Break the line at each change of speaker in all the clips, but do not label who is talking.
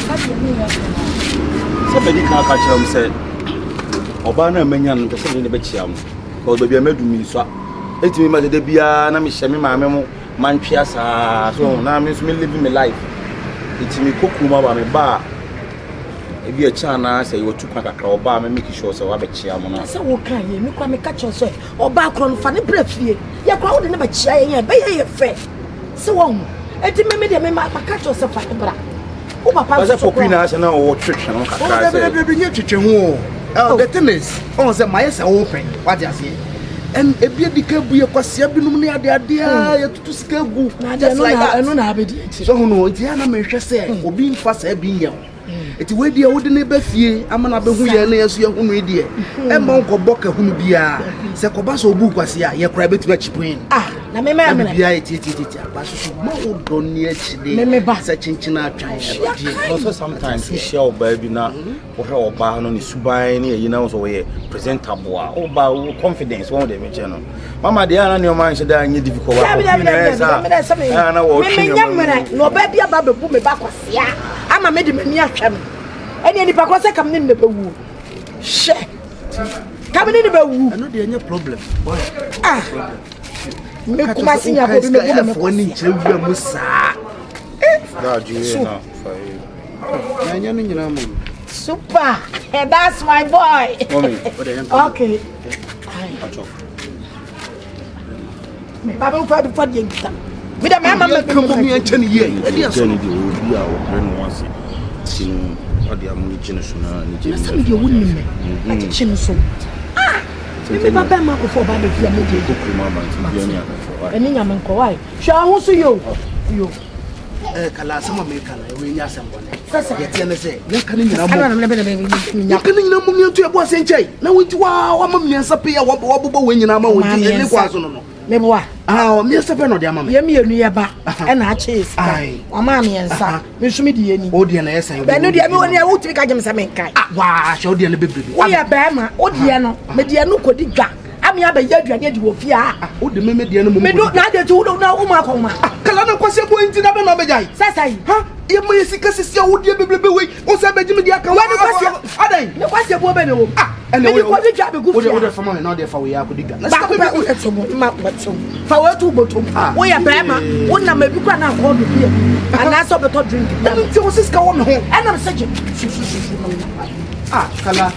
Somebody can't catch him, said. Obana Menyan, the same in the Bechiam, or the Biamedumi, so let me mother the Bia, Nami my memo, man Piasa, so now I'm living my life. It's me cookuma by my bar. If you a chana, say you took a crowd bar, and make sure so I bet Chiamona. So, okay, you come and catch us, or back on funny breath here. You're crowding about Chia, bay your fair. So on, and to me, they may catch yourself at the bra. Oh, Papa, that's for Queen as an old trick. Oh, the thing is, oh, the mice are open. What you see? And a beer decay be a quasiabinum near the idea to scale book. Just like that, I don't have it. So, no, Diana may just say, or being fast, being young. It's where the old neighbor fear, I'm an abehuya near your own idea. And Monko Boca whom be a Sacobasso book was here, your private match queen. Ah, now, my mamma, but she more don't near today, such in China. Also, sometimes we shall baby now, or her barn on the Subine, you know, so we presentable, or by confidence, won't they, channel. Mamma, the other your mind said, I need difficult. I know, no baby about the boom back was here. I'm a medium. And any Pacosa come in the boo. Shit. Coming in the boo. I know there any problem. Ah. Make my senior when each of them was super. And that's my boy. Okay. Papa, for the with a mamma come here and 10 years. Or the ammunition and some of your women, like a chin so. Ah, maybe Papa Marco for Baby and in Yaman shall also you. Some of me can we are someone. That's a say, you can to a boss and jay. Now, into our mammy and Sapia wobble when you're not. Never. Oh, Mr. Bernard, Yammy nearby, and I chase. Aye, or mammy and son, Miss Median, Odianas, and I know the everyone I would take against a man. Why, show the baby. Why a Bama, Odiano, Mediano could dig back. I'm here by yet, and yet you will fear. Oh, the Mediano, may not neither to know Umacoma. Calano was going to never know the guy. Says I, huh? You may see Cassis, you would be or Benjamin Diaka. What's your woman? And then what the job good order from another there for we are good. Let's go at some power to bottom. We are Bama, one number you can have all the beer. And that's all the top drink. And it was this go on home. And I'm such a ah, Kala.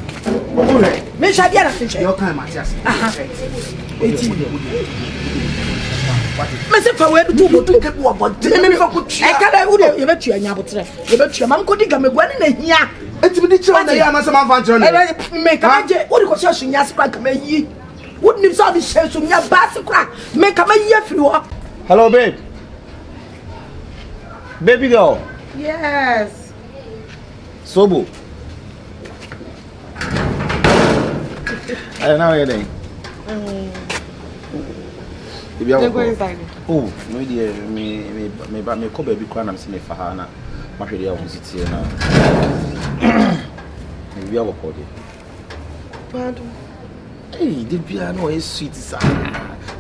Miss Adia, your time, Matthias. Mr. Power to get what I can't would have met you and Yabutre. You bet your man could dig a one in here. It's been the child I am as a man. Make a what was your senior crack me? Wouldn't you saw the shells on your bass crack? Make a year for you. Hello, babe. Baby girl. Yes. Sobo. I don't know anything. Oh, no dear, me call baby cry and see me for her now. My dear, I was here now. We are recording. Pardon? Hey, the piano is sweet, sir.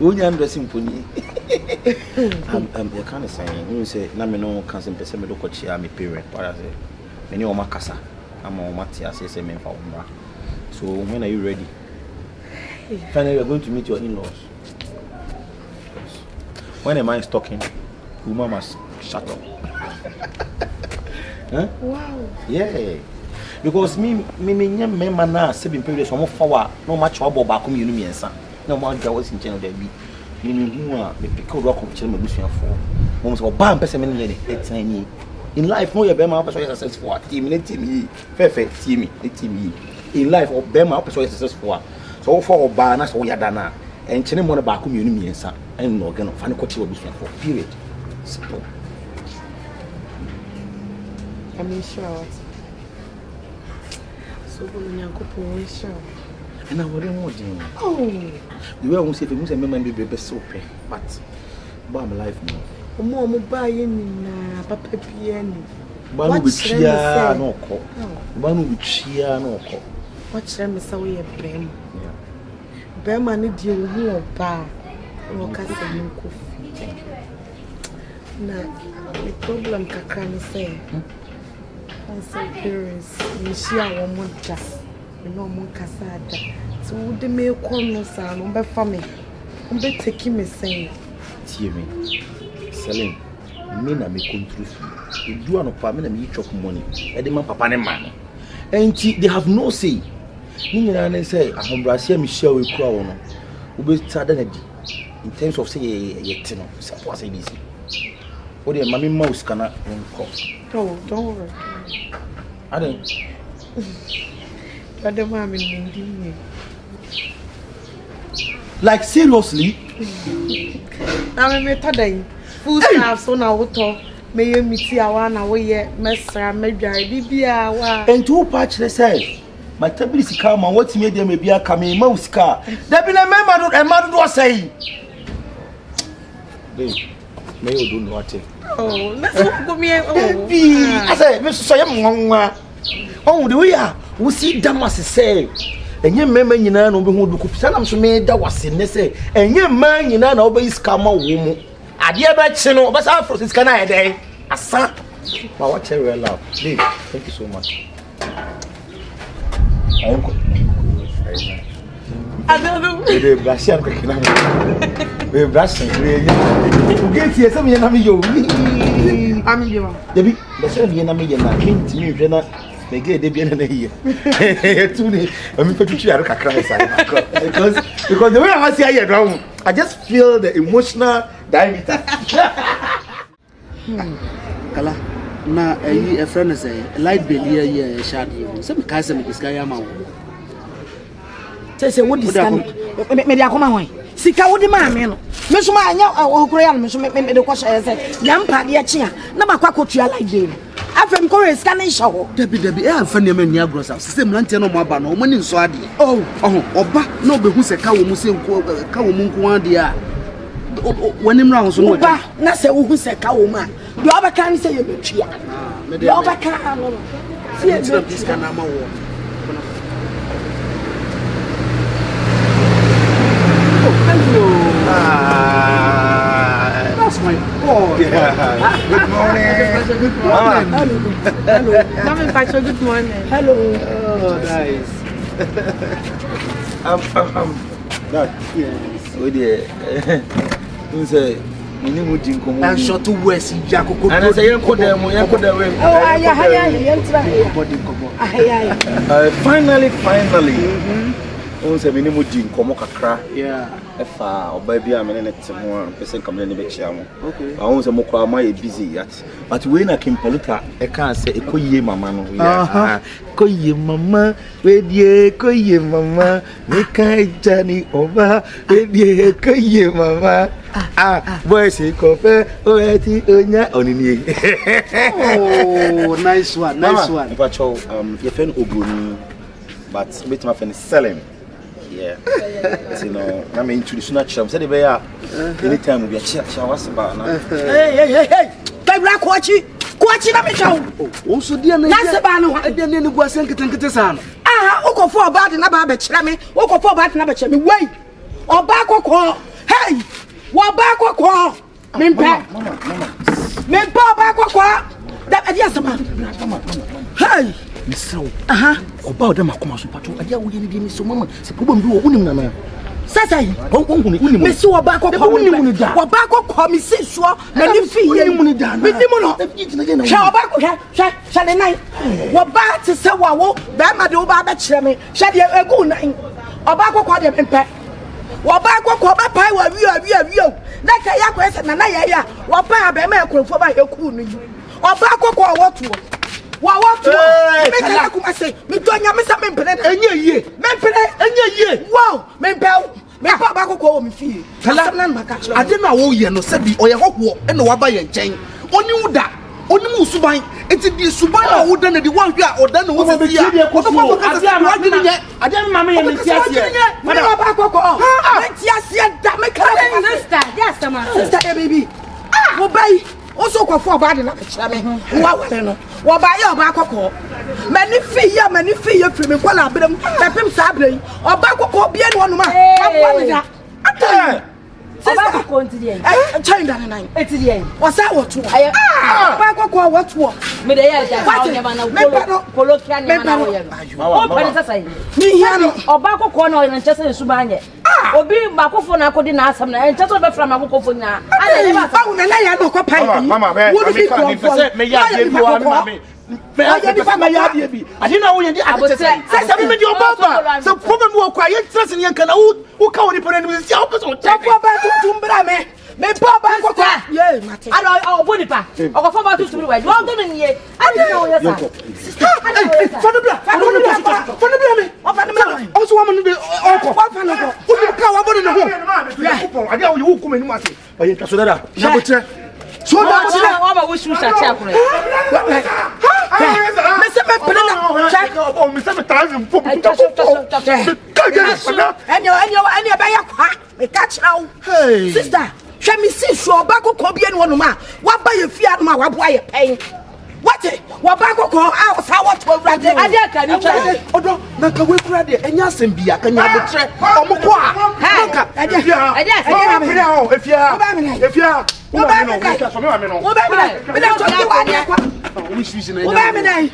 Only I'm dressing for me. You can't say, you say, Namino can't say, me look at you, my parent, but I say, many of my casa. I'm on Matthias, I say, for Umra. So, when are you ready? Finally, we're going to meet your in-laws. When a man is talking, woman must shut up. Huh? Wow. Yeah. Because me now, 7 periods from forward, no much trouble back home, you know me and son. No more girls in general, there be. Meaning, who are the pickle rock of children, Lucian for. Moments of bam, person, in life, no, your Bema successful. Team, perfect, team. In life, or Bema successful. So, for Banas or Yadana, and Chenamona back home, you know me and son. And no, going to find a coach for period. Simple. I'm sure. So, sure. And I wouldn't want you. Oh, you won't say if you must remember the best soap, but I'm alive now. Mom, buying Papa Piano. One with cheer, no call. One with cheer, no call. What's them is away a Bem? Bema need you here, bar. Or castle coffee. Now, the problem Kakran say.
say parents, you see our monta, you know, Moncasada. So, would they make corner sound on the family? On the taking me saying,
Tear me, Salim, Mina me come through. You do an apartment and you chop money, and the man papa and man. And they have no say. Nina say, I am Brasia Michelle with Crown. We be started in terms of say, yet, no, suppose it is. What the mammy mouse cannot come.
Oh, don't worry.
I don't.
But the mammy, like seriously? I'm a today. Food staff, so now what talk. May you meet our way, Messer, maybe I did be our. And two patch the say. My table is calm and what made them be a coming mouse car. There been a member and mother was saying. May you do nothing. Oh, let's go me. I say, Mr. Sayam, oh, the way we see Damas say. And your member in an over who could send to me that was in the say. And your man in an obey's come a woman. I dear Bachino, but our process can I day. A son. My watch very loud. Thank you so much. I don't know. The Russian cooking. The Russian. You get here, some Yanami. I'm you. Debbie, the same Yanami and I came to you, Jenna. They get Debbie and here. I'm going to share a cry because the way I was here, I just feel the emotional diameter. Kala. Na a friend is a light bill here, shady. Some cousin is Gayama. Say, what is that? Maybe I come away. Sika would demand me. Miss Maya or Korean, Miss Made the question as a young party at Chia. Number Quacotia like them. After Korea scanning show. Debbie, I found your many agros, system Lantano Mabano, money in Swadi. Oh, Oba, no, but who's a cow Muslim Kawumukuandia. When him rounds, Oba, not say who's a cow man. The other can say you bet you. The other can. See, this can have more. Oh, thank you. That's my boy. Good morning. Good morning. Hello. Mama, Pacho, good morning. Hello. Oh, nice. That. Yes. Oh, dear. Who say? And short to West, Jacob. And I say, finally. Once a minimum gin, Komokakra. Yeah. If or baby, I'm in it more person coming in the Bechamo. Okay. I own some more my busy yet. But when I came Polita, I can't say, Koye Mamma. Koye Mamma, Koye Mamma, Nikai Johnny over, Koye Mamma. Where's he coffee? Oh, nice one, nice one. But your friend Oguni, but with my friend selling. Yeah, you know, I mean, traditional charm. Said they are anytime we are chat. What's about now? Hey! Black Quachi, let me show. Also, dear, Nasabano, I didn't go send it to son. Ah, Oko for about an ababe chame, Oko for about an ababe. Wait, or back or call. Hey, what back or call? Mimpa, back or call. That yes, man. Hey. So, about them, I come out to patrol. I didn't give me so mama. The problem do a woman. Sasai, Miss Wabako, Wabako, come, Mrs. Shaw, and if he ain't done with him, shall I night? Wabat is so wow, Bama do Baba Chemi, shall you a good night? Obako called him impact. Wabako called my pie where you. That's a yaquest and Naya, Wapa, Bama, for my Okuni. Obako called what? What? I say, me don't you miss a member and ye, wow, Membel, Papa call me fee. I didn't know you no said or your hot walk and no Wabayan chain. On you that, on you Subai, it's the Subai who done the one you are or done over the year. I didn't mammy and yes, baby. Obey. Also, for bad enough, what by your back of call? Many fear from me, while I've been Sabri, or back of call, be one man.
Oba ko nti dey.
China nine.
Eti dey.
Wasa what? Oba ko what?
Me dey ya ja. Polo kan ya na wo ye. O pele sasa.
Me here no.
Oba ko na o na nche se nsuba anye. Obi makofo na akodi na asam na nche so be fra makofo na. Ada ne ba.
Awu na ya no ko pai.
Mama, me ya dey bi wa mama. Me I dey fa me ya dey bi. Ade na wo ye dey abete. Say me dey obaba. So problem wo kwa ye trust ni yanka na wo ka wo ni pere ni si opeso.
Tafo ba tutum bra me. Me papa ko kwa. Ye mate.
Ada o boni pa. O ko fa ba tutum we. Wo do ni ye. Ade na wo ye sa. Sister,
fa no bra me. O fa no bra. O so wo mo ni o ko. Wa fa no ko. Wo ni ka wa boni na ho.
Ade wo wo kuma ni ma se. Oye ka so dada.
Na botre. So da botre.
Wa ba wo shu sha cha kure.
Me se me pele na. Check.
O me se me transim pop.
Enyo ba ya kwa. Me catch now. Hey. Sister, hwe me si so ba kokko bia ne wono ma. Wa ba ye fia no ma wa boa ye pen. What? Wa ba kokko a sa wa to awrade.
Ade aka ni twa.
Odo na ka we kura de enya asem bia ka nya botre. Omo ko a. Nka. Ade. Efia. Wo ba me na to wa de kwa. Wo ba me na.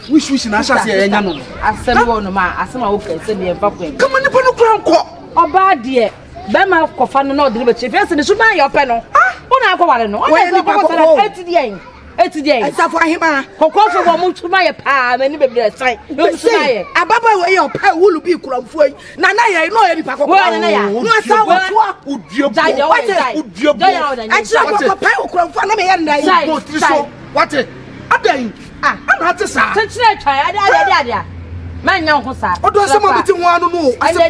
Wish na asha se enya no.
Asem wo no ma, asem a wo ka se be emfa kwen.
Kama ni panu kura nko.
Oba de be ma kofa no na odire be chefe se ne so ma ye ope no. Wo na akwa no. Wo na ko ko eti dey.
Esafo ahima.
Kokofo wo mu tuma ye pa ma ni be be sai. No tuma ye.
Ababa we ye opa wulu bi kuramfo yi. Na ye no ye nipa kokko.
Wo na ya.
No asa wo to udiebo. Udiebo. Acha ko pa kuramfo na me ye nda yi.
Go triso. What? Adan. Ana ate sa.
Tchire twa ade. Man nya ho sa.
Odo asema biti ho anu no. Asema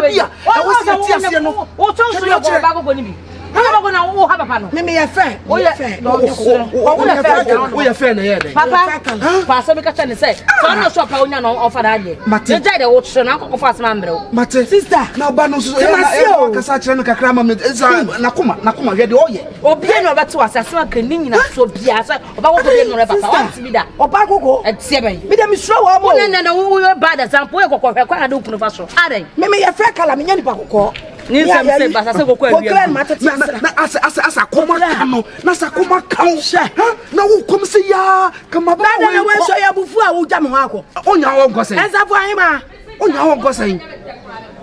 bia. E wo se ti ase no.
Wo ton so ye ba gogo ni bi. Ana ba go na wo ha papa no.
Me ye fe.
Wo ye fe.
Wo ye fe na ye dey.
Papa. Pa se be ka tane say. So no so pa onya no ofa da ade. Je jai de wo tchire na akoko fa asema mbre wo.
Mate. Sister. Na ba no so e ka sa kire no kakra ma me. Na kuma hwe de oye.
Obi na obete wase asema ka ni nyina so bia say oba gogo de no re papa. Want bi da.
Oba gogo.
Etie ben.
Me dem sure wo mo.
Na wo bad example we kokko hwe kwa na do kunu fa so. Ade.
Me ye fe kala me nya nipa kokko.
Ni sem se basa se kokko awia.
Na asa koma kano. Na asa koma kan. Na wo kom se ya kama ba wo. Na we so ya bufu a wo ja me ho akọ. Onya wo nkose. Ensafo ahima. Onya wo nkose.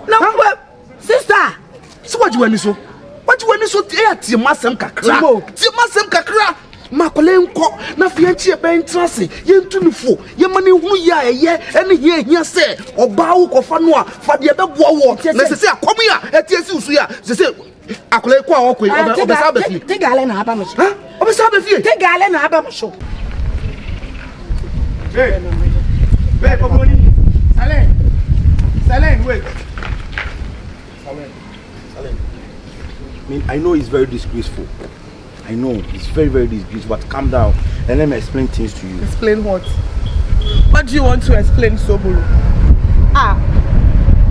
Na wo sister. So what you want so? What you want so tie masem kakra. Tie masem kakra. Makole nko na fianchi e ben trase yentu nufo ye mane hunu ya eye ene ye hia se oba wo kofa no a fa de be boa wo na se akom ya etie si usu ya se akole ko a wo ko obesa ba fi te gale na aba mo so obesa ba fi te gale na aba mo so hey poponi Salen wait
Salen I mean I know it's very disgraceful. I know it's very, very disgraceful, but calm down and let me explain things to you.
Explain what? What do you want to explain, Sobolo?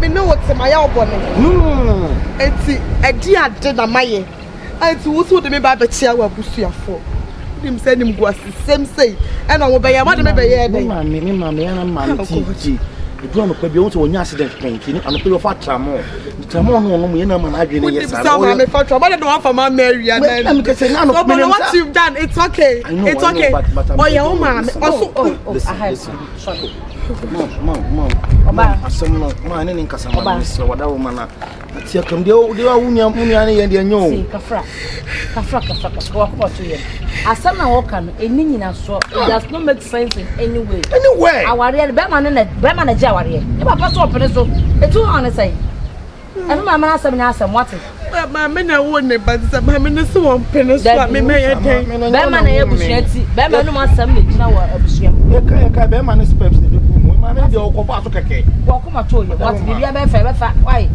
Me know what's my album.
No.
It's a dear na maye. It's also the me baba chia wa busu for. Him send him go same say. And I will be a what me be here.
Mammy, the drone could be also an accident painting and a pillow of tramo. The tramo no me na man agreeing. Yes, I'm
for trouble. I don't want for my Mary and what you've done, it's okay. It's okay. Oh, your mom. Also,
Mom. Man, in Casama, so what woman. Tia come the unya and the no.
Kafra, walk for 2 years. As some walk on a nina so it does not make sense in any way.
Anyway,
our real Batman and Batman and Jawari. If I pass up so it's too honest say. And my man asked what
my men are wouldn't, but my minister won't finish what me may attend.
Batman and Busheti, Batman wants something now.
Batman is perhaps the room. My man, the Okopa took a cake. Walk my toy.
What did you ever fat? Why?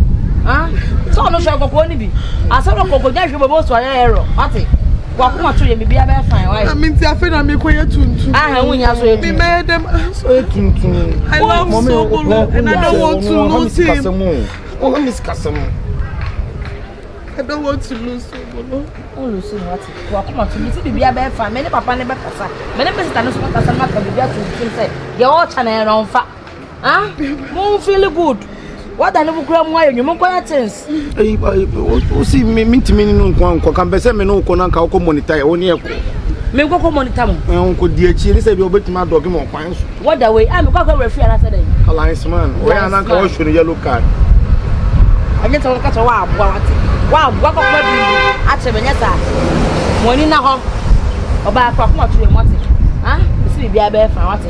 So no shall go any be. I saw no cocoa dash you both to an arrow. What? Walk my toy, maybe I better fine. I
mean, I feel I'm quiet to.
I have we
made them so I love Sobolo and I don't want to lose him.
Oh, Miss Cassamo.
I don't want to lose Sobolo.
Oh, listen, what? Walk my to you be a better fine. Many papa never casa. Many Mr. Casama can be better to say. You're all channel on fat. Won't feel good. What the little gram wire, you more things.
See me no nko kan be se me no nko na ka ko monitor oni eko.
Me go ko monitor mo.
Nko di achi ni se bi obetima dog mo kwan so.
What the way? I'm go referee and I said.
Alliance man, we are na ka o show yellow card.
I get to catch a wow, wow, what go be at a beneta. Money na ho. Oba kwa kuma to mo te. Ah, see bi aba fa what.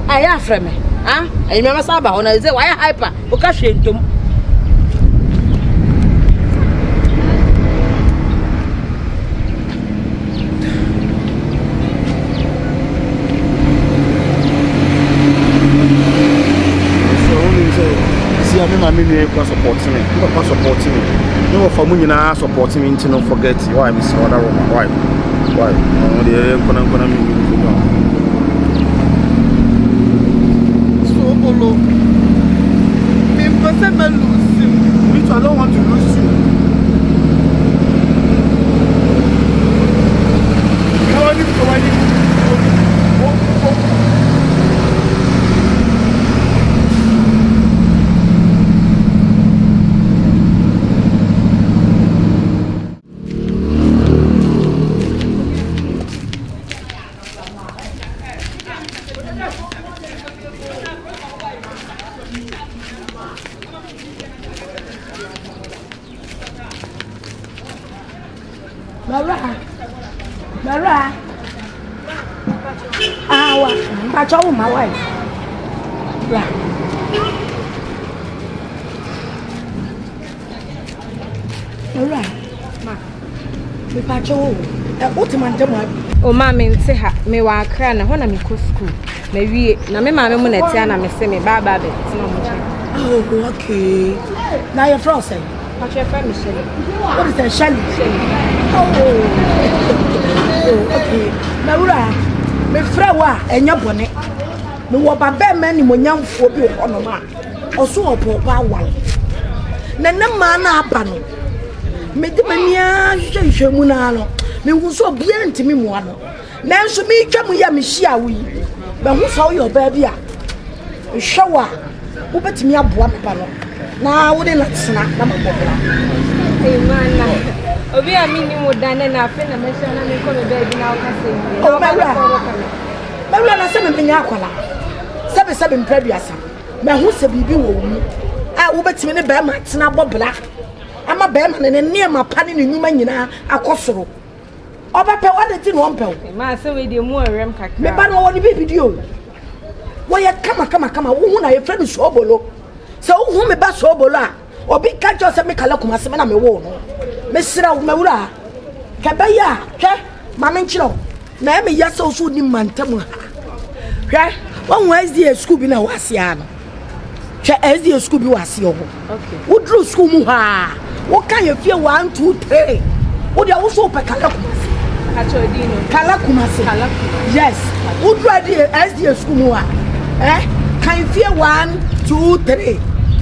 I am from me. Ah, I remember Saba on say why hyper. O ka hwe ntom.
Me supporting me. People supporting me. No for me na supporting me into no forget why I miss other woman. Why? The gonna me.
Sobolo. Me impossible lose you.
Me too, I don't want to lose you.
Mara. Awa, ba cho ma wai. La. Mara. Ma. Me pa cho. Ultimate demo.
O ma me nte ha, me wa akra na ho na me ko school. Na wie, na me ma me mu na tia na me se me ba be ti no mo je.
Oh, okay. Now your friend say.
What your friend Michelle?
What is that, Shelly? Oh, okay. Mara. Me friend wa enya bone. Me wo ba be ma ni mo nyamfo bi o no ma. Oso opo ba wale. Na ma na aba no. Me di mania hwehwe mu na no. Me hu so bia ntimi mu ano. Nanso me twa mu ya me hia wi. Be hu so yo ba bia. Hwewa. Wo betimi aboa me ba no. Na wo de na tsena na mabobla.
Eh mana. Obi a mini mo dane na afi na me hia na me ko me ba bi na o ka se.
Oh Mawla na se me nya akwala. Sebe mpraduasa. Me hu se bibi wo mu. A wo betimi ne ba ma tsena bobla. Ama ba ma ne ne ma pa ne nyuma nyina akosoro. Oba pe wa de ti no ompe.
Ma se we de mu orem kakra.
Me ba no wo ni bibi o. Wo ye kama wo hu na ye friend Sobolo. Se wo hu me ba Sobolo a obi ka jo se me kala kuma se me na me wo no. Me sira wo mawura. Ka ba ya, hwe ma me nchiro. Na me ya se osu ni mantam ha. Hwe wo hu SD school bi na wase ano. Hwe SD school bi wase ho.
Okay.
Wo dru school mu ha. Wo kan ye fie 1 2 3. Wo dia wo so pe kala kuma se. Kala kumase. Yes. Would ready SD school more. Can fear 1 2 3.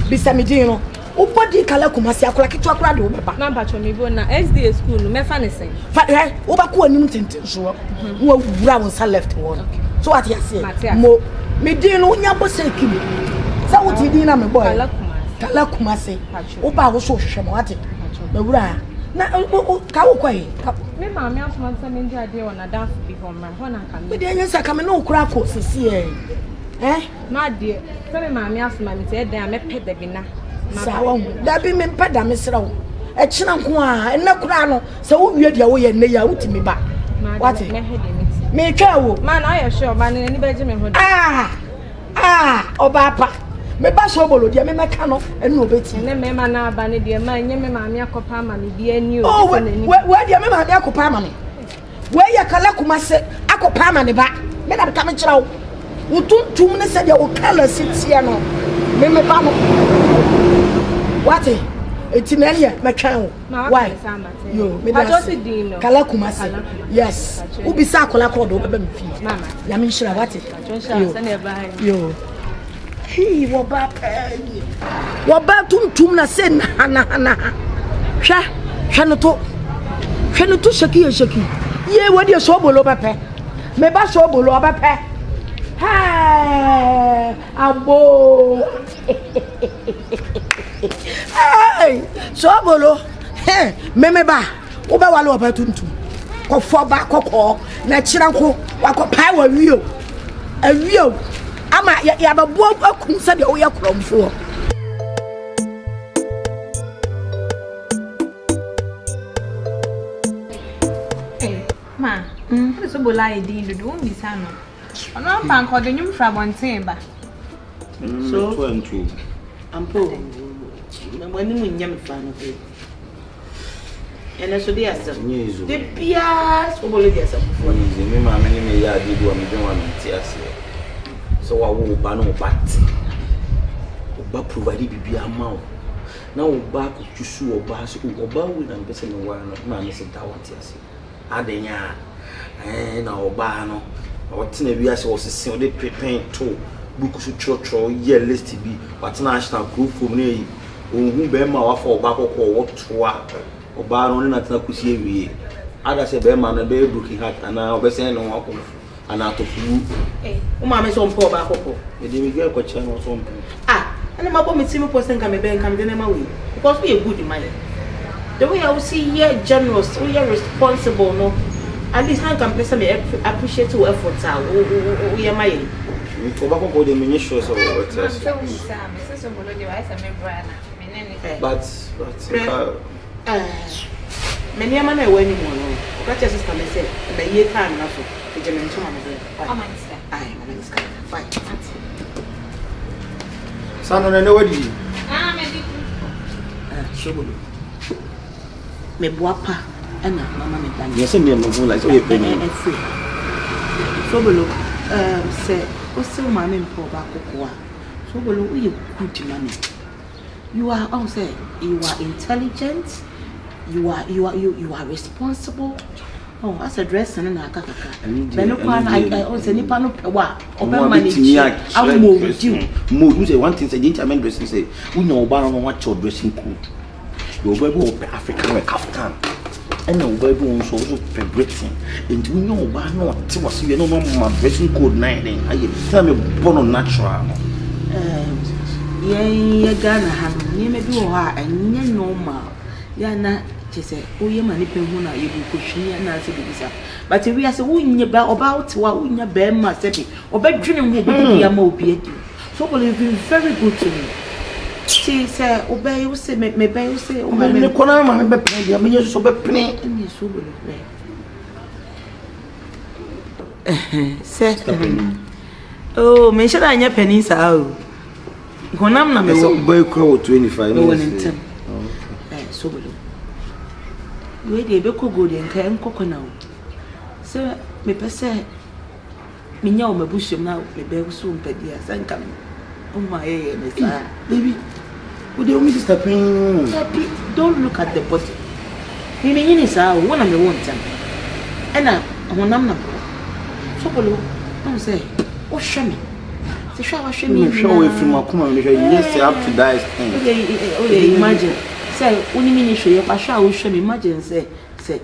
Bisamidino. Ubodi kala kumase akola kitu akora de obeba.
Na mpacho mi bo na SD school no me fa ne sen.
Fa obaku anim tintin so. Wo wura won sa left one. So what you say? Mo me din no nya bose kimi. Sa wo ti din na me boy. Kala kumase. Oba wo so hwehwe mo ate. Me wura. Na ka wo kwai.
Me ma me afuma nsa me ndi ade wona dance bi ho mra ho na kan
me de nyensa ka me no kura ko sisi
na de se me ma me afuma me te dan me pe da bi na
sa wo da bi me pe da me sra wo e kina nko a ena kura no se wo wie dia wo ye ne ya wutimi ba what
me he de me
me twa wo
man I sure man ni be je me ho
oba pa me ba Sobolo dia me meka no enu obeti
ne me ma na aba ne dia ma nye me ma me akopa ama me bi ani
o we dia me ma me akopa ama me we ya kala kumase akopa ama ne ba me na ka me kira wo utuntum ne se dia o kala sitie no me ba no what eti na ye me twan wo why yo me da kala kumase yes ubisa akola ko do be me fi mama ya me shira what yo Hey, woba penny. Woba tum na se na. Hwa no to shaki. Ye wodi Sobolo bepe. Me ba Sobolo bepe. Ha! Abo. Sobolo. Hey, memeba. Oba wale obatuntum. Ko foba kokko na chiranko wako pai wa wio. Awio. Ama ya babo akun se de oya kromfo.
Ma, Sobolo I did do bisa no. Ono pa nko de nyum fra bonten ba.
So 22.
Ampo. Na wani mun nyam fa no pe. Ene so de asem.
Nyezo.
De bia Sobolo de asem.
Nyezo me ma me me ya di do am de wa nti ase. So wa wo ba no bat. Oba provide bibia ma wo. Na oba ko tusu oba so oba wo na mpese no wa no ma me se da wati ase. Adenya na oba no otina wi ase wo sese o de prepare to book so chotro ye list bi watina national group from ne ohun be ma wa for oba kokko wo toa oba no na tina kusi ewie ada se be ma no be broken heart ana obese no wa ko ana to fu
O ma me so mpo oba kokko
e de mi girl ko che no so mpo
ana ma bo me timi person kan me ben kan de na ma we because we a good man. The way I will see you're generous, you're responsible, no. At least I can person me appreciate your efforts. We are my.
For back on the mini shows of what else. But
many a man I went in one. What your sister may say, the year time now, the generation of the fine.
son on nobody.
Sobolo. Me boapa ena mama me dan.
Yes, me no like so you pay me.
Sobolo say o se ma me mpo ba kokko a. Sobolo we good man. You are say you are intelligent, you are responsible. Oh, as a dress and na kakaka. Beno kwa na I say nipa no pewa. Oba manage. I mo with you.
Mo you say one thing say gentleman dressing say we know oba no what your dressing code. Your baby African like African. And your baby also Britain. And you know oba no what was you know my dressing code 9 then I tell me born natural.
Yeah, Ghana have near me do her and normal. Yeah, na say, oh, you man, if you want to push me and answer the but if we are so about what we are bear must say, or bed drinking will be a more be. So will have been very good to me. She said, obey you say, me bear say, oh, my corner, my baby, I mean, you're so bad penny and you so will say, oh, mention I near pennies out. When I'm not a
boy crowd 25
minutes. So we dey be kogo dey nka enkoko na o se me pese me nya o mabushim na me be so mpadi asa nka me o ma ye me sa
baby we dey only sister pain
don't look at the body me nyini sa o wona me won tam ena honam na Sobolo no say o hwe me se hwe wa hwe me
hwe we from akoma me hwe yes up to die
okay imagine say uni mini show your pasha wo hwe me imagine say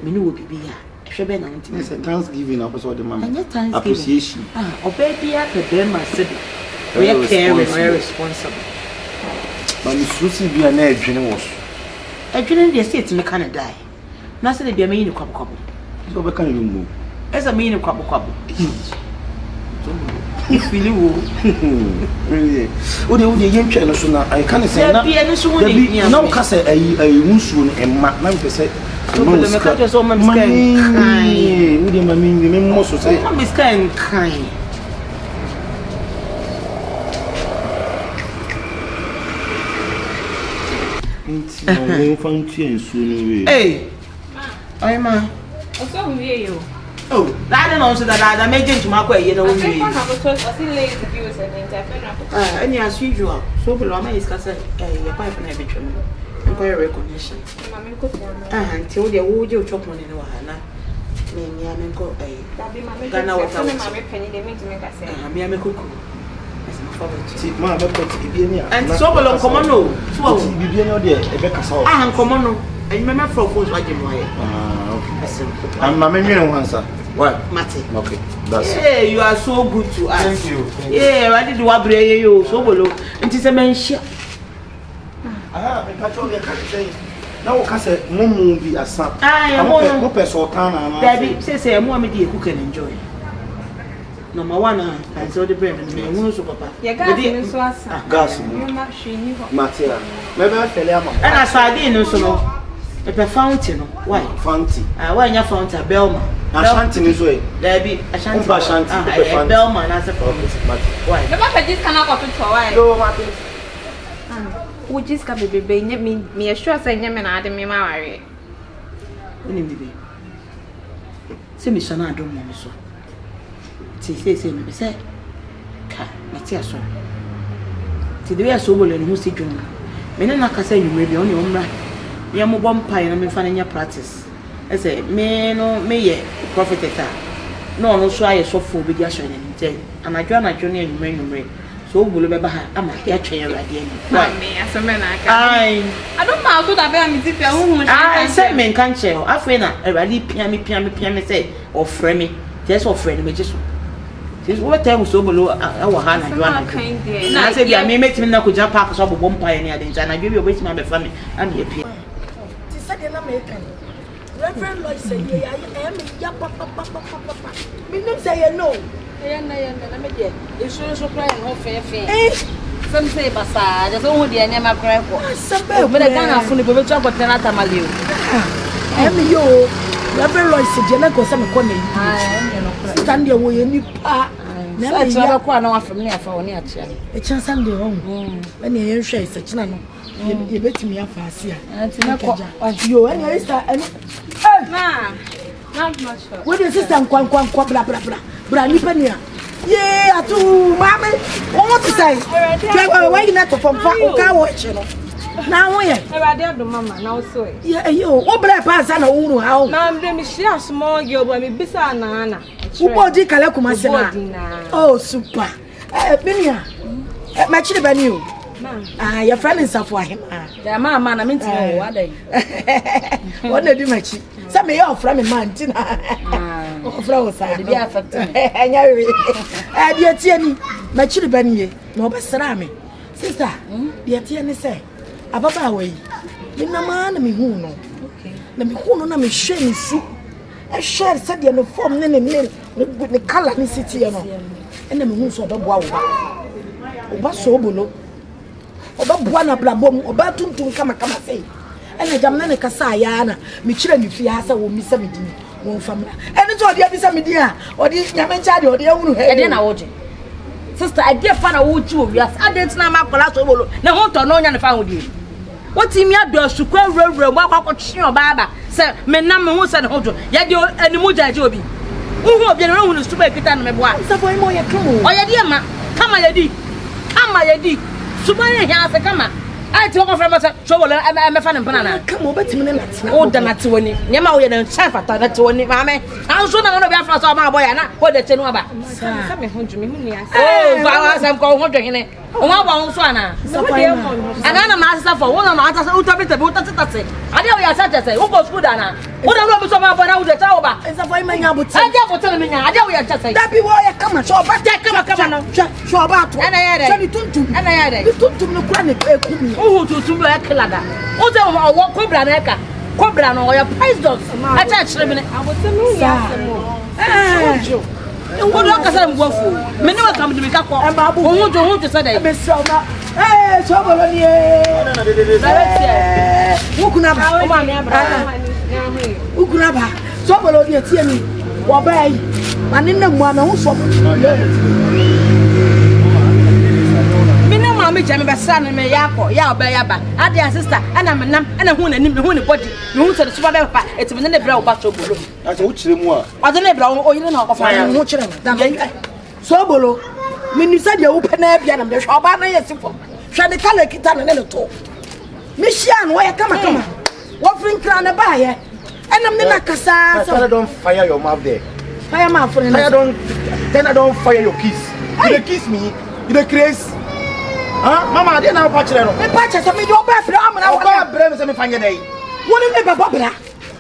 me no obi bia hwe be na nti
say Thanksgiving apostle the mama
appreciation oba bia the dem said we are caring, we are responsible
but me susi bia na adwene wo so
adwene dey say it me can die na say bia me yin kwabo
so be kan you mu
esa me yin kwabo fili wo
really o de yen twa no so na I can say na
bia no so woni
na o ka say ayi wunsuo no emma na me pese
no me ka just o ma miskan
kai o de mami me mo so say
ma miskan kai
nti no fan tu ensuo no we
ai ma
o so wie yo.
Oh, that and also that I made into my way, you know. And as usual, so below my is cast a pipe and every tremor. Empire recognition. Until the wood you chop on in Wahana. Maybe I may go a Ghana water. And so below Commano, so be a Becca South. I am Commano. I remember for who's watching my
I'm my main answer. What?
Mate.
Okay. That's
hey, you are so good to us.
Thank you.
Yeah, I did what you so below. And it's a man ship.
I catch all the Now, Cassa, Mumu be a son. I am more person.
Baby, say, more me dear, who can enjoy. Number one, I saw the brain and me, who's papa. Your gas, Matia. Maybe I tell you, and I saw the innocent. If a fountain, why? Fountain. Why your fountain, Belma? A shanty is way. There be a shanty, Belma, as a promise. Why?
The papa just cannot go to why.
No, Martin.
We just got to be me sure saying him and I didn't mean my
see me, son, I don't know so. Say, me say, Matthias. Today I saw Sobolo and who see John. Men I can say you may be on your own right. You are one pie and I'm finding your practice. I say, me no, me profit no, so I so full with your shining. And I join my journey and you so will remember her. I'm a hair trainer again.
Why me as a man? I don't know how to have me if I
said, men can't share. I feel a rally piano say, or frame me. Just or friend me just. This what time was Sobolo our hand and one. I said, I may make me not could jump up so one pie and I give you a wait my family. I'm here.
She said, in American. Reverend Lloyd said, I am papa. Me not say no.
It's so crying off fair. Some say, Bassa, there's only a name of cry for. Some but I can't fully go to talk with Tenata Malio.
I'm you. Reverend Lloyd said, you're not going to come. Stand your way and you pa. Never ever quite know from near for near chair. A chance Sunday home. When you're shy, such an you bet me up fast here. You and your sister and
not much.
What is this? I'm quite blah blah blah. Brandy Pania. Yeah, too, mammy. What to say? Why you not from car watching? Now, where?
I did the mamma, now so.
Yeah, you. What black pass and a woman how?
Ma'am, let me share small girl by me, Bissa and Nana.
Who bought the Calacuma? Oh, super. Minia. Match the venue. Your friend is up for him. The mamma, I mean, what day? What did you match? Some may offer me man. Flowers are be affected. And yet, Jenny, my children, no best salami. Sister, dear Tierney say, Ababa way. The man, me who know. Let me who know me shame soup. A share said you no form name with the color in city, and then who saw the wow. Oba Sobolo. Oba Buana Blabom, Oba Tum come say. And I damn Nana Casayana, me children, if you has a woman 17. Family. And it's all the other media or the Yamanchadi or the own head. Sister, I dear father would you. Yes, I didn't know my Sobolo. Now, what on and found you. What team you do to quell room, what your baba, sir, men number who said, hold you. Yet you and the Muja Joby. Who have been around to make it and my wife. So, more your crew. Oh, yeah, dear ma, come my lady. Come my lady. Subaya has a come. I talk of Sobolo and a fan and banana. Come over to me. Oh, the Matsuani. Yama, you don't chaff at that to one, mamma. How soon I want to be after my boy and what the Tenova. Oh, I am going to him. Oh, one Swana. And I'm a master for one of my answers. I know you are such as a who goes good, Anna. What I love so much about the tower. It's a fine man. I never tell me. I know you are just saying that before I come and show back. Come on, show about and I had it. And I had it. You took to look at it. Oh, to black Canada. Oh, there were one Cobra Neca. Cobra or your price dogs. I touched them. I was a new. What look at them go for? Many will come to me. And Babu won't to say, Miss Soma. Hey, Sobolo. Ukunaba. Sobolo, dear Tierney. Wabay. And in the one who's me Jammy Bassan and Mayako, Yabayaba, Adia sister, and I'm a num and a woman and him who body. You said it's whatever, it's within the brow battle.
That's which them were.
I don't know, or you know, of my own Sobolo, when you said you open air, and the shop, I am simple. Shall the color kitan and a toe. Michian, where come? What drink crown a buyer? And I'm the Nakasa.
I don't fire your mouth there.
Fire my friend.
Then I don't fire your kiss. You kiss me, you crazy. Mama, I didn't know what you know. The patches of me, your best ram, and I'll go blame some fine day. What is it, Papa?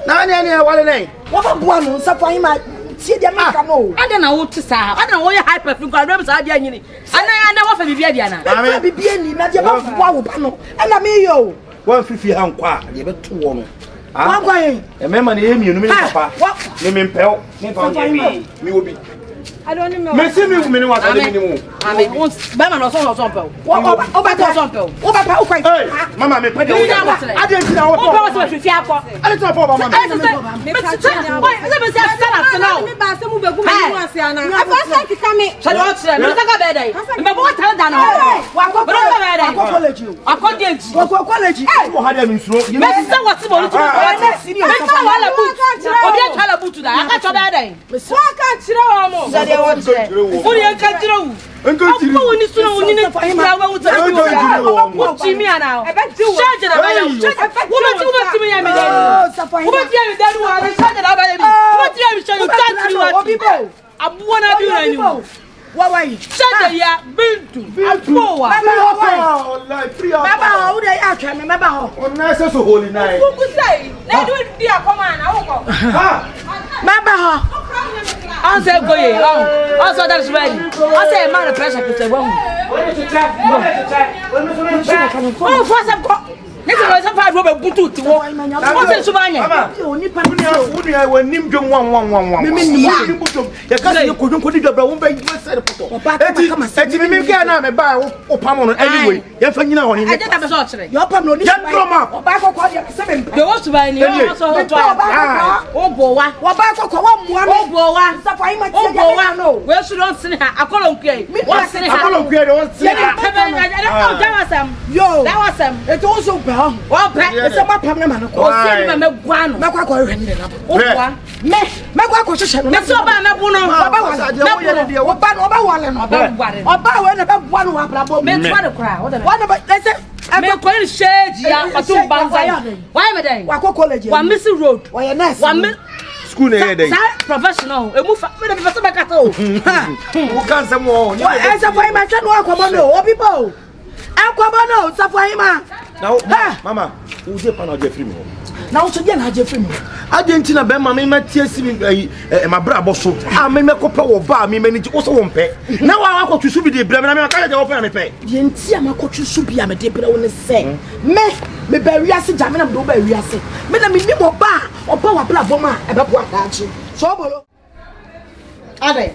Now, I want to name. What one, suffer him. See the American. I don't know what to say. I don't know what hyper from Grams are getting. And I never for Viviana. I may be any, not your wow, and I mean, yo. One fifi ankwa, ye beto wo no.
Wa kwa yen.
E me ma na emi enu me papa. Me mpel. Me pa me obi.
I don't know.
Me see me me wa tade me ni mu.
Mami, ba ma no so pe. O ba to so pe.
O ba pa o kwa.
Mama me pa de.
Ade nti na wo.
O ba so fifi akọ.
Ale to pa mama.
Me se stand now. Me ba se mu begu me mu ase ana. Afa se kika me. Se do tire. Me se ka be dai. Me bo tare da na. Wa ko college. Akọ dey ji.
Wa college.
Wo ha dey me nsuro.
Me se what mo lu tu. Me se wala boot. Obi a tala boot da. Aka cho da dai. Wa ka tire wa mo. Uri enka tire wu. Enka woni suna woni ne fa wa wuta. Wo ti mi ana. Charge na ba ya. Wo ti mi ya mi dai. Wo ti ya mi dai wa. Charge na ba ya mi. Wo ti ya mi charge ta tiri wa. Abuwa na bi na ni.
Wa wa yi.
Charge ya bintu. Abuwa.
Baba ho dey atwa me baba ho.
Ona se so holy night.
Ku say, na do di akoma na wo ko.
Baba ho.
On say go ye. On so that is ready. On say man pressure to say one. Oh, for some go. Nese no se fa robe butu ti wo. O se subanya.
Oni pa
Wuni wa nim dwom wan.
Mimi ni
butu. Ya ka se ko dwom ko di dobra wo ba yi se de poto. Eti mimi ka na me ba o pam no anyway. Ya fa nyina honi.
I just so chere.
yo pam no ni.
Ya drama.
O ba kokọ de se me.
De wo subanya ni o so to. O bo wa.
Wo ba kokọ wo mua me.
O bo wa.
Safa yi ma ti
O bo wa
no.
We should don't sin ha. Akolo nkwe. Wo sin ha.
Akolo kwe de won ti.
That was them.
Yo.
That was them.
It also be ho.
One pet.
Ese ma pam na ma no ko.
O si me guano.
Me kwa ko hwe ni na.
O wa.
Me kwa ko hwehwe no.
Me so ba na bu no.
Baba wale. Oba wale no. Oba we na be bua no wa plabo.
Me twa de kra. What
What about let's say
me ko ni shege ya otum banza. Why me then?
wa ko college.
Wa miss road.
Wa nurse.
Wa me
School na here dey.
Professional. E mu fa me dey person make o.
Wo kan se mo.
Wa esa for him twa no akobo no. O people. Akobo no, sa for him.
Now mama, wo je pa na je free me.
Na wo so je na je free me.
Argentina be ma me tie si ma bra boso. Me kopa wo ba me ni wo so wo mpe. Na wa akotwu su bi de bra me na me ka je wo pa me pe.
Ye nti amakotwu su bi a me de bra wo ne se. Me ba wiase jame na me do ba wiase. Me na me ni mo ba oba wa bla bom a e be bo akaachi. Sobolo. Adai.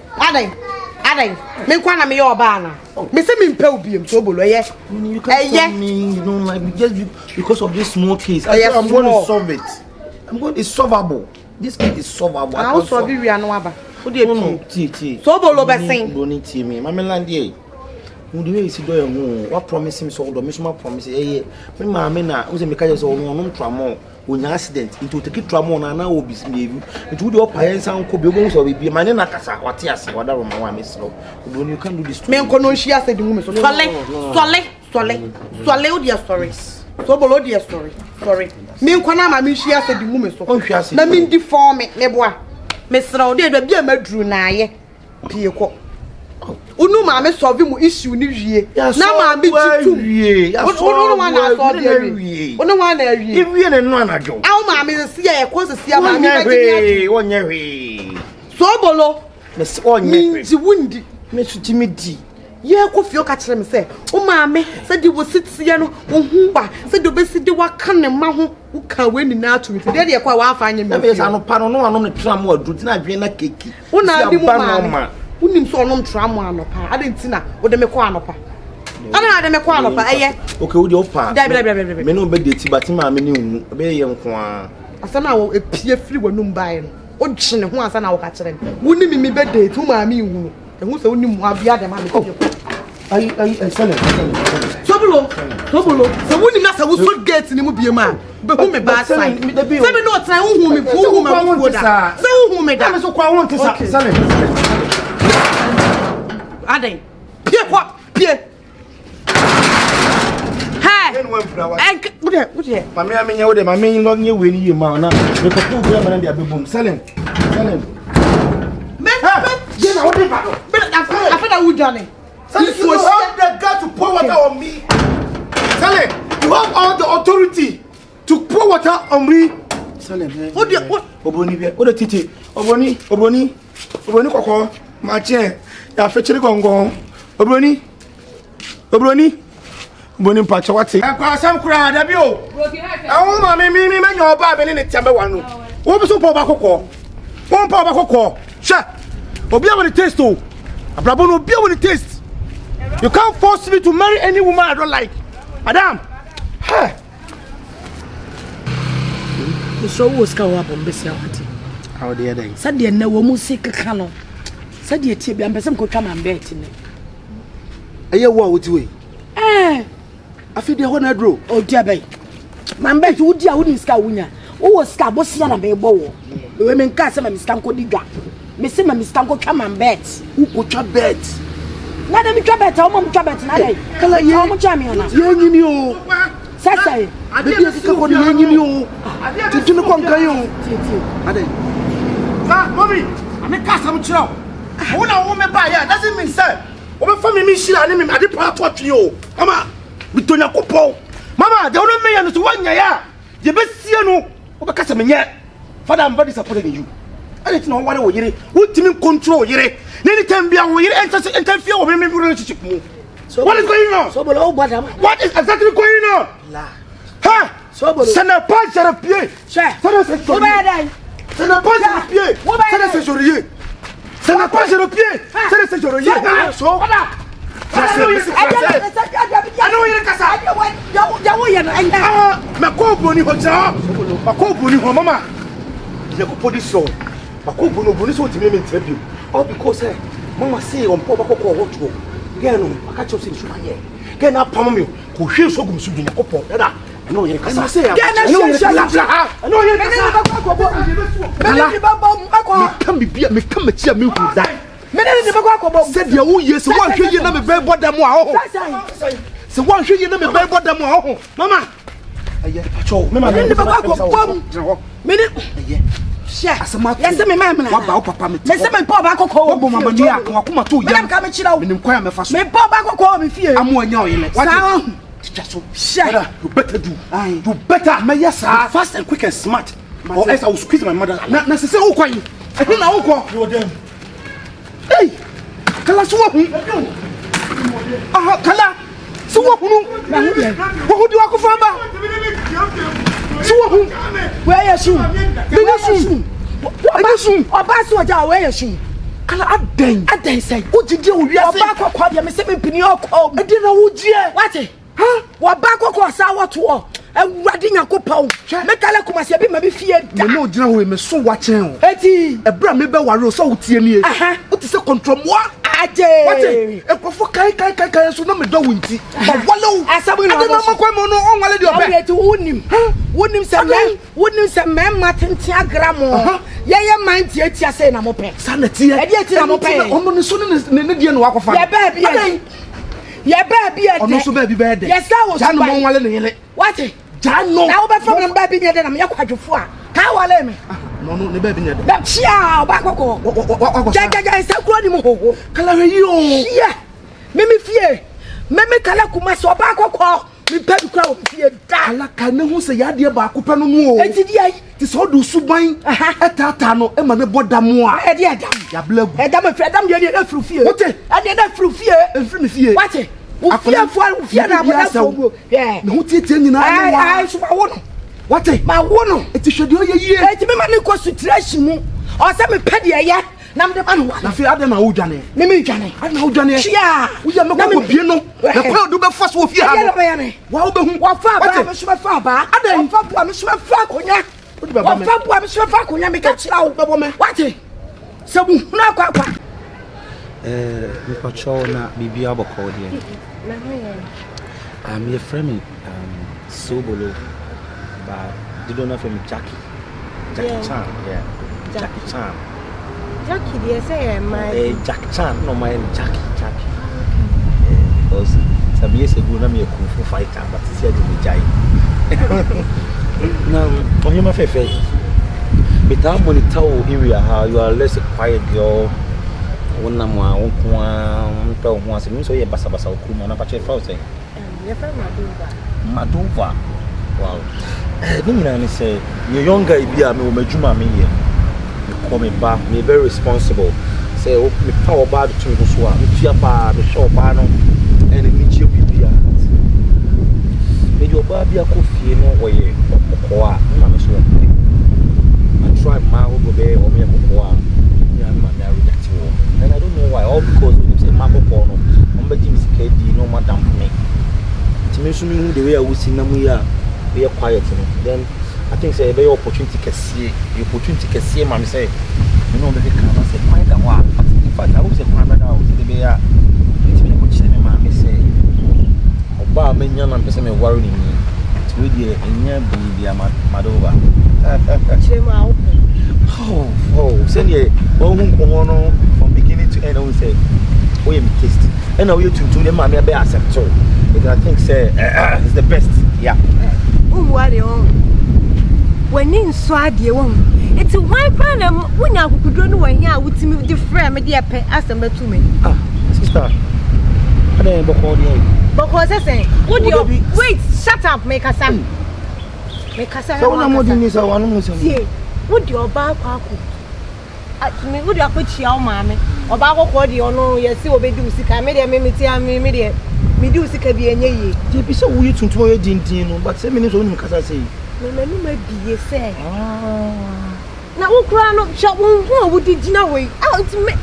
Me kwa na me yo oba na. Me se me mpe obiem Sobolo ye.
You can't tell me you don't like me just because of this small case. I'm going to solve it. It's solvable. This case is solvable.
I will solve it we no aba. Who dey
T.
Sobolo be sen.
Don't need me. Mama land here. Who the way is do you what promise him so do me so promise me mama na wo se me ka je so no tramo onya accident into take tramo na obi me it would up high san ko be go so be mane na kasa wate ase wada ro ma wa me slow you can do this
me nko no hia se di hu me so Swale o dia stories Sobolo dia story sorry me nko na ma me hia se di hu me so na me di form me boa me sra o de bia bia maduru na aye pie ko unu ma me solve mu issue ni wie na ma me titu
wie
unu wa na solve wie unu wa na wie
wie ne no anajo
aw ma me se ya ko se sia ma me ba
gi onye hwe
Sobolo
me se onye
hwe wundi
me suti me di
ye ko fio ka kire me se o ma me se di wo sitie no wo hu ba se do be si di wa kan ne ma ho wo ka we ni na atu de de kwa wa afa anye me
me se anu pa no no anu ne tram adu ti na adwen na keki
una di mu ma unim so onom tramo anopa adenti na wo de me ko anopa ana de me ko anopa eye
okay wo de opa me no be de ti bati ma me ni hu be ye nko a
asana wo epie firi wanum bae no o gyene ho asana wo ka kire woni mi be de tu ma mi hu ehu se woni mu abia de ma me ko
ai sele
Sobolo se woni na se wo so gate ni mu bie ma be hu me ba sai se me no try hu me hu me fu da se hu me da
me so kwa won te sa sele
Adai pie hey what
mama amenya wo de mama yin lo nye we ni ye ma na me ko pu bia ma na dia bebom sele
me je na wo de ba do me after that we done
you have the guy to pour water on me sele you have all the authority to pour water on me sele what oboni bia wo de titi oboni kokko ma che ya fechiri gongon obroni
Bonim pacha wate.
E kwa sam kura da bi o. Awu ma me nya oba be ne tiambe wanu. Wo bi so po ba kokko. Pon po ba kokko. Sha. Obi a want taste o. Abrabo no obi a want taste. You can't force me to marry any woman I don't like. Madam. Hey.
So was ka wa bombe sia wate.
How the other.
Said the na wo mu sikeka no. Said the tie bi ambesem ko twa man bet ni.
Eye wo a woti we. Afi de ho na dro.
O dia bai. Man bet wo dia wo ni ska wunya. Wo ska bo sia na be bo wo. We men ka se ma miska nko diga. Me se ma miska nko twa man bet.
Wo ko twa bet.
Na dem twa bet, o mo twa bet na dai.
Kala ye.
O mo twa me na.
Ye nyini o.
Sasa.
Baby akika ko ye nyini o. Titi no kon kan yo. Ade.
Ah, mommy. Ame ka sam chiro. Wo na wo me ba ya, doesn't mean say. Wo be fa me shira ni me ade pa to atwe o. Mama, we to nyakopon. Mama, de ono me ya no so wanya ya. Je be sie no, wo be ka se me nye. Father, I'm very disappointed in you. Anything on what yere, what team control yere. Any time be a yere interfere with me relationship mo. So what is going on?
Sobolo
what is exactly going on?
La.
Ha?
Sobolo.
Ça n'a pas de pied.
Cher.
Ça n'a pas de pied. Ça n'a pas de pied. Ça n'a pas de pied. Ça n'a pas de pied. So. Mama. Je ko position. Ba ko boni so timi me interview. All because mama say on po ba ko ko hoto. Get no, aka cho say shuma ye. Get na pam me ko hwe so gum su dunya ko po. Da. No ye kasa.
Get na shia.
No ye kasa. Me kan bibia me kan ma chia me hu da.
Me ne ba ko bo.
Said ya wo ye so wan hwe ye na me be boda mu a ho. Se wan hwe ye na me be boda mu a ho. Mama. Aye, cho me ma
ne ba ko bo. Me ne Share. Yes, me mama.
What about papa me?
Me say me pa ba kokko.
Bo mama ni akon akoma to ya.
Me ka me chira wo.
Me nim kwa me fa so.
Me pa ba kokko me fie.
Amo anya o yele.
What?
Teacher so.
Share.
You better do. You better. Me yes sir. Fast and quick and smart. Or else I will squeeze my mother. Na se wo kwan. E na wo ko. You dem. Hey. Kala so wo hu. Aha, kala. So wo hu nu.
Na hu de.
Wo di wa ko fa ba. So wo hu.
Where you shoe? Oba so oja where you shoe?
Kala aden
say.
O jije o wi ase.
Oba kokko bia me se me pini okko.
E dey na wo jie.
What? Ha? Oba kokko sa what wo? Ewurade nyakopa. Me kala kuma se bi ma bi fie da.
Me no gina ho me so wa chen o.
Eti.
E bra me be ware o so wo tie nie. O ti se control mo.
Aje.
What? E kofo kai so na me do wunti. Ba wale o.
Asabu no.
Ade na makwa mo no on wale de obe.
Eti wonim. Wonim se me matenti agramo. Ye man tie tia say na mo pe.
Sana tie.
E die tia na mo pe.
Ono ne so ne die no wakofa.
Ye ba bia. Ye ba bia de.
Ono so ba bi ba de.
Yes I was.
Ja no mo wale ne yele.
What?
Ja no.
Na wo be from na ba bi ne de na me yakwadwofo a. Ka wale me.
No ne ba bi ne de.
Da chia ba kokko. Ja sa kuro ni mo ho.
Kala we yi o.
Yeah. Me fie. Me kala kuma so ba kokko. Me pedi kura wo fie da.
Kala ka ne hu se ya de ba ko pe no mu o.
Enti di ai.
Ti so do suban. Etata no e ma ne boda mu a.
E di adam.
Ya blagu.
Adam e adam de e fru fie.
Wote.
E de fru fie.
E fru me fie.
What? Wo fie na mo da fo. Yeah.
Me hu tie nyina na wa.
Ai so ma wo no.
What?
Ma wo no.
Eti hwede o ye yie.
Eti me ma ne ko sutrashi mu. O se me pedi ye. Na me de ba no wa.
Na fi ade na wo dwane.
Me dwane.
Ade na wo dwane.
Chia.
Wo ya me ko bie no. Na kwa do be fa so fie ha no. Wa wo be hu.
Wa fa ba me so be fa ba. Wa fa bua me so be fa konya. Wa fa bua me so be fa konya me ka chira wo bebo me. What? Se bu na kwa.
Me patrol na bibi aboko de. Your friend Sobolo, but you don't know from Jackie Chan, yeah. Jackie Chan.
Jackie, they say my
Jackie Chan, no my Jackie. Because some years ago, I'm a kung fu fighter, but it's here to be Jai. Now, on your face, but I'm going to tell area how you are less quiet girl. One more, one so you're basa kuma na pache frozen.
Your friend
Madova. Wow. I say, you're younger, I'm a juma me here. You call me back, me very responsible. Say, oh, me power bad to me, so I'm here, me show bano, and me chill be here. obi akofie no oye kokoa na me so I try my over there or me kokoa ya ma me reject wo and I don't know why all because when you say ma kokoa no on be James KD no madam me to me so me the way I was see na mu ya we quiet no then I think say be opportunity kese ma me say you know be can say quiet that one in fact I would say quiet that out the be ya it me ko chine me ma me say oba me nya na pese me worry ni to we dey enya bi madoba
chema
oh send ye oh hu no from beginning to end I will say we am taste and now you to them ma me be accept so because I think say it's the best yeah
worry on when in so ade won it's why plan when ya kukudro no wan here wutimi the friend me dey pe asem to me
sister I don't boko dey
because say wait shut up make us
so na mo di ni so wanu mo so
see would your back kwaku at me would your kwachia o maame oba akoko dey ono ye se obedi usika me dey me ti am me dey me di usika bi enye ye
dey bi so wo yi tuntum ye dindin no but say me ni so nim kasa say
me ma biye say na wo kura no sha wo wudi gina we out me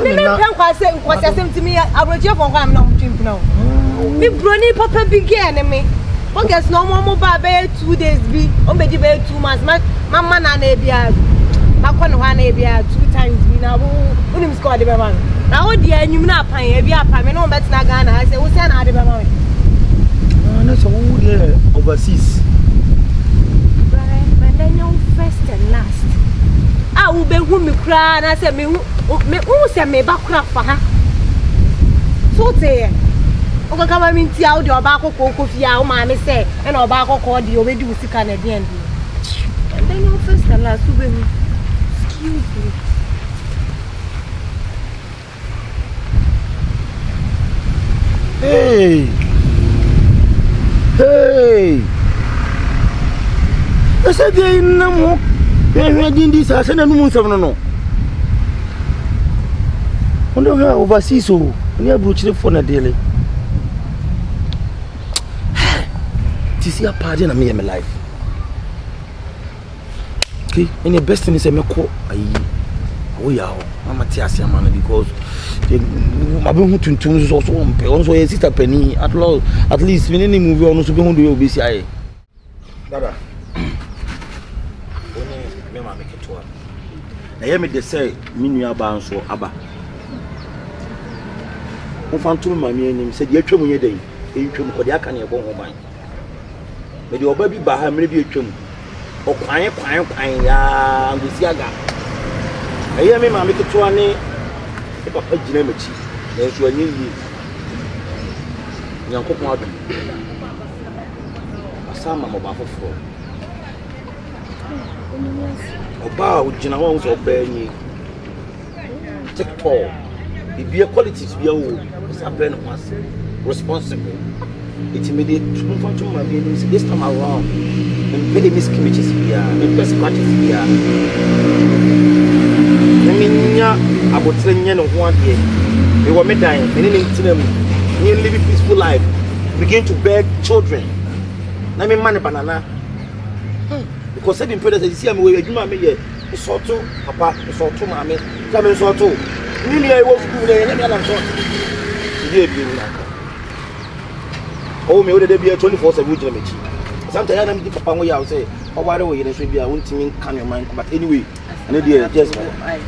pen kwa say sem ti me abroje fo kwa am na mtwim na me broni papa bi ge me one guess no more ba 2 days bi o be di 2 months mama na bia makọ no ha na bia 2 times bi na wo unim score de be man na wo di anyum na apan e bia apan me no bet na Ghana I say wo say na de be man
na so wo dey overseas
but then you first and last wo be hu me kra na say me say me ba kra fa ha so te o ka ma minti a o de oba akoko fia o ma me say e na oba akoko de o be di usika na de and then you first and last wo be hu excuse me
hey I said they no we did this I said no mun no on do overseas so ni abrochire for na daily to see a party na me in my life okay and the best thing is me ko ayi o ya ho mama ti ase amana because ma be hu tuntum so on pe on so ye sister penny at least me ni movie on so be hu do you be see aye dada oni me ma make it one na ye me dey say me nua ba nso aba o fantum ma me enim say de atwam nye den e twam ko de aka na e bo ho ban me de oba bi ba ha me bi atwam o kwan ya ngosi aga aye me ma make it one ni e papa gina machi na so anyi yi nyankopon adu asama mo ba foforo oba o gina won so ba ni TikTok be qualities be o saben was responsible it immediate to my baby this time around and pay miss committees here and best practice here naminya abotrenye no ho ade we were me dying and in tinem me live a peaceful life begin to beg children na me man banana because said in prayer say see am we adwuma me ye so to papa so to mama come so to ni I was school there na me am so dey bi na oh me we dey be 24/7 we jina mechi sometimes I am the papa we ya say o ware we ye so bia wontimi kan your mind but anyway I dey just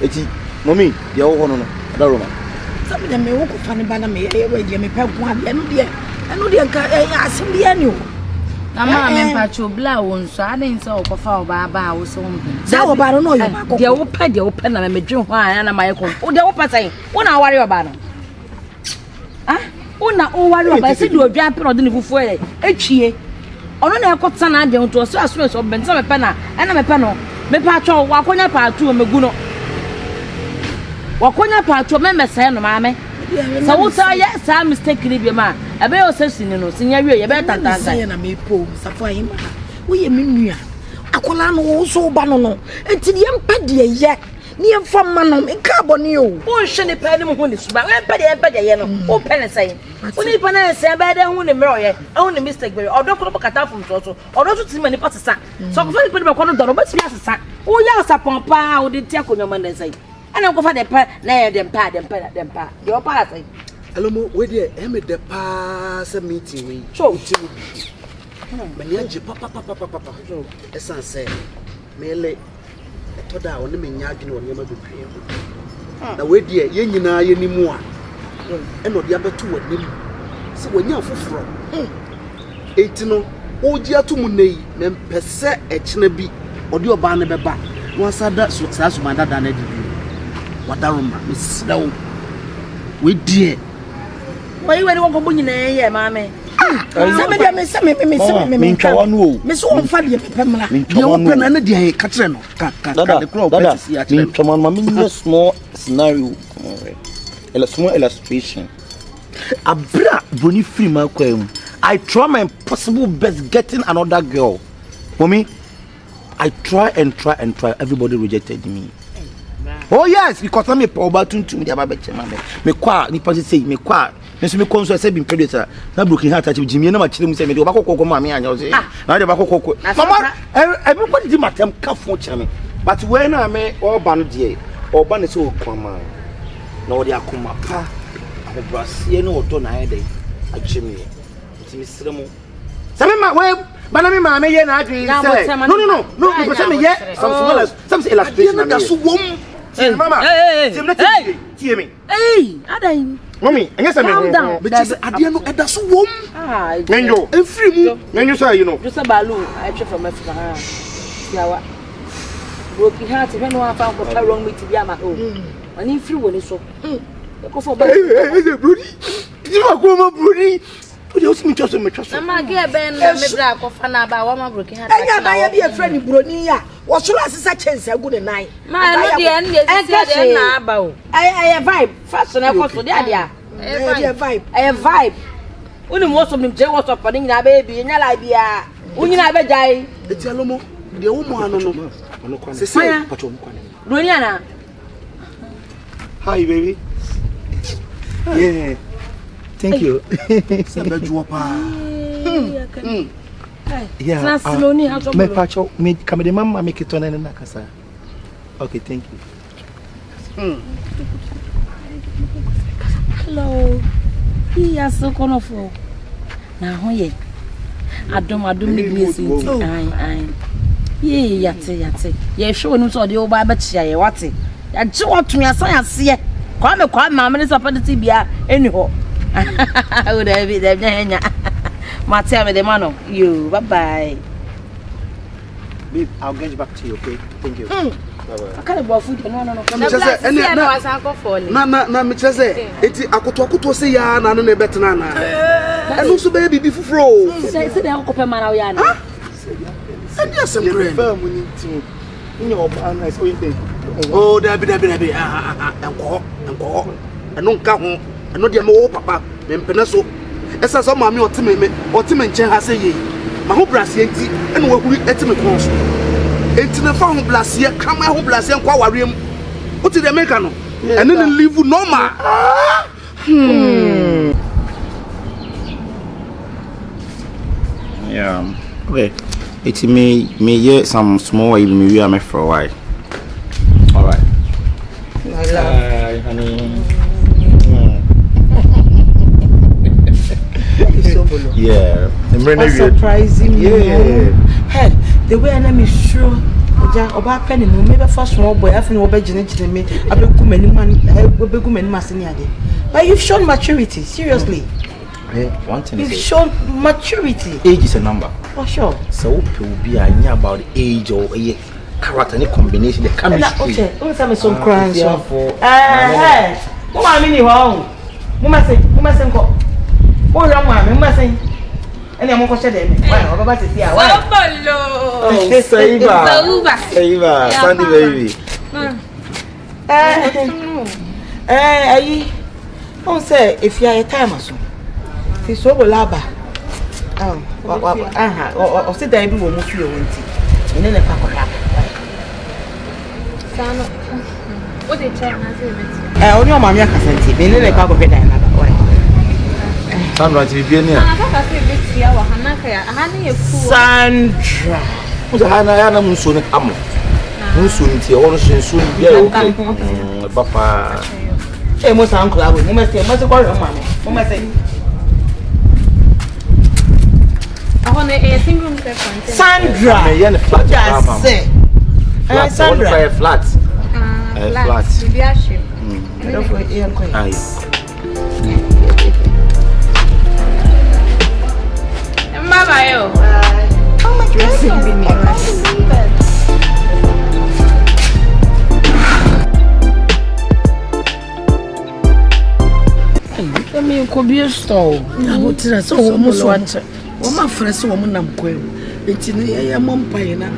eti mommy dey wo hono no da roma
sabe dem me wo ko fa ne ba na me ye we je me pa ko ade eno de nka asem de ani o
na ma me pa chobla won so adin se okofa oba ba wo so mbi
za oba no yo ba ko
de wo pa na me dwen ho a na ma ye ko o de wo pa sai wo na ware oba no una o ware oba se de odwan pe no de ne fufu etwie ono na ekota na ade nto so aso so benta me pe na na me pe no me pa atwo wakonya pa atu megu no wakonya pa atu me mesa no ma me sa wo sa ye sa mistake ni bi ma ebe yo se sini no sinya wie ye be tantanta
na me po safo ayi ma wo ye me nua akola no wo so ba no no enti de empa de ye Near from Manom in Carbonio.
Who should the penny who is about empire yellow? Who penny saying? Only penny say better who the mirror, only mistake, or don't look at from Toto, or don't see many pots. So very put about one dollar, but yes, sir. Oh, yes, upon pa, or did take on your man and say. And I'm going to find them pad. Your party.
Hello, where the Emmy the pass a meeting we
Show.
Papa. As I say, merely a toda on the Minyagin or never be paying. The way dear, Yenina, any more. And not the other two at him. So when you're from 18, oh, dear to Munay, then per se a chinabi or your banner back. Once I that success, my dad than I did. What I remember, Miss Snow. We dear.
Why you won't go in there, mammy?
Somebody, Miss One Fadia Pamela.
You open another Catrino.
The crow, Mamma, small scenario, a small illustration. A bra bunny free Malcolm. I try my possible best getting another girl. For me, I try. Everybody rejected me. Oh yes, because I'm a poor button to me about me qua Nippon say me qua. Nso me konso say bin predator na broken heart achieve Jimmy na ma kire mu say me de bakokoko ma me anya say na de bakokoko mama everybody di matem ka fo kire me but when na me oba no de oba ne say okoma na odi akoma pa ahobrasie na odo na ede achi me ti me sire mu say me ma we bana me ma me ye na adwi say no me say me ye some illustration na so wom mama tie me
Hey, Adai.
Mommy, and yes, I'm down. But just I didn't know that's womb. Ah, Menjo, and free move. Menjo say, you know. Just a balloon. I check from Africa. Yeah, what? Broken heart, when I found what wrong with Yama home. And if you want so. Go for Brody. You are going, Brody. You also me trust me trust. I'm not get Ben, me black of Fanaba, one broken heart.
I be a friend in Bronia. What should I say such as a good night?
My end, I vibe. First, and I was for the idea. I vibe. Only most of them jail was up putting a baby in your idea. When you never die,
it's a lomo. The woman, no, say,
Runiana.
Hi, baby. Yeah. Thank you. Yeah, me pacho me kamede mama make it on na kasa. Okay, thank you.
Hello. He is so wonderful. Na ho ye. Adom ni blessing. Ai. Ye yate. Ye show no so de oba ba chia ye wate. Ya ji wotumi asan ase. Kwa me mama ni support bia eni ho. O da bi da nya. Matia me the mano. You, bye.
Babe, I'll get you back to you, okay? Thank you.
I can't about food. No.
Na me chese. Eti akoto say ya na no na betena na. And also baby be fufro.
Say they okope man awo ya na.
And yes some grand.
In your man nice o yin.
Oh, dabi. Enko. Eno nka ho. Eno de me wo papa. Me mpene so. Esa so ma me otime nchen ha say ye ma ho brasie nti ene wahuri etime kon so enti na fa ho blasie kama ho blasie nkwa warem uti de make no ene ne live normal
Yeah, okay, it's me yeah some small even me am for a while. All right, hi honey.
Sobolo.
Yeah,
surprising.
Yeah.
Hey, the way I am sure. Oba penny no maybe for small boy after no be gine me abeku many masini ade. But you've shown maturity, seriously.
One thing
you've shown maturity.
Age is a number.
For sure.
So people be about the age or a character, any combination, the chemistry.
Okay, let's have some crying so. Hey, mama mini wow. Mama say go. Oh, mama say. And I'm going to share them. Why? I'm about to see how.
Saiba, Sandy baby.
Don't say if you are a time or so. It's so laba. Or sit there and move you. And then a pack of What they tell us is
only on my accent, be like a go head another way.
Sandra, to be near.
Sandra.
Who's a Hannah Musun Amo? Musun, or soon be okay. Papa. Hey, most uncle, I will must say, must go on, mamma. Who must say?
I want a single
Sandra,
you're flat.
Sandra,
flat. Flat.
Mama, yo. Oh my
I mean, could be a store. I would tell us almost once. My friends, woman, I'm quail. It's in the Mompina.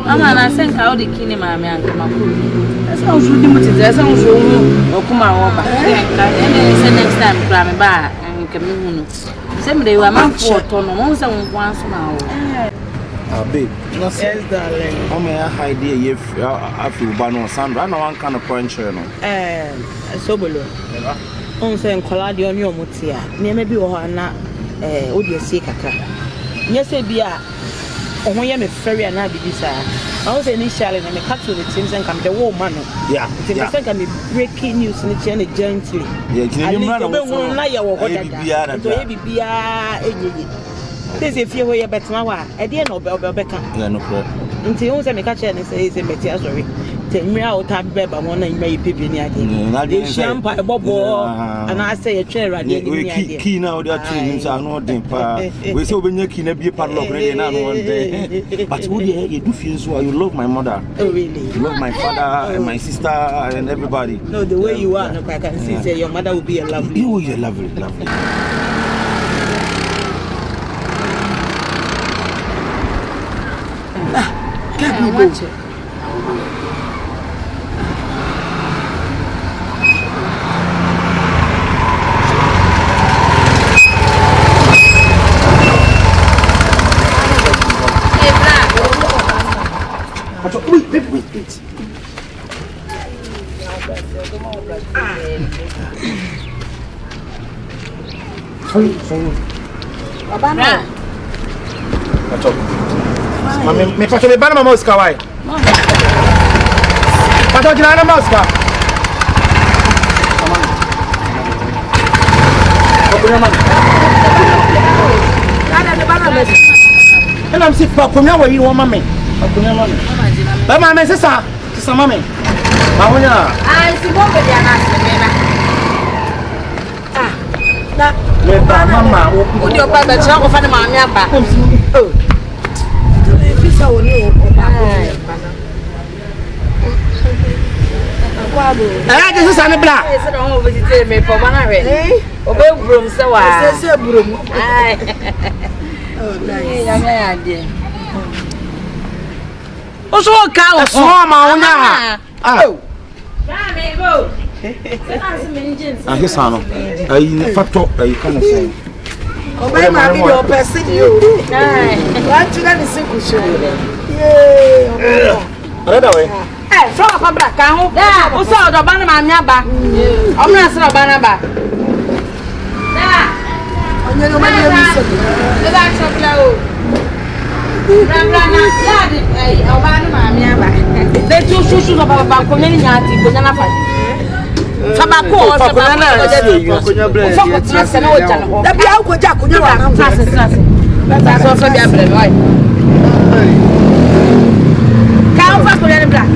I think how the king and my man come up. That sounds limited. That sounds or come out. And next time, grab a bar and come. Someday we're man for once and once now.
Babe, yes, darling. How may I hide here if I feel Bano Sandra? No one can appoint you.
Sobolo. On saying Coladi on your mutia. Maybe or not, would you see Kaka? Yes, a beer. Oh, when you're a ferry and I be this. I was initially and I cut to the teams and come to war man. Yeah, I think I'm breaking news in the channel gently. Yeah, you run away. This if you were better now, I didn't know Becca. No problem. Until you say, catch and say, it's a better sorry. Tell me out of bed, I want to make people in the champagne, bob, and I say a chair. I didn't key now, there are two names are not dimpa. We saw when you can be part of already now one day. But you do feel so, you love my mother. Oh, really? You love my father and my sister and everybody. No, the way you are, I can see, say your mother will be a lovely. Oh, you're lovely, lovely.
Can't watch it. Wait. Sorry. Abana. Me pacho me bana Mosca why? Pacho jina Mosca. And I'm sick for Kumya where you want mammy. But my sister, mammy. Mahoya. I see what the Mama, would your brother tell of any mammy? Oh. I just said, I'm black. I don't visit me for 100. Obey broom, so I say, broom. Oh, nice. Also, a cow, small mamma. Oh, I guess I'm a factor. You can't say. Obey my video, person you. What you got to say? Another way. Hey, from a black cow. Who saw the banana yaba? I'm not a banana. I'm going to make they two shoes about community, banana fight. Tobacco, that's also the black. Can't fuck with any black.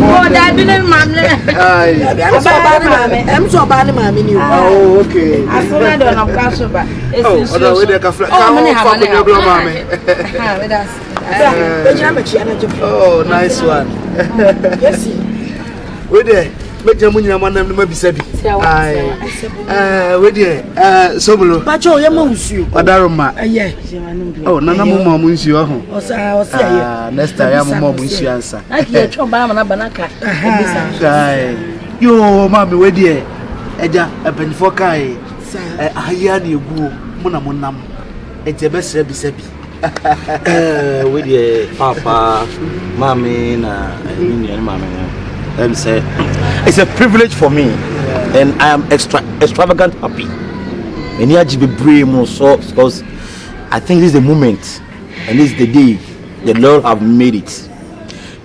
Oh, that didn't mammy. I'm so bad, mammy. Oh, okay. I saw that on a castle, but it's oh, nice one. Yes, we're there. Make your money, man, and maybe said, we're there. Sobolo, Pacho, your mom's you. Adaroma, yeah. Oh, Nana Mama Munsi, next time, Mama Munsi answer. I hear Chobama Banaka. Yo, Mammy, we're there. Eja, a penny for Kai. I hear you go, Monamonam. It's a best sebi.
With the papa, mommy, and mommy. Say it's a privilege for me, and I am extravagant happy. And here to be brave, so because I think this is the moment, and this is the day the Lord have made it.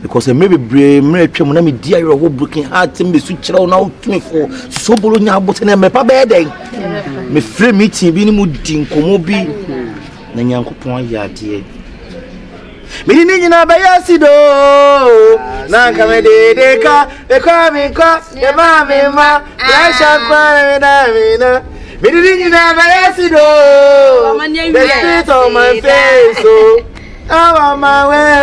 Because maybe brave, maybe me dear, you broken heart, me switch around now to me for Sobolo nya button and me pa bed. Me free meeting, be ni mu dinko bi na nyankopon ya de. Me ni na ba yasido na ka me de ka e kwa me kwa e ma me ma pressure kwa me na me ni na ba yasido the spirit on my face so oh my way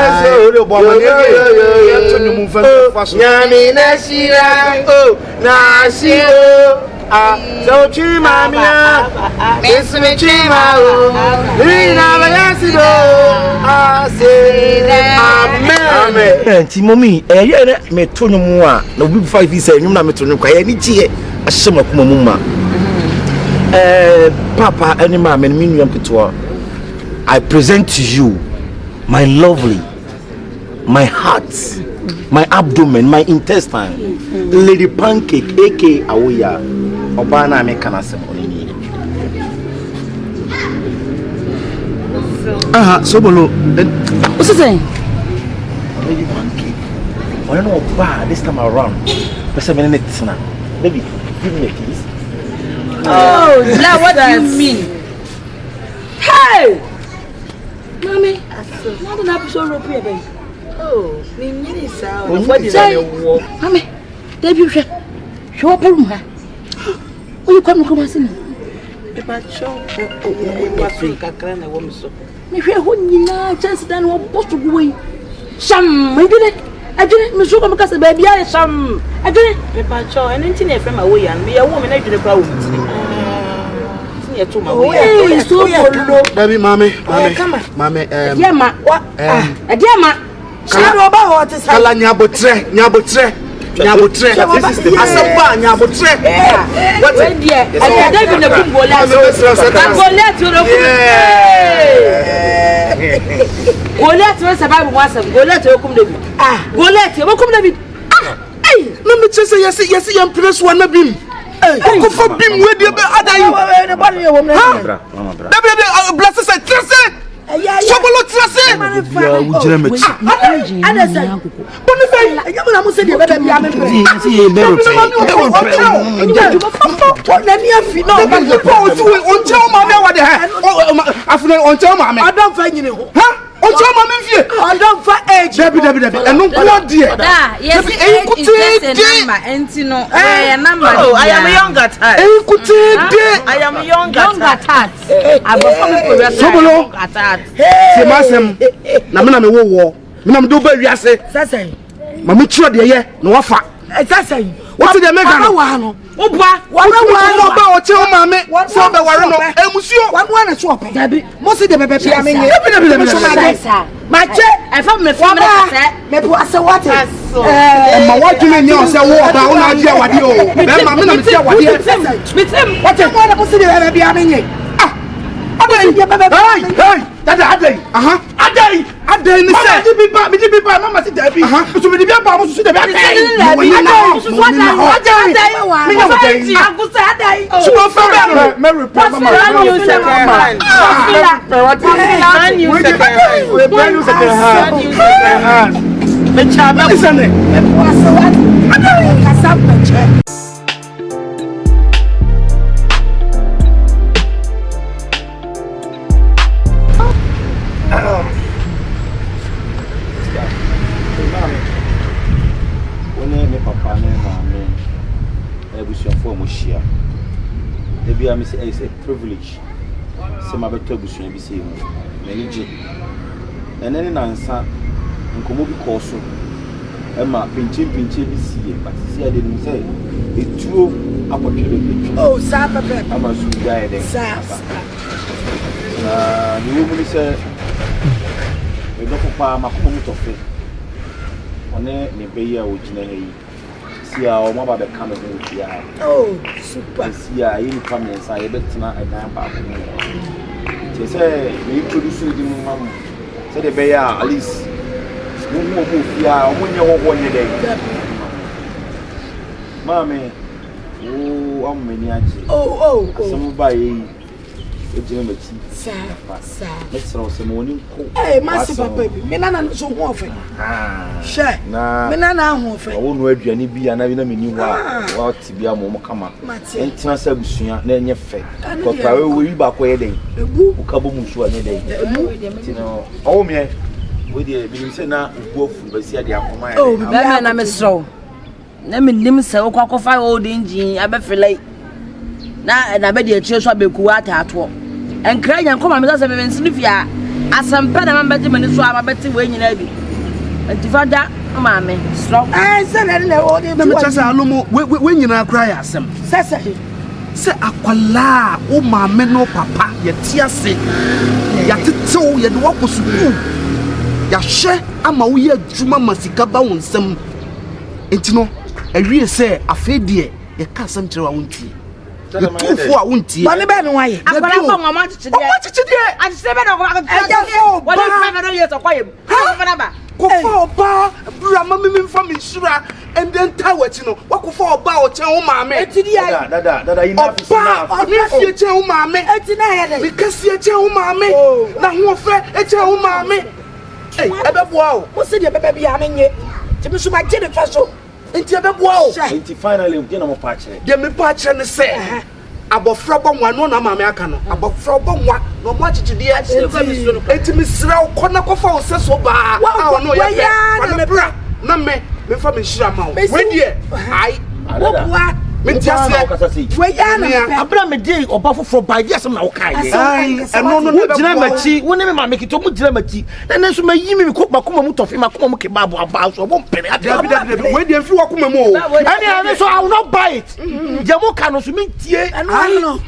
so nyami na shira oh na shiro so chima mia esme chima oh na ba yasido amen ti mommy ye me to nwum a na obi 5 years nwum na me to nwum kwa ye ni tie ahyema kuma mu ma papa any ma me nuam keto I present to you my lovely, my heart, my abdomen, my intestine, Lady Pancake, aka Awoya, Obana me kanasem onini.
Sobolo.
What's it saying?
Lady Pancake. I don't know why this time around. Baby, give me a kiss.
Oh, now what do you mean? Hey! Mommy, what an episode of here, baby. Oh, me sound. What is that? Mommy, debut. Show up a room. Will you come and see me? If I show what's in Kakrana, woman, so. If you're holding now, chance than what supposed to go away. Some, I didn't, Miss Sugar, because the baby, I some. I didn't. If I show anything from away and be a woman, I did a problem.
Baby, mommy,
Yeah, ma. What? Dear ma. Shadow about what is
Nyabotre. This is the Asaba Nyabotre.
What's it, dear? I don't even know who let you go let us about once go let you come to go let you come to
Hey, let me just say yes, I'm press one of him. Go for being with you, bless us, trust it. Sobolo trust it. I don't for age. And no blood dear. Yes, number. I am a younger type. I am a younger type. Sobolo. Say, Massam, Namana war. Minam do very as say. Mamma Chua, dear, no offer. What did they make? What tell mammy? What saw the warren? Monsieur, one is swapping. Most of the baby, I mean, my check, I found my father. Maybe what's a water. And my wife, you know, say, what about you? What you? Then my minute, what you with him? What you want to see the baby? I mean, hey, that's a day. A day, Mamma, sit there. To be the Bible, to the back.
It's a privilege. Some of the Togus may be saying, Managing. And then in answer, and come over course. Emma, pinching, but see, I didn't say it's true opportunity. Oh, Sapa, I must die then. You will say, we don't for my community of it. On a Nebea, which may. Oh, super. See, I come inside, but not a damn back. They say we introduce the mama. Say the bear at least. No more move ya. When you walk one day. Mommy. Oh, I'm many actually.
Oh.
Some by.
Sir.
Let's throw some morning.
Hey, massive baby. Me nana so ho ofe. Share. Me nana ho ofe.
I won't know if you any be and I know me new what to be a mom come up. And transfer busunya na enye fe. Because I will back where day. Ebu ukabo musu anya day. You know, oh me we dey be say na ugo fu be sia dey akoma.
Oh, me na me so. Na me nim se okwakofa old engine abefele. Na be dey chire so abeku atato. Enkra nya nkoma me say me nsnifia asampa na mambeti mani so amabeti we nyina bi. Antifada maame slow.
Say na o dey
na me chase alomo we nyina kra ya asem. Se akwala o maame no papa ye ti ase. Ya tetew ye de wakosu. Ya hye ama wo ye adwuma masika ba won nsam. Enti no awie se afedie ye ka asem kire wa wontie. Tufu a wontie.
Bani be me waye.
Akwala ko mama chichide.
O chichide.
Achise be na ko
Ejafo.
Wali 500 years okwayem. Ko ba.
Kofa oba brama me mfa me shura and then tawachi no wakofa oba o chen wo maame
Etidi ya.
Dada enough is enough.
Oni fie chen wo maame
Eti na ya de.
because ye chen wo maame na ho fe e chen wo maame eh ebeboa o
Mo se de bebe bia menye. Ti me so ma je de fa so.
enti ebeboa o
Enti finally we na mo pa kire.
de me pa kire ne se abofra bo nwa no na maame aka no abofra bo nwa no mo chichide ya enti me sira o kona kofa o se so ba a no ya na me bra na me fa me shira ma o we die ai
Wo bua.
Mentiase.
We ya na.
Abra me dey oba foforo ba dia sem na wo kai.
Ai, eno no
wo gina machi, wo ne me ma me kito mu gina machi. Na so mayi me ko makoma mu tofi makoma mu kebabo aba so bo mpere.
Dabi. We dey mfi wakoma mu o.
Ani so I will not buy it. Jamo ka no so me tie.
Eno no.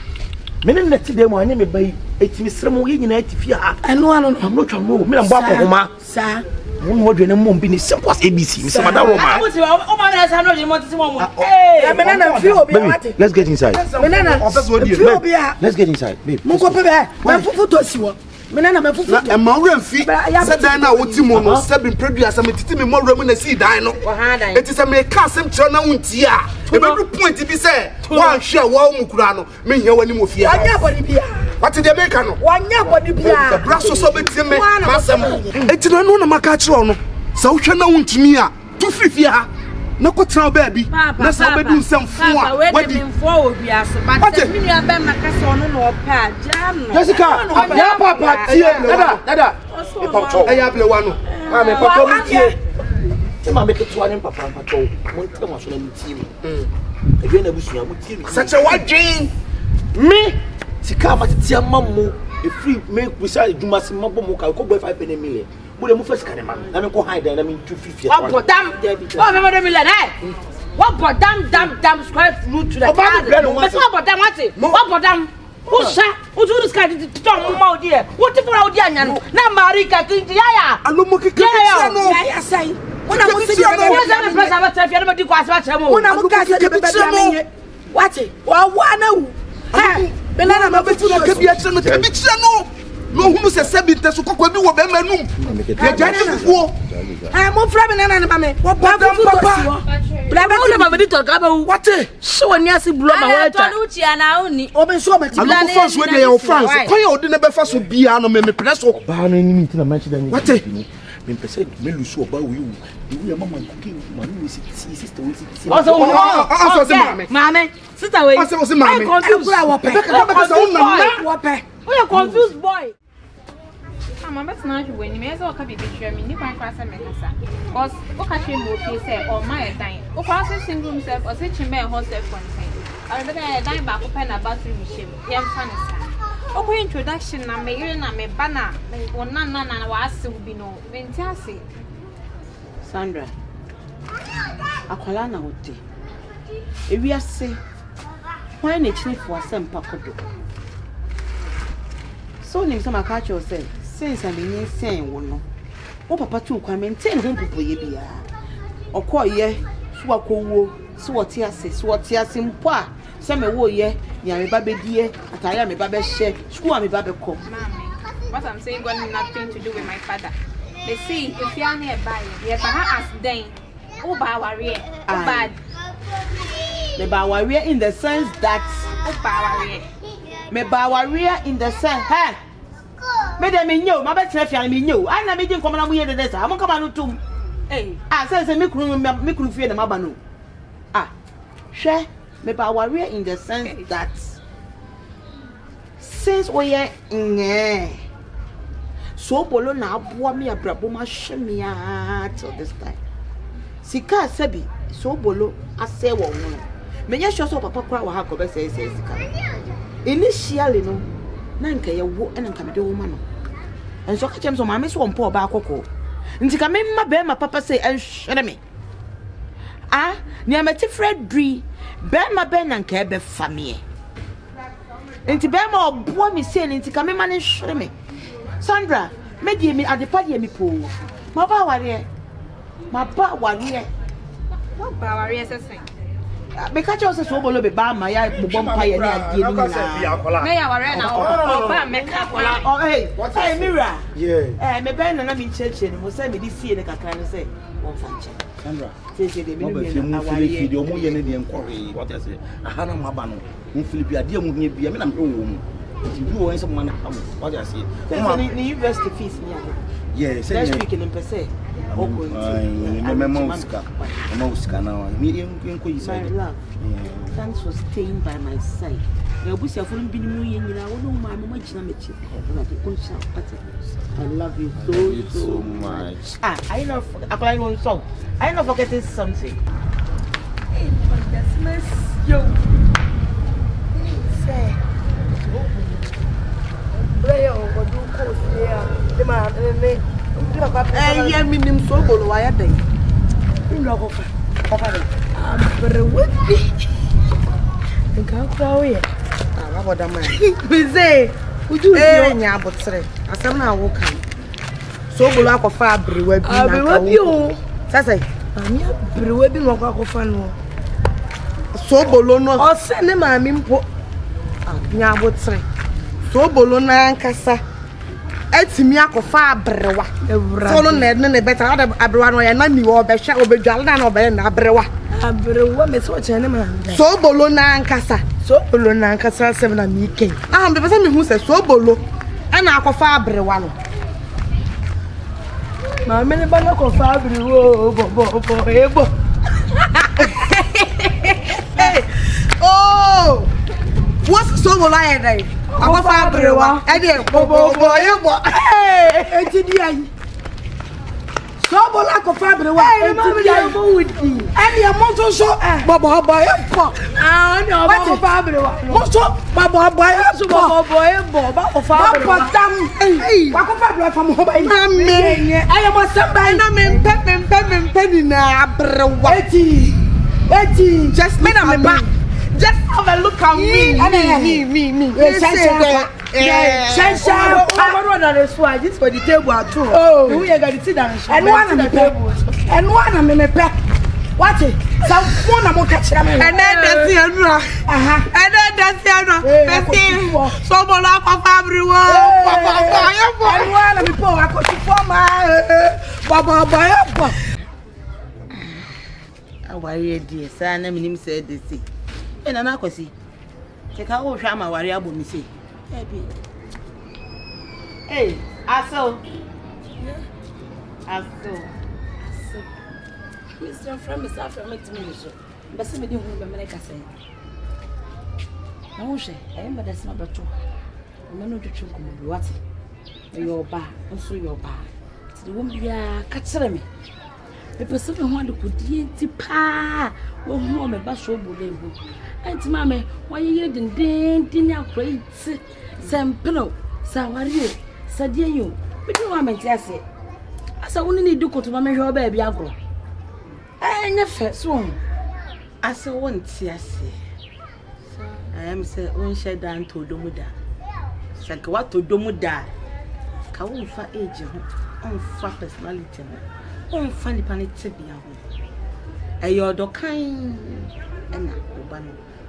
Me ne neti dem anya me bai etimi srem wo nyina atifi ha.
Eno ano no.
I'm not sure no. Me na mbo akoma.
Sa.
Won wo dwene mom bi ni simple as ABC. Me say madam Roma.
Hey, menana fi obi ati.
Let's get inside.
Menana. Fi obi a.
Let's get inside, babe.
Mo ko pebe. Me fufu to si wo. Menana me fufu.
Na e ma wura mfi. Se dan na woti mo no, se bin producer me titi me mo wura mu na si dan no. Eti se me ka asem kire na wonti a. E be du point bi se wan hwe wa mu kura no. Me hia wani mo fia.
Anya body bia.
Wati de make no.
Wanya body bia.
The brasso so betie me. Masem. Eti no no na maka kire no. Se wo hwe na wontumi a. Tu fifia ha. Na ko tran ba bi na sa be dun sem fu a
wadi mfo obi aso but me nua be makasa ono no opa jam no
Jessica ya papa tie dada e pacho e ya ble wa no ma me papa mu tie
e ma me keto ne papa pacho mo ntam aso na tie mi e bi na busu mu tie mi
such a wadwin
me sika ma tie mammo e free me busa eduma se mabo mo ka ko boy 5 million mo le mu first kan ma na me ko hide na me 250
what bodam what me million eh what bodam square root to the car but what bodam what bodam who sha who do this kind of to mo ma odi e what for odi anya no na marika kinti ya
alomo keke no
Ya sai. Wona mo se de bebe.
Wona me press about time na me di kwa asa cha mo
Wona mo ka se de bebe menye. Wati. Wa na wu. Ha. Menana me betu
no ke bia kire no ke bi kire no no hunu se sebi nteso kokwa bi wo be manum ye jani fufuo
ah mo fra menana ne mame wo ba papa
bla ba wo ba di to ka ba
wate
so woni asi bulo ma wa ta
to uchi ana uni
obi so ba ti
bla ne fans we dey your fans kon ye odi ne be fa so bia no me press so
ba no ni mi tina manchi da ni
wate
me pese me lusu oba we wu ni mama cooking mama we sister we see
also se
mame sister we
also se mame
confused
wo pe wo pe
we are confused boy
Mama bet na hwe ni me so ka bibi hwe mi ni kwan kwa se me kasa cause o ka hwe mo fi se o ma e dan o kwa se single room self o se chimbe hostel content I be na dan ba ko pe na bathroom shim yem fa ne sa o ko introduction na me ire na me ba na o na wa ase bi no menti ase
Sandra akwala na hote ewi ase why na chini for asempa kodo so nim some catch yourself since I mean saying no o papa tu kwa maintain home people ye bia okoye so akowo so what ase mpo a Say me wo ye, nya me ba be die, atare me ba be share, school me ba be come.
What I'm saying got nothing to do with my father. They see if you are nearby, you have as then. Oh, warrior. Oh, bad.
Me ba warrior in the sense that.
Oh, warrior.
Me ba warrior in the sense, hey. Me de me know, my best friend me know. I na me din come na we dey say. Am come anu tum.
Hey.
Say me kunu fie na maba no. Hwe me ba warrior in the sense that since we are in Sobolo na aboa me abrabo ma hwe me till this time. Sika sabi Sobolo ase wo no. Me nya sure so papa kwa wa ha ko be say sika. Initially no na nka ye wo ena nka me de wo ma no. Enso ka chem so ma me so mpo ba akoko. Nti ka me ma be ma papa say enhwere me. Ni ameti Fredri be ma be na nka be famie. Nti be ma obo mi say nti ka me ma ne hwere me. Sandra, me di mi adepa di mi po. Ma ba ware. Ma ba ware.
What ba ware sesen?
Me ka cho se Sobolo be ba ma ya bobom pa ye ni ade ni na.
Me ya ware na o ba me ka kola.
Oh hey, hey Mira.
Yeah.
Me be na mi cheche ni mo say me di sie ne kakra ni say won fa che.
Sandra.
Say de me
ni na aware. Video mo ye ne de nkore. What I say? Aha na mo aba no. Mo Philippi ade mo hia bia me na me wo mo. You want some money? What I say?
The university fees me.
Yeah,
next week in Pese. My love. Thanks for staying by my side. I love you so much. I know applying one song. I know forgetting something. Hey, that's yo. Say. Yeah, me nim Sobolo why day. You know go very with me. Nka kwa we. What am I? We say, would you hear nya botre? Asam na wo kan. Sobolo akofa abrewa bi na. Abrewa bi o. Sasa, ami abrewa bi no akofa no. Sobolo no. O se ne ma mi mpo. Nya botre. Sobolo na nkasa etimi akofa abrewa solo na ne beta abrewa no ya na ni wo be hwa obedwale na no be na abrewa me so chene ma Sobolo na nkasa sem na mi ken be pese mi hu se Sobolo na akofa abrewa no ma me ne ba na akofa abrewa bo oh what's Sobolo ya dai akofa abrewa e de bo enti di ayi Sobolo akofa abrewa enti di ayi bo wudi ani e mo so bobo e po ani o akofa abrewa mo so bobo e bo ba akofa abrewa ba tam wa akofa abrewa fam ho ba yi me ayi mo samba na me mpe ni na abrewa eti just me na me ba. Just have a look at me. Shensha. I'm going to the swag. This for the table at two. Oh, we are going to sit down. And one of the table. And one of me pack. Watch it. Some phone I'm catch them. And then that's the other. And then that's the other. Sobolo akofa abrewa. And one of me po akosi for my Baba. Aware dear, son, I mean, said this. And an akwasi. Take out Shama Wariabo, Missy. Hey, I saw. Mr. From Miss Affirmative Minister, but somebody who remember like I say. No, she, I am but that's not true. I'm not to choke on what your bar, also your bar. The woman be a catcher me. The person who wanted to put the pa or home a bash over them. And mamma, why you didn't dinner great Sam Pillow, Sawario, Sadio, but you are my Jessie. As I only need to go to my your baby agro. I never swung. As I want, yes. I am said, one shed down to Domuda. Sankawa to Domuda. Kawu for age, on for personality, on funny panitibia. A your kind and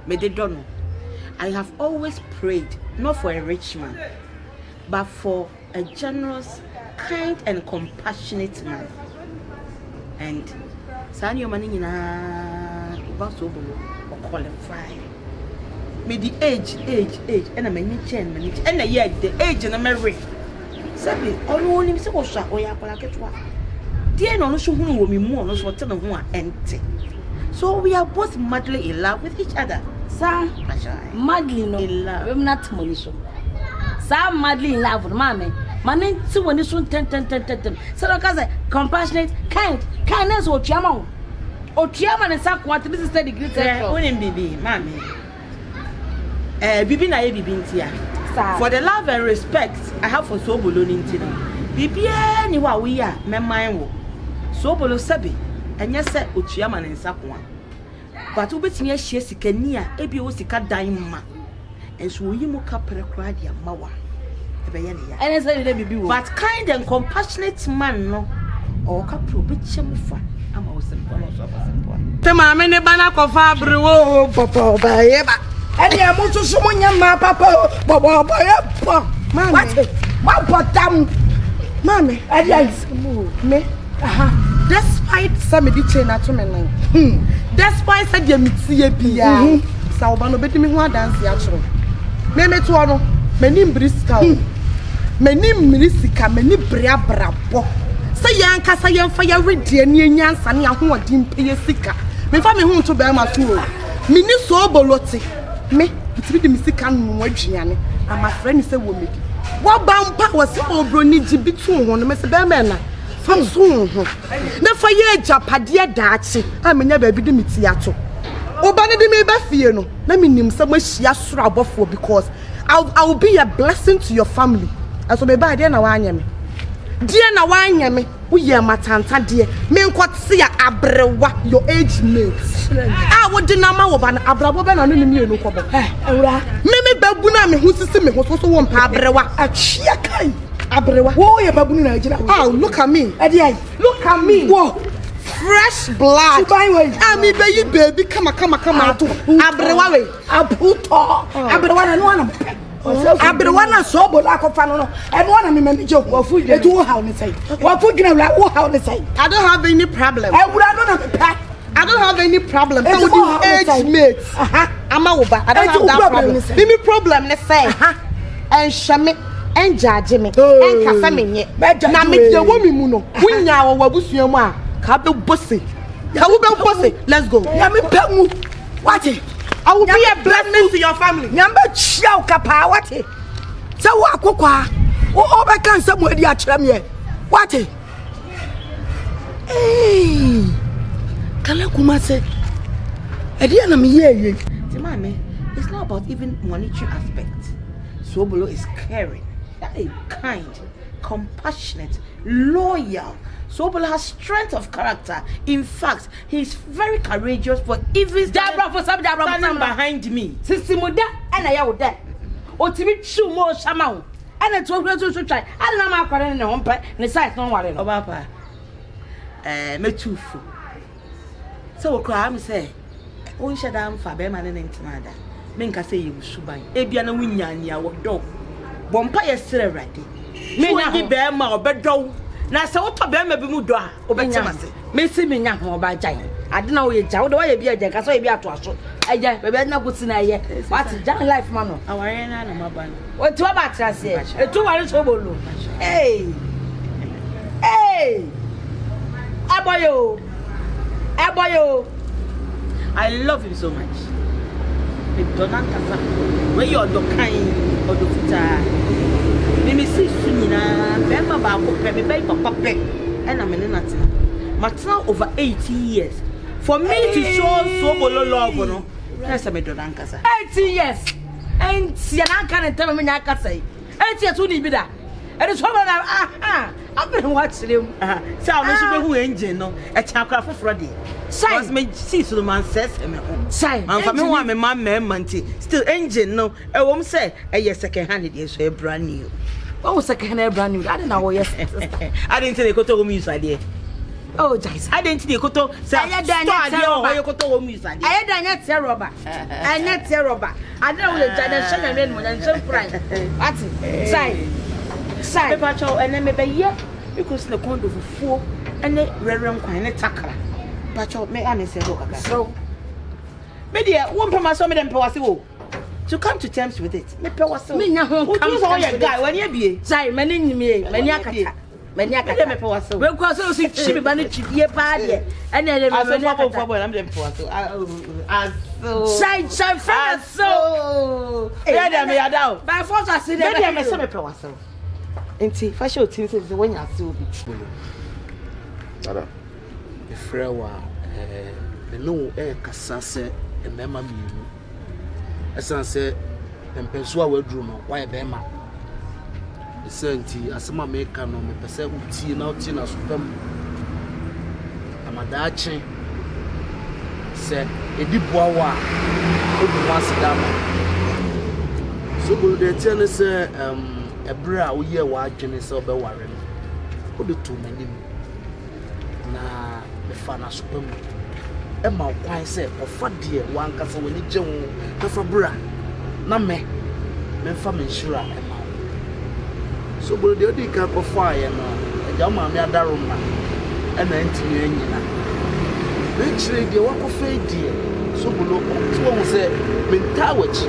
me they don't know. I have always prayed not for a rich man, but for a generous, kind and compassionate man. And Sani Manina about Sobolo or qualify. Me the age, and a many chain, and a year the age and a marry. Sabi, all only Mr. Osha or Yapalaketwa. Dear no show who will be more, no sort of one empty. So we are both madly in love with each other.
Sir, madly no in love. I'm not Monisho. Sir, madly in love with mammy. My name to when this one 10. So like I say, compassionate, kindness or chairman. Or chairman and sack what this is the degree.
Wouldn't be, mammy. Bibi na ye bibi ntia. For the love and respect I have for Sobolo nintino. Bibi ni wa we are me man wo. Sobolo sabi enya se otua man nsa ko a. But obetimi ahie sikani a ebi wo sika dan ma. Enso oyi mu kapre kra dia mawa. Ebe ye ne ya.
Ene say dey bibi wo.
But kind and compassionate man no o kapro betchem fa ama wo sempo no so fa sempo.
Te ma me ne bana ko fa brewo papa ba ye ba.
Any amusu sumunya ma papa bobo boy what bottom mama adias me
despite some di chain atomen despite said the mitie bia sa oba no betimi ho dance ya chiro me to no manim briska manim minisika mani bria brabo say yanka say yemfa ya redie ne nyansa ne ahoɔden peye sika me fa me hu to be ma so mini Sobolo te me bitimi de misika no adwiane ama friend say wo medi wo bampa wo se obro ni gibitu ho no me se be me na fam so ho na fa ye japade daachi amenya ba bi de miti ato oba ne de me ba fie no na minim se mahia soro abofo because I will be a blessing to your family aso be ba de na wa anya me die na wa anya me wo ye matanta de me nkotse ya abrewa your age mates wo de na ma wo ba na abrabo be na no ni enu ko bo ewura me babu na me hu sisi me ho so wo mpa abrewa ahia kai abrewa
wo ye babu na agina
look at me look at me
wo
fresh blood me be you baby come to abrewa we
abuto abrewa na no na abrewa na Sobolo akofa no e no na me manage wo fu e tu wo how ni say wo fu gina wo how ni say
I don't have any problem
ewura no na pa
I don't have any problem. So with the age mates. Ama woba. I don't have that problem. Mimi problem ne say. En shame en judge me. En kasa me nye. Na me de wo mi mu no. Wunya wo wabusua mu a ka be bosse. Ka wo be bosse. Let's go.
Ya me pe mu. What? I
will be a blessing to your family.
Nyamba chia kapa what? Say wo akokwa. Wo oba kan say mo adi a kire me. What? Hey. Kala kumase edia na me ye
Timame, it's not about even monetary aspect. Sobolo is caring, kind, compassionate, loyal. Sobolo has strength of character. In fact, he's very courageous for even standing behind me.
Sisi muda ana ya woda otimi chu mo shama wo ana to try ana ma kware ne ho mpa ne site no ware no
Obapa metufu. So we cry me say won shada mfa be ma ne ntinada me nka say ye wusuban ebia na wunyanya wo do bompa ye sere rade me nya gi be ma obedo na se wo to be ma bi mu do a obetima se
me si me nya ho ba jai ade na wo ye ja wo do wo ye bia je ka so ye bia to aso eja be be na kuti na ye what jan life man no
aware na na maba no
o ti wa ba trase etu ware Sobolo hey aboyo
I love him so much. Me dona kasa. Where you do kind or do fita. Me see sunina. Be ma ba ko pe me be papa pe. And I'm in nothing. Matna over 80 years. For me to show Sobolo love no. Yes, me dona kasa.
80 years. And si na kan tell me nya kasa. 80 years who bi da. And it's Sobolo I've been watching him.
So I wish you who engine no. E chakra for Friday. Sai me see so man says me home. Sai. Man for me want me man manti. Still engine no. E wom say e second hand dey so e brand new.
What was second hand brand new? I don't know yes.
I didn't say they go to go use idea.
Oh, Jace.
I didn't see koto. Say I did koto mu isa.
I had a net robber. I net robber. I don't know the Shannon Redmond and some friend. What's it? Say,
Pacho, and then maybe yeah, because the condo for 4 and the reverend quine takra. Pacho, may I say, so. Media, one per my summit and possible. To come to terms with it. Me was me who guy when you be.
Say, many me, maniaca. Maniaca, me was so. Well, because I see she managed to be a party. And then I'm them for so. Say, so. Yeah, me are down. By force, I said, I'm a summer person. And see, if I show things when you're so big.
Ada, the frewa, the no air cassase, and Mamma me. As I said, and Pensua will drew my why Bema. The certainty, as some American on me, percent tea and out in a super. I'm a Dutchin. Said, a deep wawa, once a dama. So will they tell us, a bra, we hear what Jenny's over warren. Put the 2 men na me fa na sopam e ma kwan se ofa de wan kasa woni gye wo na fa bra na me fa me nsura e ma so bolo de odi ka ko fa ye no e ja ma me adaro ma e na ntimi anyina me chire de wa ko fa die so bolo o to wo se me nta wachi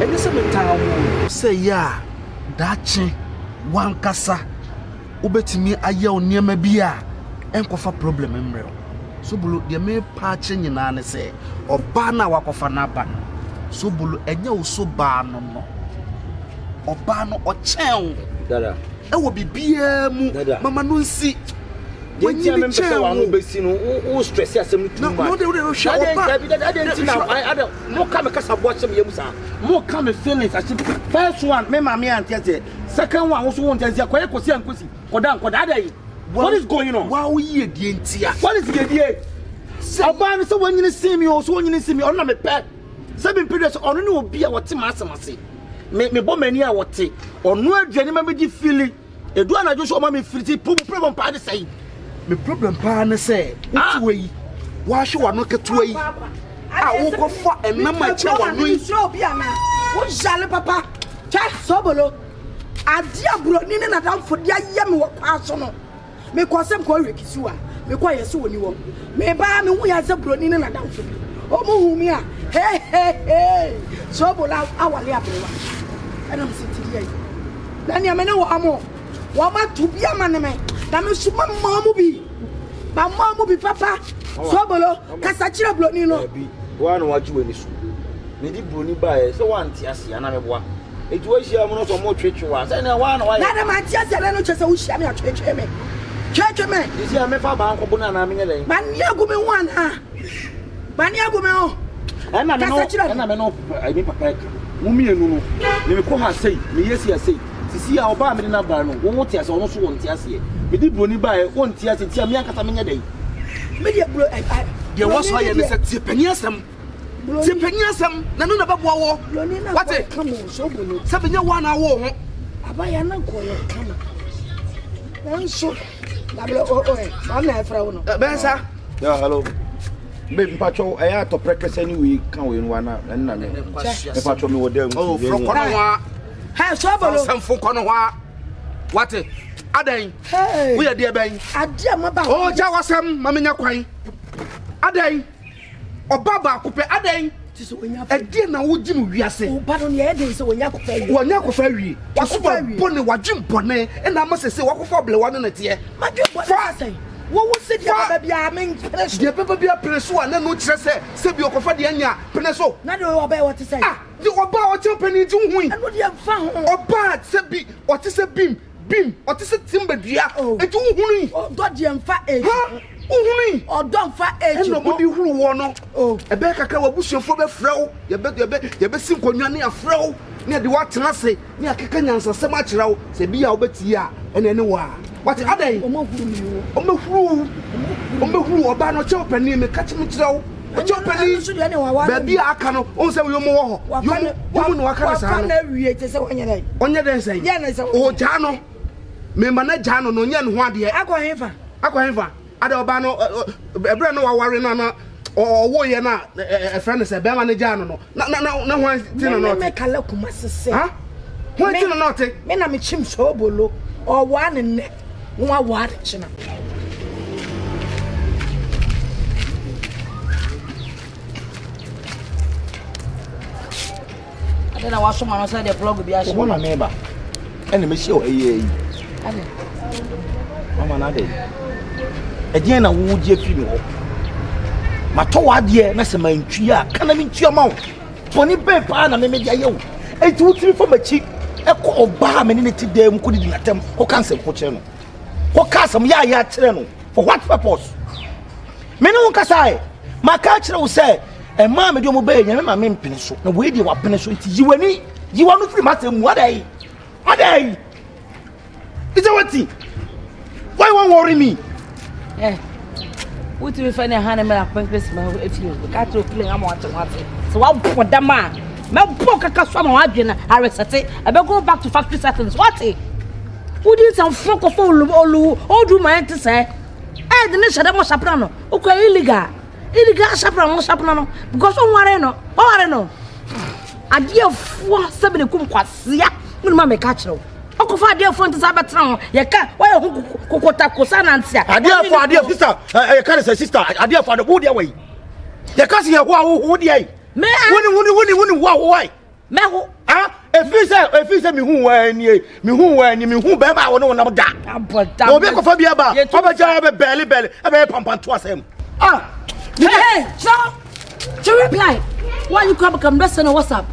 e ne se me ta wo se ya da che wan kasa ubetimi aye oniema bia enkofa problem mmerɛ so bulu de me paache nyina ne sɛ oba na wakofa na ba so bulu enye wo so ba no no oba no ɔkyɛn
dada
ɛwɔ bibia mu mama no nsi
wenyi me pese wa no besi no wo stress asem no too much
no de hwɛ oba
ade na ada mo ka me kasa bo kyem yem sa mo ka me feelings as first one me ma me ante say second one wo so won ante akoye kosi ankosi koda ada yi. What is going on?
Wow, ye dientia.
What is the idea? Aban so when you see me or so when you see me on my pet. 7 periods on no be a what masamasi. Me bo many a what or no journey me feeling. E do na just o me friti problem pa de say.
Me problem pa na say, what way? Wa hwe wa no keto yi. Ah, wo ko fa enama che wa no yi.
So bia na. Wo jale papa. Cha sobolo. Adi abroni ne na damfo dia ye me wo kwa so no. Me kwasem ko rekisiwa me kwa yeso woni wo me ba me hu ya ze broni ne na damfo o mo hu mi a hey so bola awale abrewa ana me sitiri yi na ni amene wo amo wo ma tu bia ma ne me na me suma mamu bi ba mamu bi papa so bolo kasa kire broni no
bi wa no waji wani su me di broni ba e so wa ntia se ana me boa etu wa hia mo no so mo twetwewa se na wa na wa
na ma ntia se no chese wo hia me atwetwe me Church man.
You see, I may have a company and I'm in a
Mania go me one, ha. Mania go me on.
And I know, I mean, Papa, Mummy and Nuno. They call her say, me, yes, I say. To see our bar in a barn, won't tears almost one tears here. We did Bruni by 1 tears in Tiamia Catamina day.
Media bro,
there was why I said, Tipeniasam. Tipeniasam, none about war. What's it? Come on, so 7 year 1 hour. I buy an uncle. Come so. I'm not from Bensa.
Yeah, hello. Baby Pacho, I had to practice any week. Can we in one and the Pacho me with them? Oh, from Konawa.
Hey, Sobolo.
Some from Konawa. What? Aday. Hey, we are dear Ben.
I dear my back.
Oh, Jawasam, Mamina Quine. Aday. Or Baba Coupe Aday. A dinner would Jim Yase. But on the head is when Yako Ferry. When Yako Ferry. Was super bonnet, what Jim Bonnet, and I must say, what for one in it here. My dear, what I say? What was it? Baby, I mean, the paper be a Peneso, and then no chess, Sebio Cofadiana, Peneso. Not about what to say. Ah, you about your penny to win. And what you have found or bad, Sebi, what is a beam, what is a timber, dear? Oh, and you, oh, God, you fat, huh? Or don't fight and nobody who won. Oh, a better cow bush for the fro. You bet you bet simple nanny a fro near the water. I say, near Kikans so much now. Say, be our betia and anywhere. What are they? Almost who or ban or chop and name a catch me throw. A chop and baby, I cannot also you more. You won't walk on your day say, yes, oh, Jano. Me manage Jano, no yan one dear. I go ada oba no ebre no waware no wo ye na a friend say be manager no na ho tin no
me kala kuma sese
ha ho tin no te
me na me chim sobolo o wa ne ne wa wa de china
adena wa so ma no say the plug bi a
wo na me ba ene me shi o eyi
ade
mama na de e na wo je fi mi ho mato wade na se mantwi a kana mi ntwa ma wo poni be pa na me dia ye wo e ti wutiri fo machi e ko oba me ne ti dem ko di natam ko cancel ko kire no ko kasam ya kire no for what purpose me no kasa e maka kire wo se e ma me di omo be nya me ma me mpene so na we di wa pene so ti yiwani yiwa no firi matem mu adai is that what why won't worry me
what we find a hand me up Christmas if you got to play am what so what put them man me book ka so ma wadwe I reset I be go back to factory settings what who did some fuck of all do my ante say the nation dem shapra no o ko illegal shapra no because on ware no ade afo sabe ne kum kwasia me ma me ka kire okofa ade afo nti sabetra ho ye ka why kokota kosa nantia
ade afo sister ye ka say sister ade afo ade wo de wai ye ka say wo de ai
me
woni wo wai
me ho
efi say mi hu wa ni mi hu be ba wo no nam da
aboda
obi kofa bia ba obaja be bele be pampanto asem
hey so reply why you come listen on WhatsApp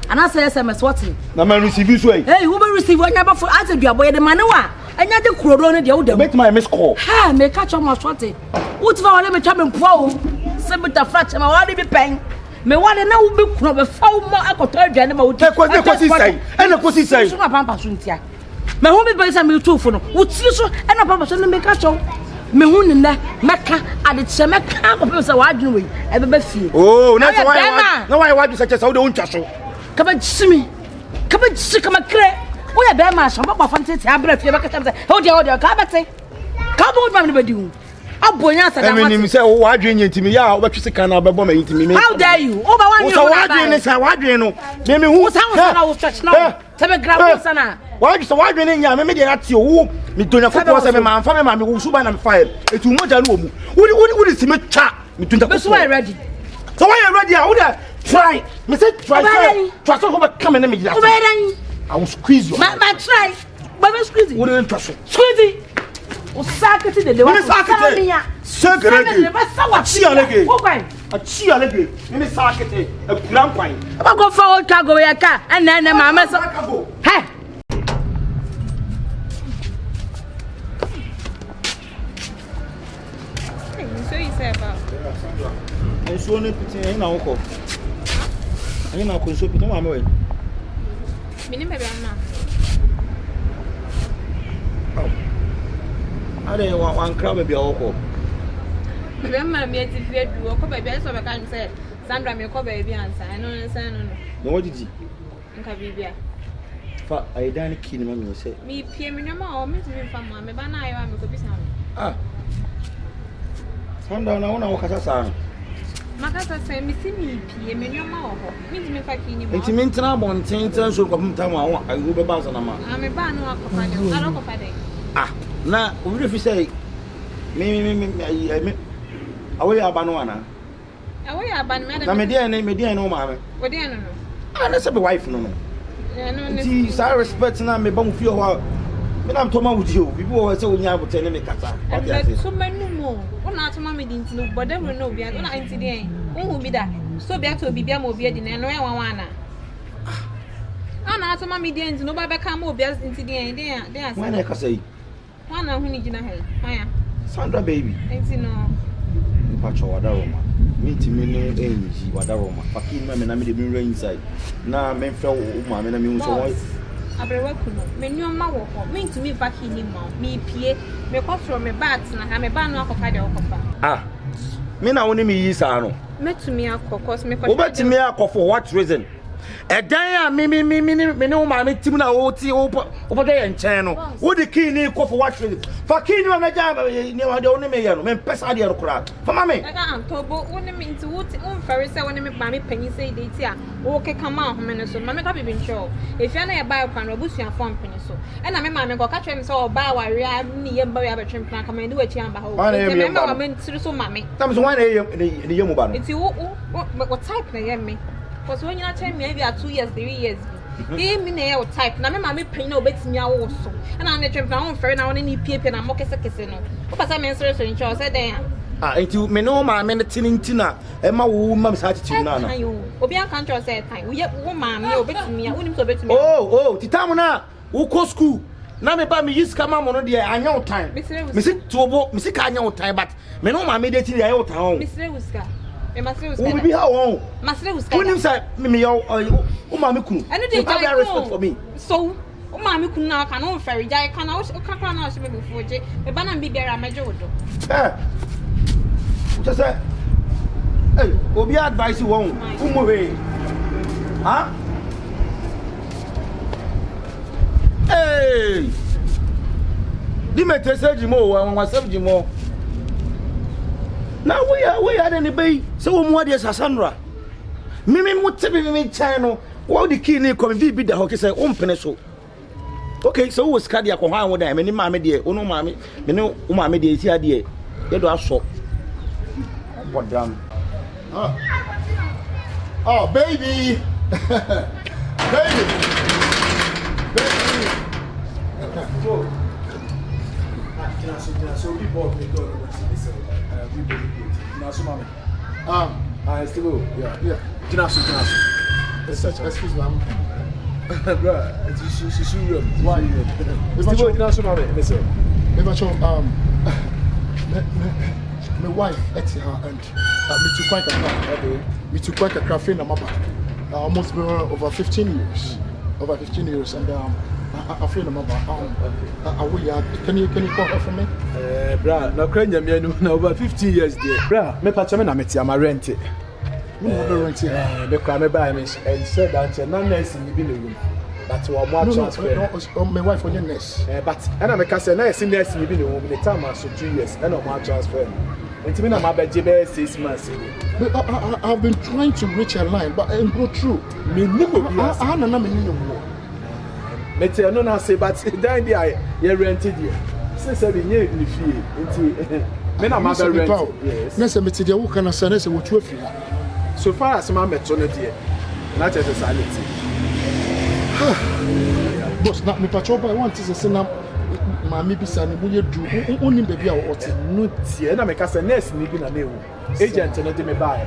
and I say SMS what
na man receive so
hey who be receive when you for as do boy the man wa enya de kroro no de wo dem
bet my miss call
ha me catch on my short what if I let me try me po se beta fraction ma wa be pen me wa de na wo be kuro be fa wo akoto aduane ma wo
te ko si sai
so na pampa so ntia me ho be be say me tufo no wo ti so e na pampa so no me catch on me hu ne na meka ade che meka ko be say wa adwene we e be fie
oh na why why say say wo de untwa so
kaba jimi kama kre wo ya be ma so ba fante ti abra fie ba kata say ho de ka bete ka bo ma ne bedi hu abonya sada
ma me say wo adwene ntimi ya wo betwe sika na be bo ma ntimi me
how dare you o ba wan you
so wadwene no me hu
wo na wo stretch na tebe grab sana
wadwene nya me de ati wo me donya kopo say me ma mfa me ma me wo suba na me file etu moja no mu wo si me twa me tunta kopo
so why ready
so why you ready how da try me say try so go come na me jira I will squeeze you
ma try ba be squeeze
wo de ntwa so
squeeze o sakati de wa
sakati
sakati ba sawa
chi alege
wo kwan
a chi alege me sakati a kuran kwan
ba go fa o ka go ya ka na ma ma so he
so you say about
so ne pitin na woko ani na ko so pitin ma me we
mini bebe ama
ade wan crowd be woko
bebe ama me ti fi edu ko bebe so be kan say Sandra me ko bebe ansa no
no what did you
nka bibia
fa aidan kini ma me say
mi pie me no ma o me ti me fa ma me ba na ayo me ko bisa me
Sandra na wona wokasa sa
makasa say mi si mi pie me no ma o ho mi ti me fa kini ma
enti mentena bonten tan so kwapum tam a ayo be ba so na ma
me ba no akofa de aro kofa de
na obi fi say me awo ya ba no ana
awo ya ba no me
na me dey no ma me
wo dey no
na say be wife no ti sa respect na me ba mu fi ho me na to ma wudi o bibi wo say onya abote ne me kata what you say
so manu mo ona atoma me dinti no bode we no obi ona anti dey hu bi da so bia to obi bia ma obi adi na no ya wan na ana atoma me dinti no ba be ka ma obi anti dey dey asa
when I ka say
wana hu ni gina he maya
Sandra baby
anti no
pacho wadaroma minti me no enji wadaroma fakin me na me de me inside na me mfa wo ma me na me hu so won
abrewa kuno me nyoma wo ho me ntumi fa kini ma me pie me kofro me bat na ha me ba no akofa de okofa
me na woni me yi sa no
metumi akokos me
wo betimi akofo what reason
Edan me no ma me tim na wo ti wo do ye nchen no. Wo the key ni ko for what for key ni ma ja ni wa de wo ni me ye no me pesa de no kura. For ma me.
Ega antobo wo ni me nti wo ti on fere se wo ni me ma me panyi se de ti a wo ke kama ahome ne so ma me ka bibi ncho. Efia na ye buy kwan obusua fon pene so. E na me ma me ko ka twem se o ba wa ria ni ye mba ya betwem plan kama ndi wa chi amba ho. Me ma wa me ntiri so ma me.
Tam so wan e ye mu ba no.
Nti wo type na ye me. Because when you are telling me maybe 2 years, 3 years, give me your type. Now, my mommy pay no bet me also. And I'm not trying to now any paper and I'm okay. No, because I'm interested in Charles. Said there.
Into me no my men tina. Emma woman's attitude now.
Obia can't trust that time. We have woman, you bet me. I wouldn't so bet me.
Oh, Titamona, who go school. Now me buy me use come on the annual time. Miss Tobo, Miss Canyon time, but me no my mediating the old town.
Miss Lewuska.
Will be how long?
Master was
when you say me oh mammy cool. And you have respect for me.
So mammy could now can on ferry die can also before J. A banana be there my jodo.
Just say hey, will be advice you won't move. Huh? Hey, Dimitri said Jimo and myself Jimo. Now we are any bay, so more dear Sandra. Mimi me channel. What the key name come be the hockey say on peneso. Okay, so was cardiac on how would I many mammy dear, oh no mammy, me no mammy dear, here dear. You do so. What damn?
Oh, baby. Baby. So we bought me go we bought it. Nasu mama. Still yeah. Jinasu. Excuse me. Bruh, it's why you? Still Jinasu mama. Listen. My wife Etia and me too quite a cafe na mama. Almost over 15 years. Over 15 years and I feel the mother. Can you call her for me?
Bra, no cranny no over 15 years there. Bra, me patchaman I met my rent. The crime by me and said that none nice in the room. But to more transfer.
My wife on your nest.
But and I'm a castle nice in the room in the time I so 2 years and no more transfer. And to me, I'm about 6 months.
I've been trying to reach a line, but I'm not true.
Me Mete no na say but dan dia you rented here. Say say be nye ni fie. Nti me na ma be rent. Yes.
Na say mete dia wo kana say na say wo tu afiri.
So far as ma meto no dia. Na che say sanity.
Boss na me patrol boy want to say na ma me bisa ni munye du. Oni baby a wo ote.
No tie na me ka say nurse ni bi na na ewu. Agent no de me buy.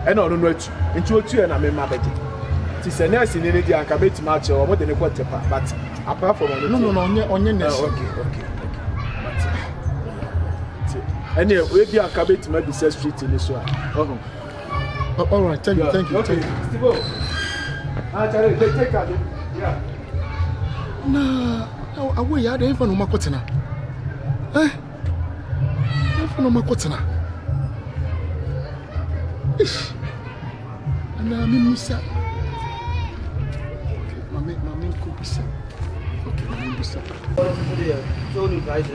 E na ono no atu. Nti otu na me ma be de. Say nurse in the day and can bet match or more than a quarter, but apart from
on your nurse.
Okay. And yeah, we be a cabin maybe says street in this one.
All right, thank you.
Okay, Steve. They take out. Yeah.
No, away, I don't even know my cotton. Eh? I don't know my cotton. And I mean, Mr.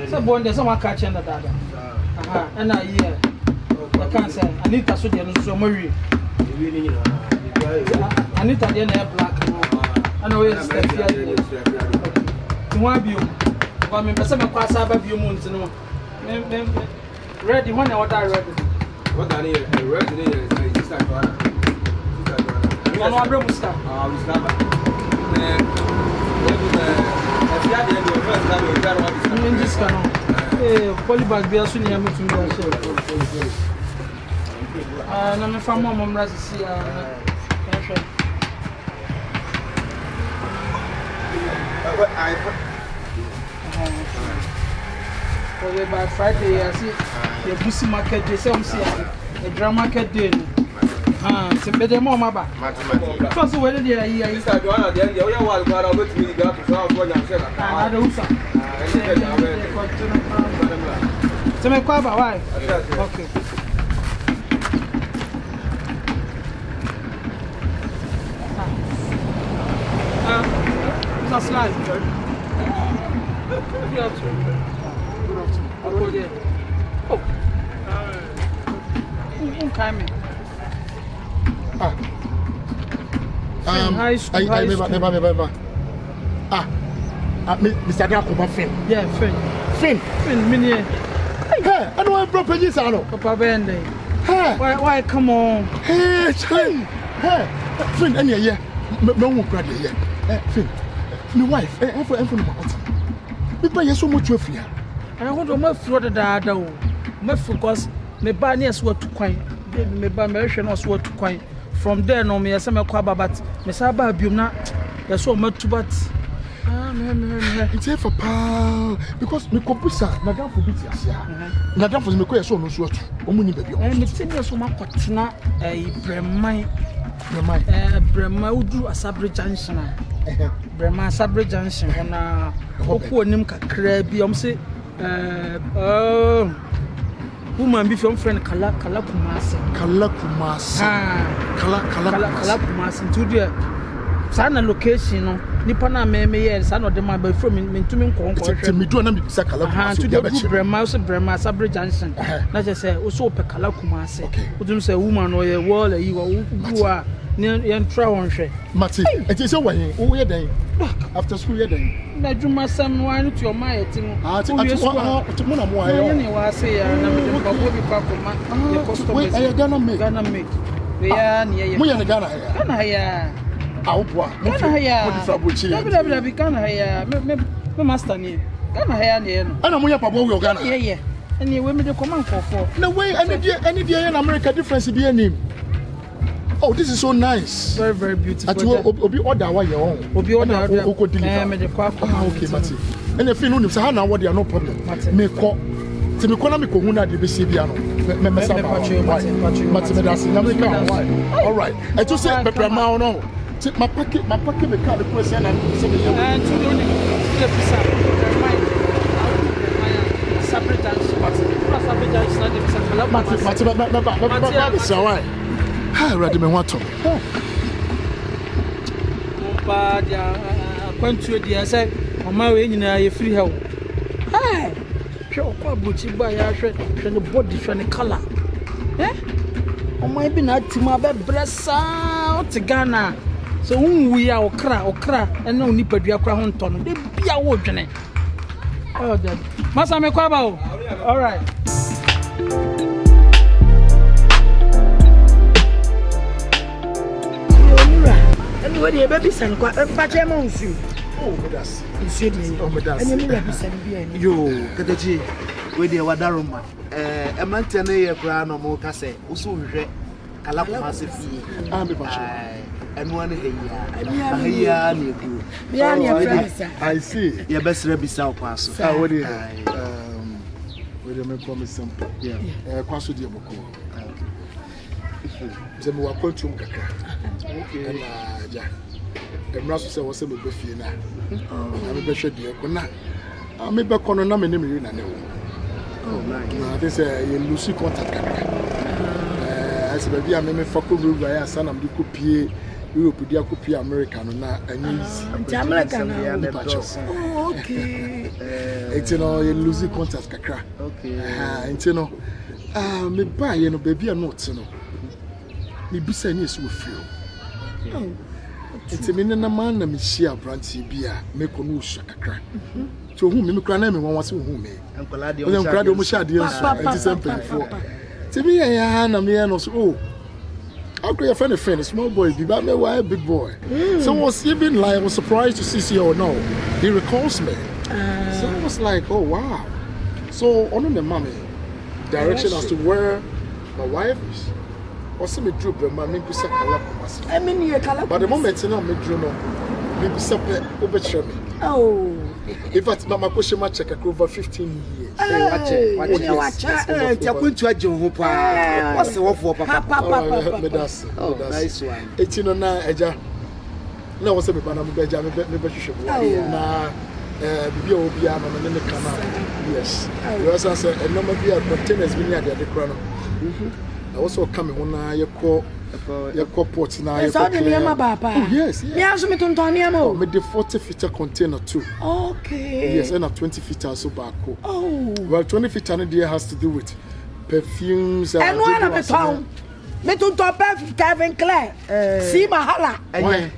So born there's someone catching the dada. And I hear I can't say I need to so there so Marie. I need to get black. I know it's the you want you. Well, me person pass up a few months no. Ready when I order ready.
What are you ready is this like one.
You want to bring Musta?
We start.
This polybag be as soon as I'm to I'm from Mom Razzie. By Friday, I see the Bussy market, they say, the drum market day. C'est better more maba. Because whether they are here, is that one of them, the other one got over to me, got to solve what I'm saying. I don't know. So, my quaba, why? Okay. It's a slide.
Mr. Dakoba Finn.
Yeah, Finn, mini.
Hey, I know I'm properly sano.
Papa Bende.
Hey,
why, come on.
Hey, Finn, and yeah, no one cried here. Finn, my wife, and for my heart. We pay so much of you.
I want to make flood that though. My focus, my barney's what to coin. My barnation was what to coin. From there, no, me as I'm a quabba, but Miss Abba Buna, there's so much to but.
It's here for power because me computer, Madame for BTS. Madame for me, so no sort. Omuni baby.
And it's in your so much partner, a Bremai, Bremai, a Sabre Junction. Brema Sabre Junction, on a Hopo Nimka Crabby, say, woman be from friend Kalakumas, to the Sana location, Nipana may, son of the my boyfriend, to me, to me, do not be Sakala to the Brema Sabre Junction. Not just say, also Pekalakumas, who don't say woman or a wall, you are. Near Trawan Shay. Matty, it is away. Oh, yeah, day. After school, yeah, day. Now, you must some wine to your my thing. I say, I'm gonna make. We are near Ghana. I'll go. Master near. Ghana, and I'm going to Ghana. Yeah. And you women to command for. No way, any day in America difference be a name. Oh, this is so nice. Very, very beautiful. Obi order why your own. Obi order. Okay, Mati. And if you know say how now what they are no problem. Me ko. Ti me ko na me ko hu na de be se bia no. Me sa ba. Mati me da se na me ka. All right. I just say me prema no. Ti my pocket me card the question and say me. And to do the pizza. Separate dance. Mati hi, ready me want to. But went to the say, on my way in a free help. Hey, show Bucci by our the body from the color. Eh? On my be not to my bed, bless out to Ghana. So we are okra, and no nipper be a crown ton. They be a wood. Oh, that must I make all right. Anyway, the baby son quite a patch amongst you. Oh, that's insidious. Oh, that's yo, Kataji, with the Wadaruma. A man ten a year crown or more casse, also Calabas. And 1 year, I see your best Rebbe South Pass. How would you? With a promise simple. Yeah, Quasu Diaboko. The more culture. Okay. And the Russell said, was a little bit now. I'm a bit dear. I'm a back on a name in a new. Oh, this is a Lucy contact. As a baby, I'm a fuck over I son of the copy. Europe, the copy American, and American. Oh, okay. It's a Lucy contact. Okay. And you know, me buy, you know, baby, I'm not, you know. Me be saying yes with you. It's a minute man na me share branch bia me ko no shakakra to hu me kra na me won wase hu me enkwala de o mo shade enso enti sempe for ti me ya na me no so oh okay your friend small boy be but me why big boy so was even like I was surprised to see or no he recalls me so I was like oh wow so on the mommy direction as to where my wife is. Also, me drew the man, maybe some calapas. I mean, you calapas. But the moment I me drew no, maybe something over me. Oh, if that's my question, my check over 15 years. Watch it. You're going to a job. What's the offer, Papa? Oh, nice one. 18 or 9, Eja. No, what's up, Madame Beja? Maybe you nah. Bibi obi ama me ne kana. Yes. You also say a number of containers be near the crown. I also come when I call
Your port now.
It's all the name, Papa.
Oh, yes.
Me ask me to turn him out.
Made the 40-feet container too.
Okay.
Yes, and a 20-feet also back.
Oh.
Well, 20-feet idea has to do with perfumes.
And one of the town. Me to top Kevin Clare. See Mahala.
Why?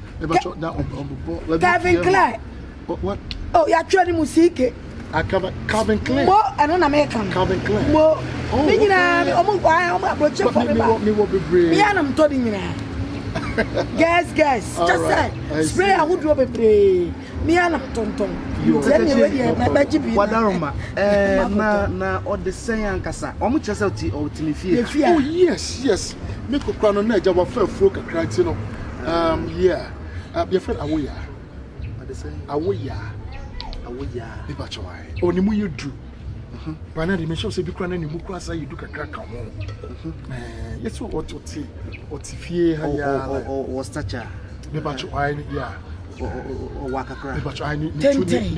Kevin Clare.
What?
Oh, you're trying music.
Calvin Klein.
Mo, I don't American.
Calvin Klein.
Mo. Me I'm approach for me. Me I'm telling you. Guess. Just say. Spray I would drop a play. Me I'm tonton. Tell me where you
Wadaroma. Na or the saying kasa. Omu chese oti me fie.
Oh yes. Me ko kwa no na eja wa fa fro kakra ti no. Yeah. Your friend Awoya. What they say? Awoya. Biba chawai. Oni mu you do. Bana di me show say bi kra na ni mu kra say you do kakra ka ho. Yes what fie ha ya.
O stature.
Biba chawai yeah.
O wakakra.
Biba chawai ni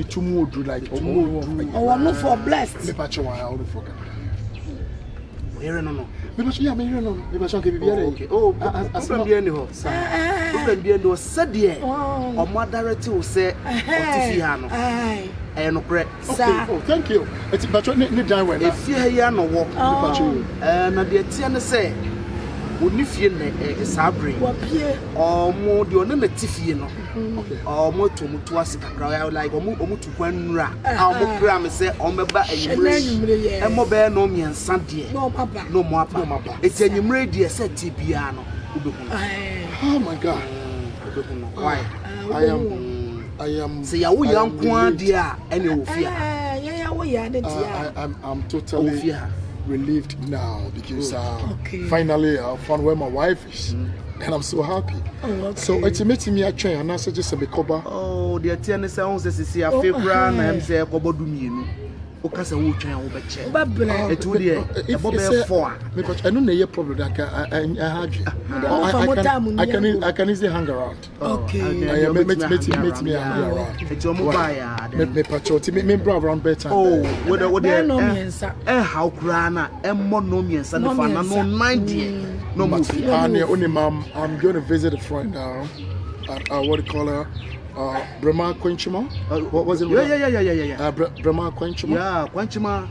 tumu odu like tumu.
Oh, no for blessed.
Biba chawai all for kakra.
Here no.
Biba chawai me here no. Biba chawai ke bibia
okay. Oh, problem bi any ho. Problem bi no said there. O mo direct o say otifi ha no. No correct.
Okay. Oh, thank you. It's but ni dan when.
If you here no wo.
Biba chawai.
Na de tie ne say oni fie na sabre. Omo de oni na tifie no. Okay. Omo to mutu asikakra like omo to kwanura. Omo kra me say omo ba enyimre. Emo be no miensa de. No papa. Eti enyimre de say tibia no.
Oh my God.
Why?
I am
say ya wo yankwa de a ene ofia.
I'm totally relieved now because finally I found where my wife is and I'm so happy. So it's making me a train and I said just a bekoba.
Oh, the attorney sounds as if I feel brand and say Kobodu. Okasa wo twan wo beche etu de e bo be 4
because I know no problem that I can easily hang around.
Okay.
Meet me hang around.
Etu mo ba ya
me patrol me bro around better.
Oh, what no miensa how kra na e mo no miensa the fan no 90 no mo fi
only mom I'm going to visit a friend now at what do you call her Brahma Quenchima? What was it?
Yeah.
Brahma Quenchima?
Yeah, Quenchima.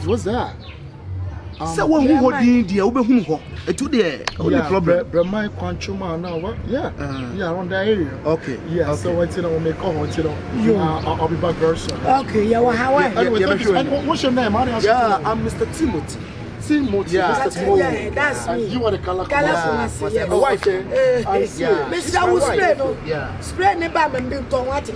What's that?
So when we hold in the Obehu ho, etu there only problem.
Brahma Quenchima now what? Yeah. Around that area.
Okay.
Yeah, okay. So once we'll make call I'll be back very soon.
Okay, yeah, how are you?
What's your name?
Yeah, I'm Mr. Timothy.
Yeah,
that's me.
You are the color.
Wife.
Mr. Spray. Spray never been done.
What's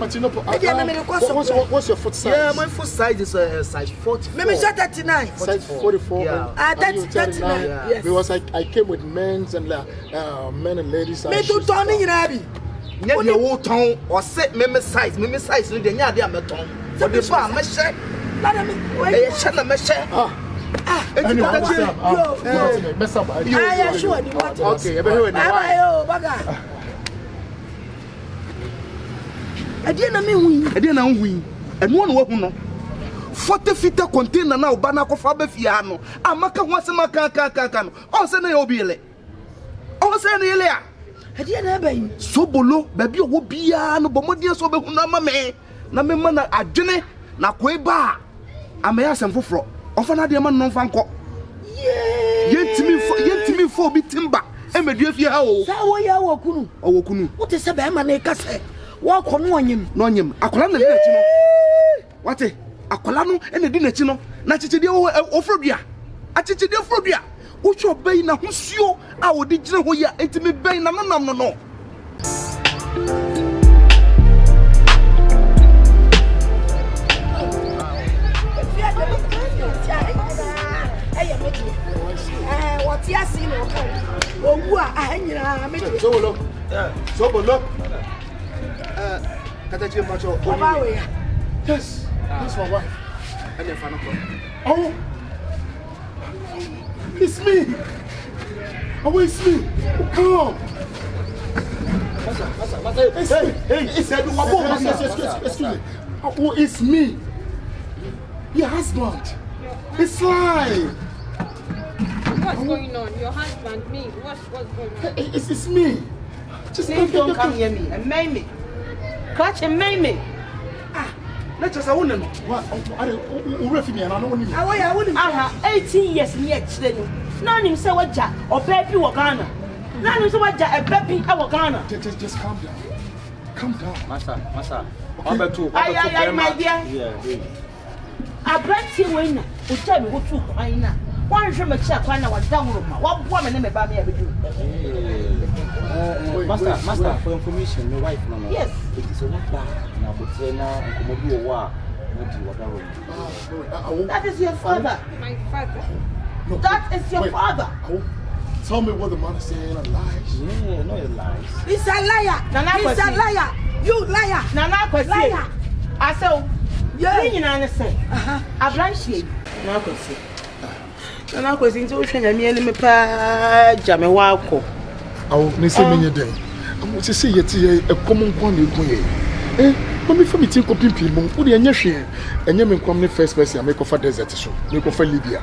your foot size?
Yeah, my foot size is size 40.
Maybe 39.
Size 44.
Yeah. That's 39. Yes.
Because I came with men's and men and ladies.
Me to turn in Rabi.
Net your whole tongue or set me size. Me size. You didn't have a tongue. For the bar, my shirt. Let me share.
Okay,
and one woman 40 feet container now, Banako Fabiano. Amaka was a maca. Oh, send a obile. Oh, send a Sobolo, baby, will be an obomodia sober who number me. Namemana a jenny, na queba. I may ask them for fro. Often I demand non fanco. Yet to me for be timber. And my dear, what is a man? Walk on him, Nonyum, Acolano. What a Acolano and a dinner chino, Nachidio Ophobia. Achidio Phobia, which your bay now, who's you? I would did you know who you ate me bay, no.
What you see no
Sobolo. Katachi macho.
Yes, that's my wife.
And your fan.
Oh, it's me. Oh, it's me. Come on. Excuse me. Oh, it's me. Your husband. It's live.
What's going on? Your husband, me. What's going on?
It's me. Just
don't come near me and maim me. Catch and maim me.
Let's just I wouldn't know. What? Me and I don't want
I wouldn't. 18 years near today. None him say what Jack or baby or Ghana. None him say what Jack a baby or Ghana.
Just calm down. Calm down.
Masa.
Aye, my dear.
Yeah.
I brought you in. You tell me what to find now. One should make sure I was down with my one woman and about me every day.
Master, for information, your wife, no.
Yes.
It is a lot bad. Now, but now, and come over war.
That is your father.
My father.
No,
that is your father.
Tell me what the man is saying are lies.
Yeah, no, it's lies.
He's a liar. He's a liar. You liar.
Nana,
liar.
I said,
yeah,
you know, I say, I blind you. Now, Nana, because into ocean, I mean, me pa jam a walk.
Oh, Miss Many Day. I want to see it a common one you go. When we from meeting coping people, put the share, and you may come the first person I make of a desert show, make of a Libya.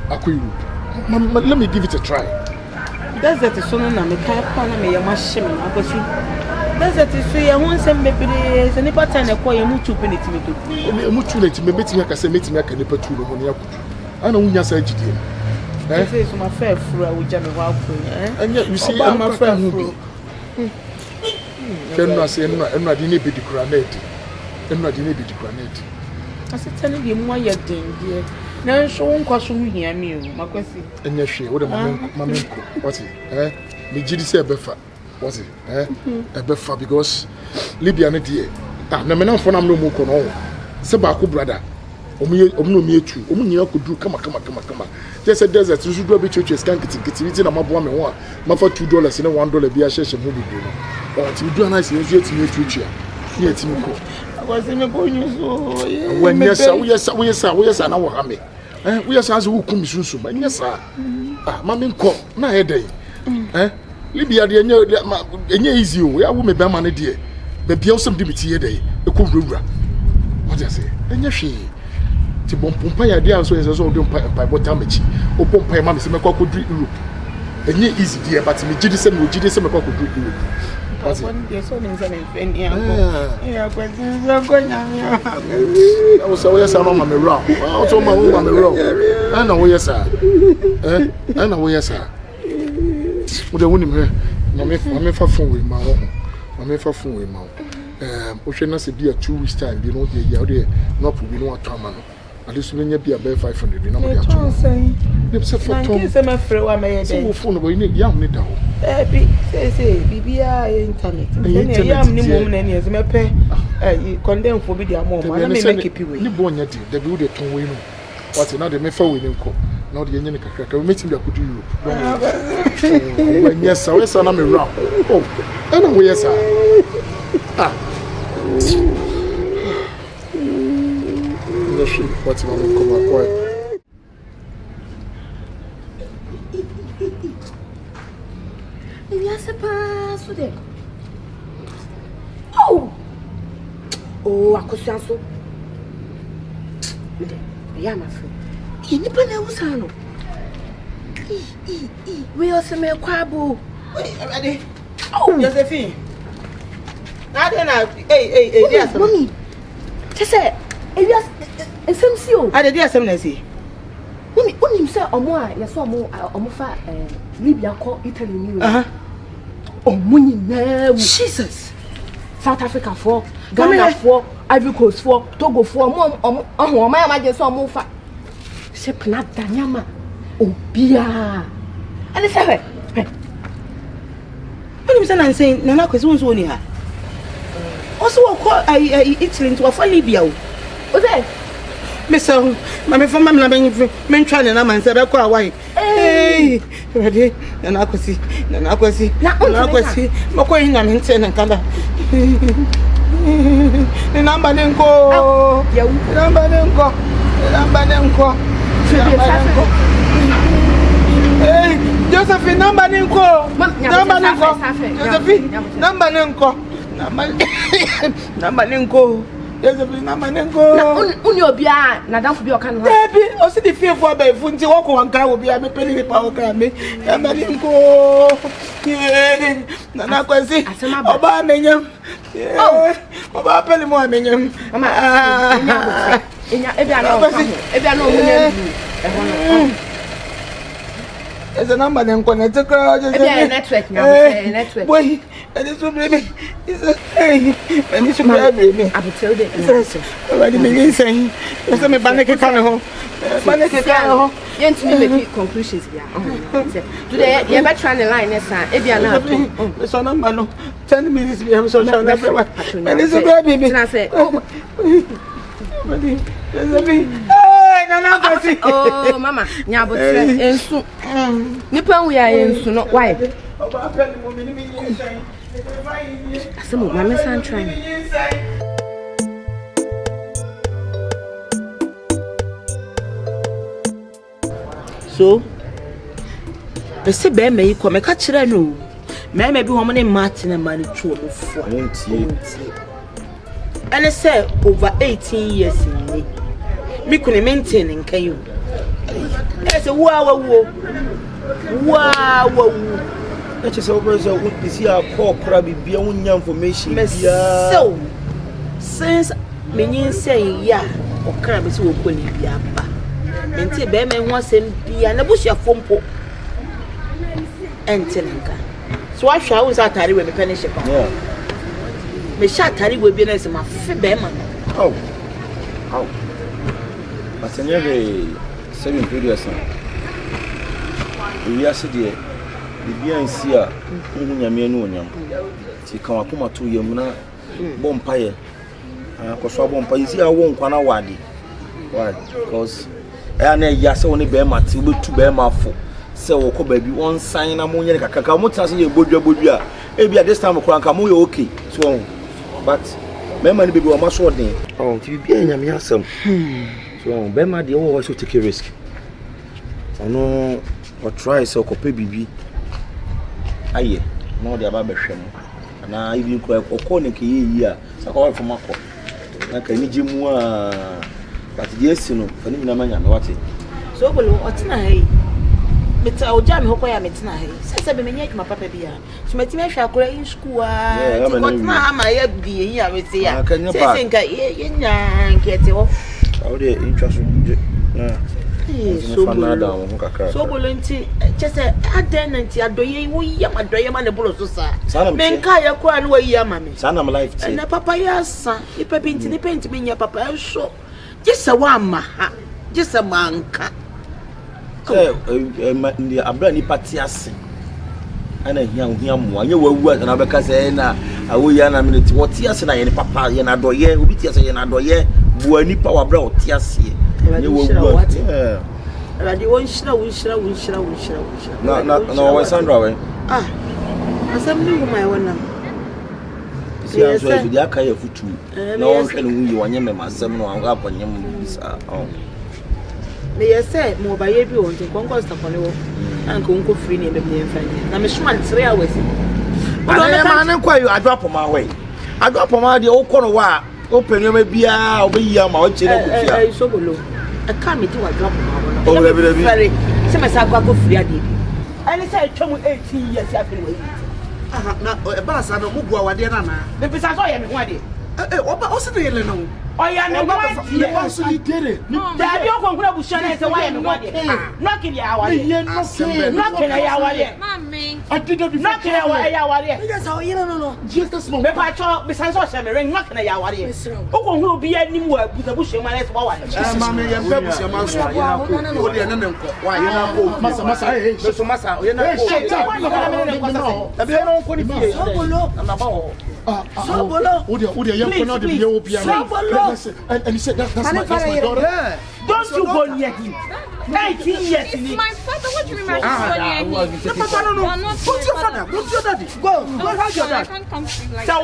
Let me give it a try.
Desert is so no, I can't call me a machine. I go see. Desert is so I won't send me days and if I turn a call you to penity.
Mutually, maybe I can say, meeting like a nipper to the money. I know when you say,
I say, so my fair fruit, I will jam a wild
and yet you see, I'm my friend who be. Can I say, I'm not in a bit of granite. I'm not in a bit of granite.
I said, telling him why you're doing, dear. Now, show one question here, me, my question.
And yes, she would have mamma. What's it? Me Jiddy say a buffer. What's it? A buffer because Libya, dear. No man for no more. Sabaku brother. Me too. You could do. Come on. Just a desert. You should do a bit churches. Can't get it in a mob one. My for $2 in a $1 be a session movie. But you do a nice year to me future. Yet you go.
I was in a bonus.
When yes, I know what I mean. We are as who come soon, but yes, sir. Mammy, call na a day. Libya, the easy. We are women by money, dear. But be also dimity a day. A cool rubber. What I say? And yes, she. To bomb Pompaya, dear, so as all don't by what damage. Or Pompaya, mammy, some could drink you. And ye easy, dear, but me, Jidison, would Jidison, could drink you. What's it? I was always a man around. I told my woman around. I know where, sir. I know where, sir. Would I win him? Mamma for phone with my own. Mamma for phone with my own. Ocean has a dear 2 weeks' time. You know, the not to be no time. At least when you be a bear 500, you know what I'm saying. Except for Tom, some afraid I may say, phone away, young little. Say, BBI internet. And young woman, and yes, my pay. You condemn for video more. I may make it you born yet, the good at Tom. What's another me for winning cook? Not the Yannick cracker, meeting that could do. Yes, I was on a round. Oh, I know, yes, sir. What's my come quiet?
Yes, pass with it. Oh, I could say so. Yeah, my friend. You never know what's on. We also make quabo. Oh,
Josephine. Now then, hey, yes,
mommy. Just say, yes. SMCO.
I did SMC.
When you say Omoa, you saw more Omofa Libya call Italy. Oh, money, Jesus. South Africa for Ghana for Ivory Coast for Togo for Mom, my just saw more fat. Ship not Danyama. Oh, Bia. And it's her.
What am I saying? Nana was only her. Also, Italy into a Libya. What's that? Miss, my from my men trying and I'm said, I white. Hey, ready? And I could see, and I could see, McQueen and Hinton and Kanda. The number didn't go, number didn't go, number didn't go. Hey, Josephine, number didn't go, number didn't go, Josephine, number didn't go, number didn't go.
There's a number and go.
Unobia, Nadam for your can.
Baby, or see the fear for by Funti walk on car will be a penny power can me. And let him go. Yeah, Nana Quasi, Obama, yeah, Oba Penny Mormon. There's a number then when it's a crowd. Network now. Network. Wait, and this will be. It's a hey, and this will be. I will tell you. Already beginning saying, there's a panic home. Panic home.
Yet to make conclusions. Today, you're better trying the line next time. If you're not,
it's on number no 10 minutes. We have so long everywhere. And it's a baby. And I said, oh,
oh, Mama, Nyabo, and soon. Nippon, we are in soon, not why. Some of my miss and trying.
So, the say bear may come a catch it. No, may be woman in Martin and money true before. And I say over 18 years in me. Me couldn't maintain in Caillou. Yes, a wow. That is over so good to see our poor crabby beyond information. So, since me saying, yeah, or crabs will pull it be up. Until Beman wants him be an abush of Fompo and Tenenka. So I shall was out with the penny ship. Me shot Tari will be nice my Beman.
Oh. But in every 7 previous we are sitting the BNC, Yamian, she come up to Yamuna Bompire. Because Bompire is here, I won't want wadi. Why? Because I know yes, only bear my 2 bear my 4. So, baby, one sign ammonia, Kakamutas, you Budia. Maybe at this time, Krankamu, okay. So, but Memman be a much short name. Oh, to be a young. So, Bema, the always take a risk. I know what try so copy BB. Aye, no, the Ababasham. And I even call Okoniki here, so call for Marco. Like I need you more. But yes, you know, for me, I'm what it.
So, what's night? But I'll jam hope I am at night. Says I make my papa beer. So, my team shall go in school. What's my be here with the I can think I get off.
How they interested?
So volunteer just a identity. I do you, my dream and the bullets. Men Kaya Kwan way, mammy. Son of life. And a papa, yes, if I paint the paint me, your papa, so just a one, just a manka. The Abrani Patias and a young one. You were worth and I say, I will yan a minute. What yes, and I and papa, and I do ye, who be tears and I do ye, Buani power brought tears here. You will what? And you won't show. No, Sandra. Ah, assembly my one. Yes, the Akaya for 2. No one can you want my 7 or up on your. They said more by every one to conquest upon you and Conco free name of the infant. I'm a swan 3 hours. But I inquire, I drop on my way. I drop on my old corner. Open your maybe I'll be your mouth. Sobolo. I can't be to a drop. Oh, very. Some as I go free. And it's a chum 18 years after. A bass, I don't move our dinner. The precise I am one day. What was it? I am the did it. Daddy, you're going to shine away and knocking the hour. Knocking the hour. Mammy, I did not knock an hour. That's how you don't know. Just a small patch besides us, I'm ring knocking the hour. Who will be any more with the bush in my last one? Mammy, and Pebbles, your master. Why, you know, Massa, you're not and he said that's my daughter. Don't you go near him. 19 years. It's my father. What do you mean? No. Who's your father? Who's your daddy? Go. How's your dad? I can't come to like that.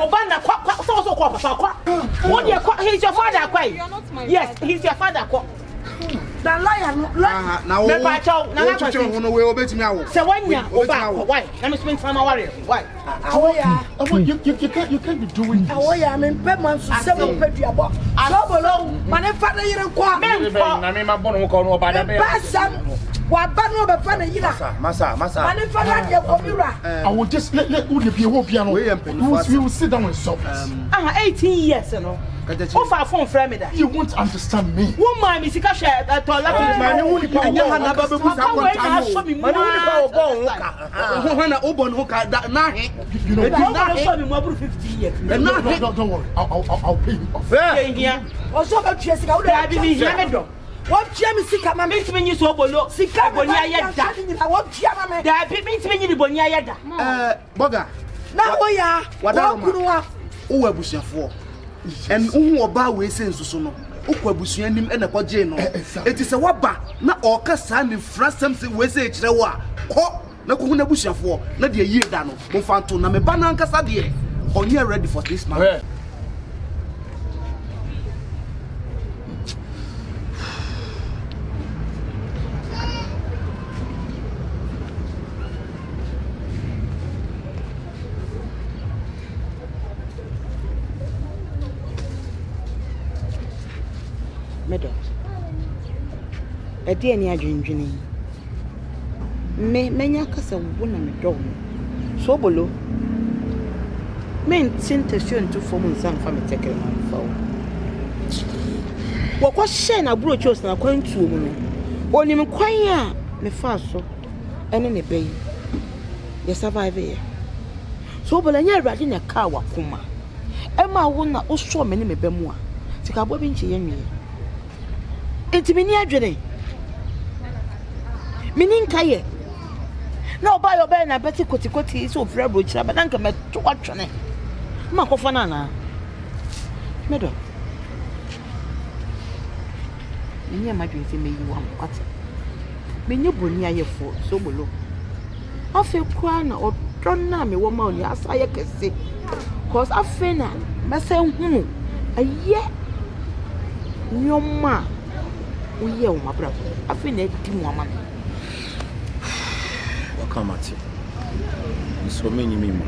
He's your father. You're not my father. Yes, he's your father.
na lawyer no
na
me pa chow na na
kwasi ho no we obetimi awo
se wanya oba why na me spend time worry why
awoya
you can't be doing this.
awoya me pe man so se mo pe duabo Sobolo mane fa na yire kwa
na me ma bono ho ko no oba da be
basam wa ba no be fa na yira
masa
mane fa na de komira
I will just let who the be who piano. We will sit down and solve this.
18 years no o fa phone frame me that
You won't understand me.
woman me sika share toilet
mane hu ni pa nya na ba bebu sa kwanta no mane hu ni pa obo ho ka ho na obo no ka na he
You know,
show me more 50 years
don't worry. I'll pay you off.
here
o so ba tue sika wo
da bi mi here me do
wo tue mi sika ma
me ntimi nyi Sobolo
sika
boni ayeda
wo tue ma me
da bi me ntimi nyi ni boni ayeda
boga
na woya
Wada
wo kunuwa
wo abusuafo en uhu oba we sensu so no ukwa abusuanim ena kwaje no eti se waba na oka sa ne frasem se we se kire wo a ko na ko na abusuafo na de yie da no mo fanto na me ba na nkasa de onye ready for this man
medo edi ani adwendwene menya kasa wo na medo Sobolo men tintasyon to form nsan fa me tekere man fa wo kwa she na bro chos na kwantuo mu no onim kwan a me fa so ene ne bɛyi ye survive ye Sobolo nya awrade na ka wa kuma e ma wo na wo so me ne me bɛ mu a tika bo bi nche ye nwie enti mini adwene mini nkaye na oba yo be na beti kotikoti so frɛ bro chira ba danka me to atwene ma kofo na na medo mini amadwene se meyi wa kwate menye boni ayefo Sobolo afi kwa na odro na me wo ma oni asa ye kese cause afi na mese hunu aye nyoma uye o mabra afi na di mu ama
wakamati so many mimo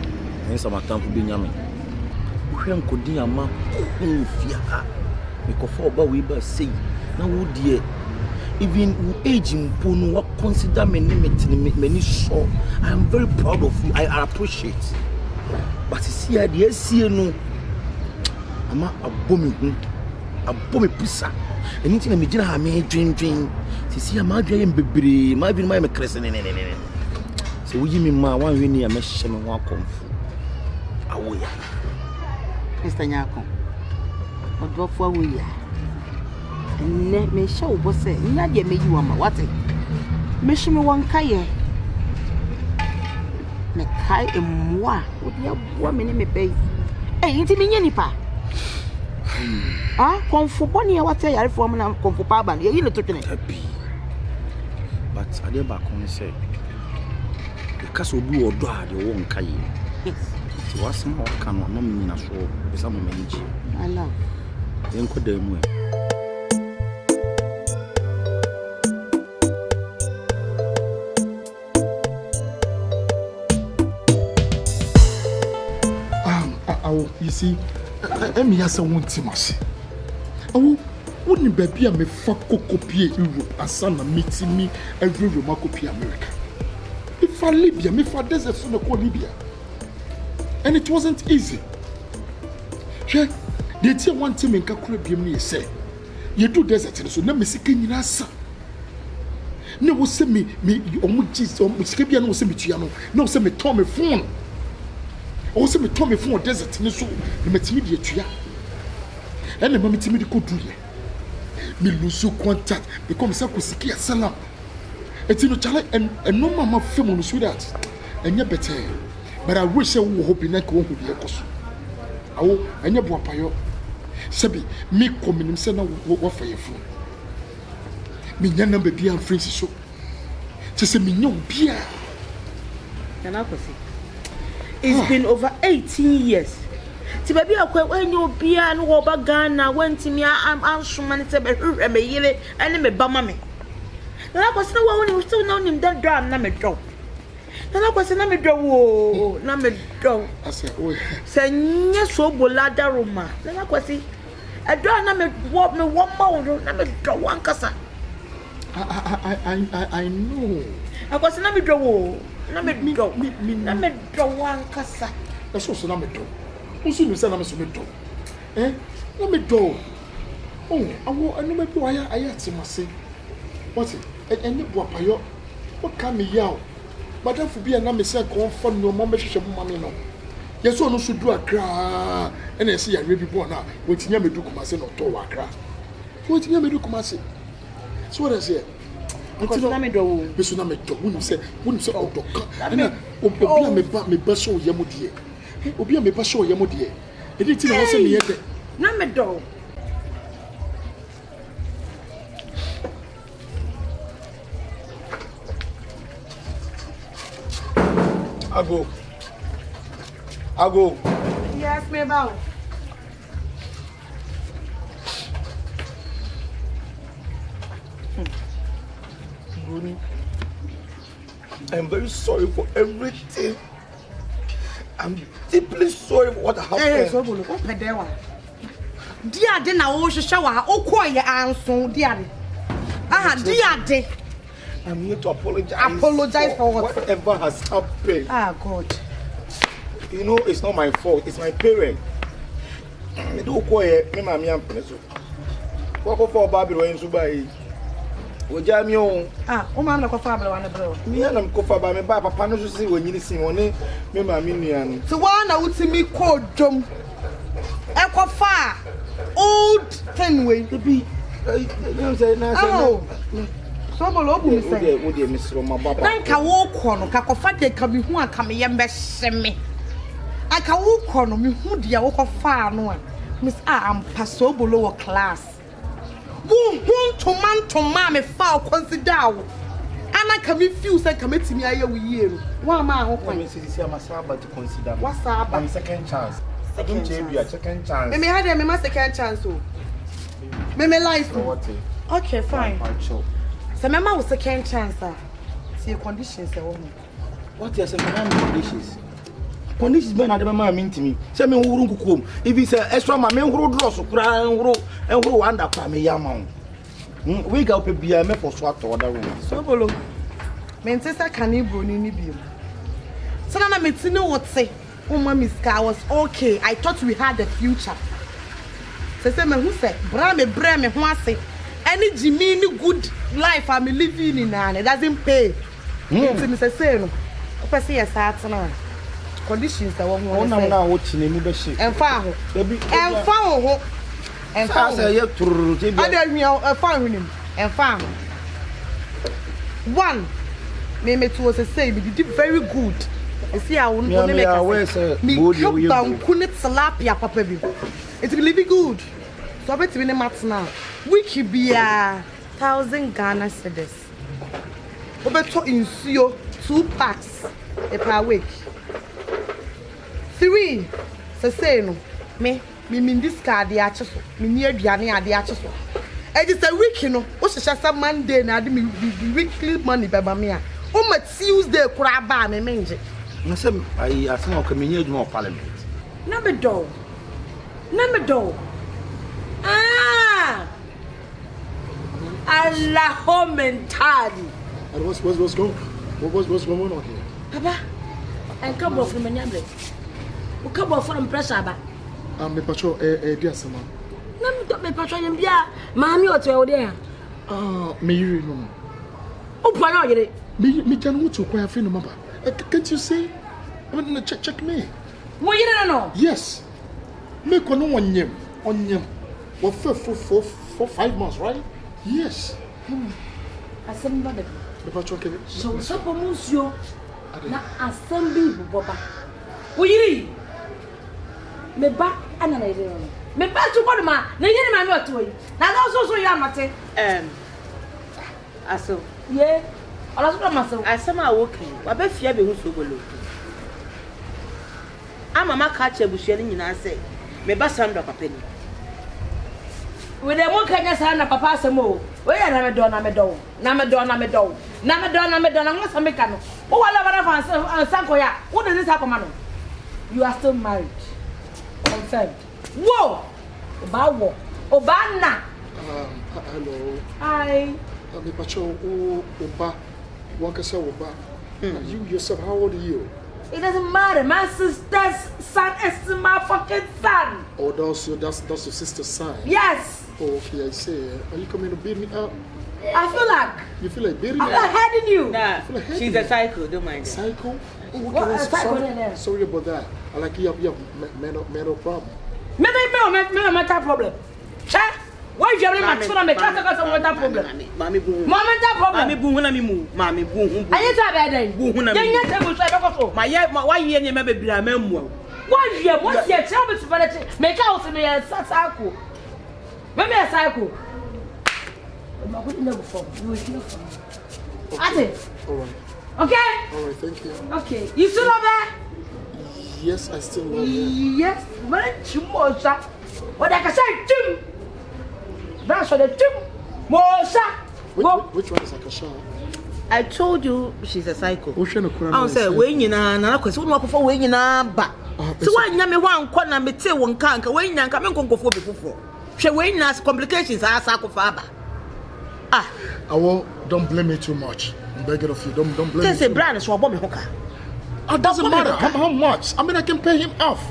nsa matampo bi nyame hwe nkodi ama nfia ha mekofo oba we ba sei na wo die even age mpo no what consider many so I am very proud of you. I appreciate, but see the see no ama abomi pisa anything na me gina ha me dream see ama dwen bebre ma bi ma krese ne so wo yimi ma wan hwe ni a me hye me ho akomfu awoya
Mr. Nyako odofo awoya ne me hye wo bose nya de me yiwa ma wate me hye me won kaye me kai emwa odi aboa me ne me bai nti me nya nipa komfo boni e wate yare fo mo na komfo pa ba ye yi ne to twene
but ade ba kon say because obi odo ade wo nkaye
yes
ti wasem ho ka no me nyina so be sa mo maniji
ala
enko da mu
you see, me has a one timasi. Oh, wouldn't be a me fuck copy Europe and son of meeting me every Roma copy America. If I Libya, me for desert soon call Libya. And it wasn't easy. Yeah, they tell one team in Kakurabim say, you do desert, so let me see Kenyasa. No, will send me almost Skibian will send me to no, send me Tommy phone. Also me told me from a desert in so the matimidi tuya. And the mamitimi could do ye. Me lose contact because I could seek a salam. It's in a challenge and no mamma film on that. And you're better. But I wish I would hope in that one would be a cost. Oh, and your boy, Sabi, me coming and send out what for your phone. Me number be and Francis so. To say me no beer.
And I could see. It's been over 18 years. ti baby akwa when you bia no wo ba Ghana wantimi ansoma ne se be hwehwe me yire ene me ba mame na kwase na wo ni still na nim that drum na me drum na kwase na me drum wo na me drum
ase o
se nye Sobolo daroma na kwase adwa na me wo ma wo na me drum wankasa
I know
akwase na me drum wo na me drum wankasa
so na me drum usu ni se na me so me drum na me drum oh awo anu me bi wa ya atimase what any boapayo what can me yaw madam fu bia na me se kon fa no mo me hwehwe mo mame no yeso no so du akra ena ese ya rebi bo na wotinya me du kumase no to wa akra wotinya me du kumase so what I say
because na me do wo
beso na me do wonu se odoka ena obia me ba so yemo de obia me ba so yemo de edi ti na wo se me yede
na me do
Ago.
Yes, me about.
Bruni, I'm very sorry for everything. I'm deeply sorry for what happened.
Hey, Sobolo, what pedewa? Dia de na wo hwehwe wa okoye anso dia de. Dia de.
I'm here to apologize.
Apologize for what?
Whatever has happened.
God.
You know, it's not my fault. It's my parent. Me do okoye me mami ampene so. Wako for baby when so buy. Oja mi o.
O mama na kofa abele wana bro.
Me na me kofa ba me ba papa no so si wonyini sin woni me mami nua no.
So one na utimi ko dom. E kofa old thing we
be. You say na say.
Sobolo bu mi say.
Wo de misro ma baba.
Nanka wo ko no ka kofa de ka bi hu aka me yem be hyeme. Aka wo ko no me hu de wo kofa no a. Miss am Sobolo wo class. Who to man me foul consider Anna can me feel say committee me aye we year. One man who come
see am asaba to consider.
What's up?
I'm second chance. Second chance.
Me had me my second chance so. Me life. Okay, fine. So me ma second chance see conditions e wo.
What you say me conditions? Conditions be na de ma me ntimi. Say me huru nkukom. If you say extra ma me huru dross kura enhuru wanda kwa me yama. We ga ope bia me for so ato da room.
Sobolo. Me ntesa kanibro ni biom. So na me tini what say. Oh mommy I was okay. I thought we had a future. Say me who say bra me ho ase. Any Jimmy good life I'm living in and it doesn't pay. It's say no. Opese yes at na. Conditions that one
na watching ni be she.
Emfa ho. Emfa ho. Emfa
say ye tururu te bia.
Ada hia emfa ho nim. Emfa ho. One. Me to say me did very good. You see I won't make me banku ne tilapia papa bi. It will be good. So bet me mat now. Wiki bia 1,000 Ghana cedis. Obeto insuo 2 packs per week. 3 say no me this card dey ache so me ni aduane ade ache so e just a week no o hyehyɛ Monday na ade me weekly money beba me a o ma Tuesday kura ba me menje
na say ai asema o kamenye adwuma o parliament
na me do Allah mentally
and what's going on here
Papa and come off from Nyamble. O kabo from pressure ba.
Me patrol dia sama.
Na me patrol yem bia, maami o to e de
me yiri no.
O po na o yire.
Me jan wo to kwa afi no maba. Can't you see? I mean check me.
Mo yire no.
Yes. Me ko no onyem. What for 5 months, right? Yes.
Asem ba de.
Me patrol ke.
So po musio na asem bi boba. O yiri. Me ba ana na yire no. Me ba to ko ma na yire ma me oto yi. Na ga so ya mate.
Aso.
Ye. Ala so ma so.
Asema wokan. Wa ba fia be hu Sobolo. Ama ma ka che buhia ni nyina se. Me ba Sandra papa ni.
We dey mo kanya Sandra papa asemo. We ya na me do. Na ngo sameka no. Wo wala bana fa sanko ya. Wo dey say akoma no. You are still married. Confirmed. Whoa! Oba na.
Hello.
Hi.
Me pacho Oba. Wankasa Oba. You yourself, how old are you?
It doesn't matter. My sister's son is my fucking son.
Oh, that's your sister's son.
Yes.
Oh, okay, I see. Are you coming to beat me up?
I feel like.
You feel like beating me
I feel like heading you.
Nah, she's a psycho. Don't mind.
Psycho? Oh, okay,
What?
sorry about that. I like you have mental problem.
Me mental problem. Che? Why you have my children? Me can't talk about mental problem.
Mami bu.
Mental problem.
Mami bu huna mi mu. Mami bu hu.
Aye ta be den.
Bu huna mi.
Yenye table so e be so.
Ma ye why ye nye me bebira mamu.
Why you? What's your tell me to finish? Make out me a psycho. Me a psycho. Ma go in before. You will hear from me. Ate.
All right.
Okay?
All right, thank you.
Okay. You still love her?
Yes, I still love you.
Yes. When chimosa. What I can say, Tim. That's what the Tim. Mosa.
Which one is Akasha?
I told you she's a psycho.
I
say we nyina na kwese wonu akofo we nyina ba. So why nya me wan kwa na me te won kanka we nya nka me nkonkofo be fofo. Hwe we nyina complications asa akofa aba.
Don't blame me too much. I'm begging of you. Don't blame me.
They say brand so obo me hoka.
It doesn't matter how much. I mean, I can pay him off.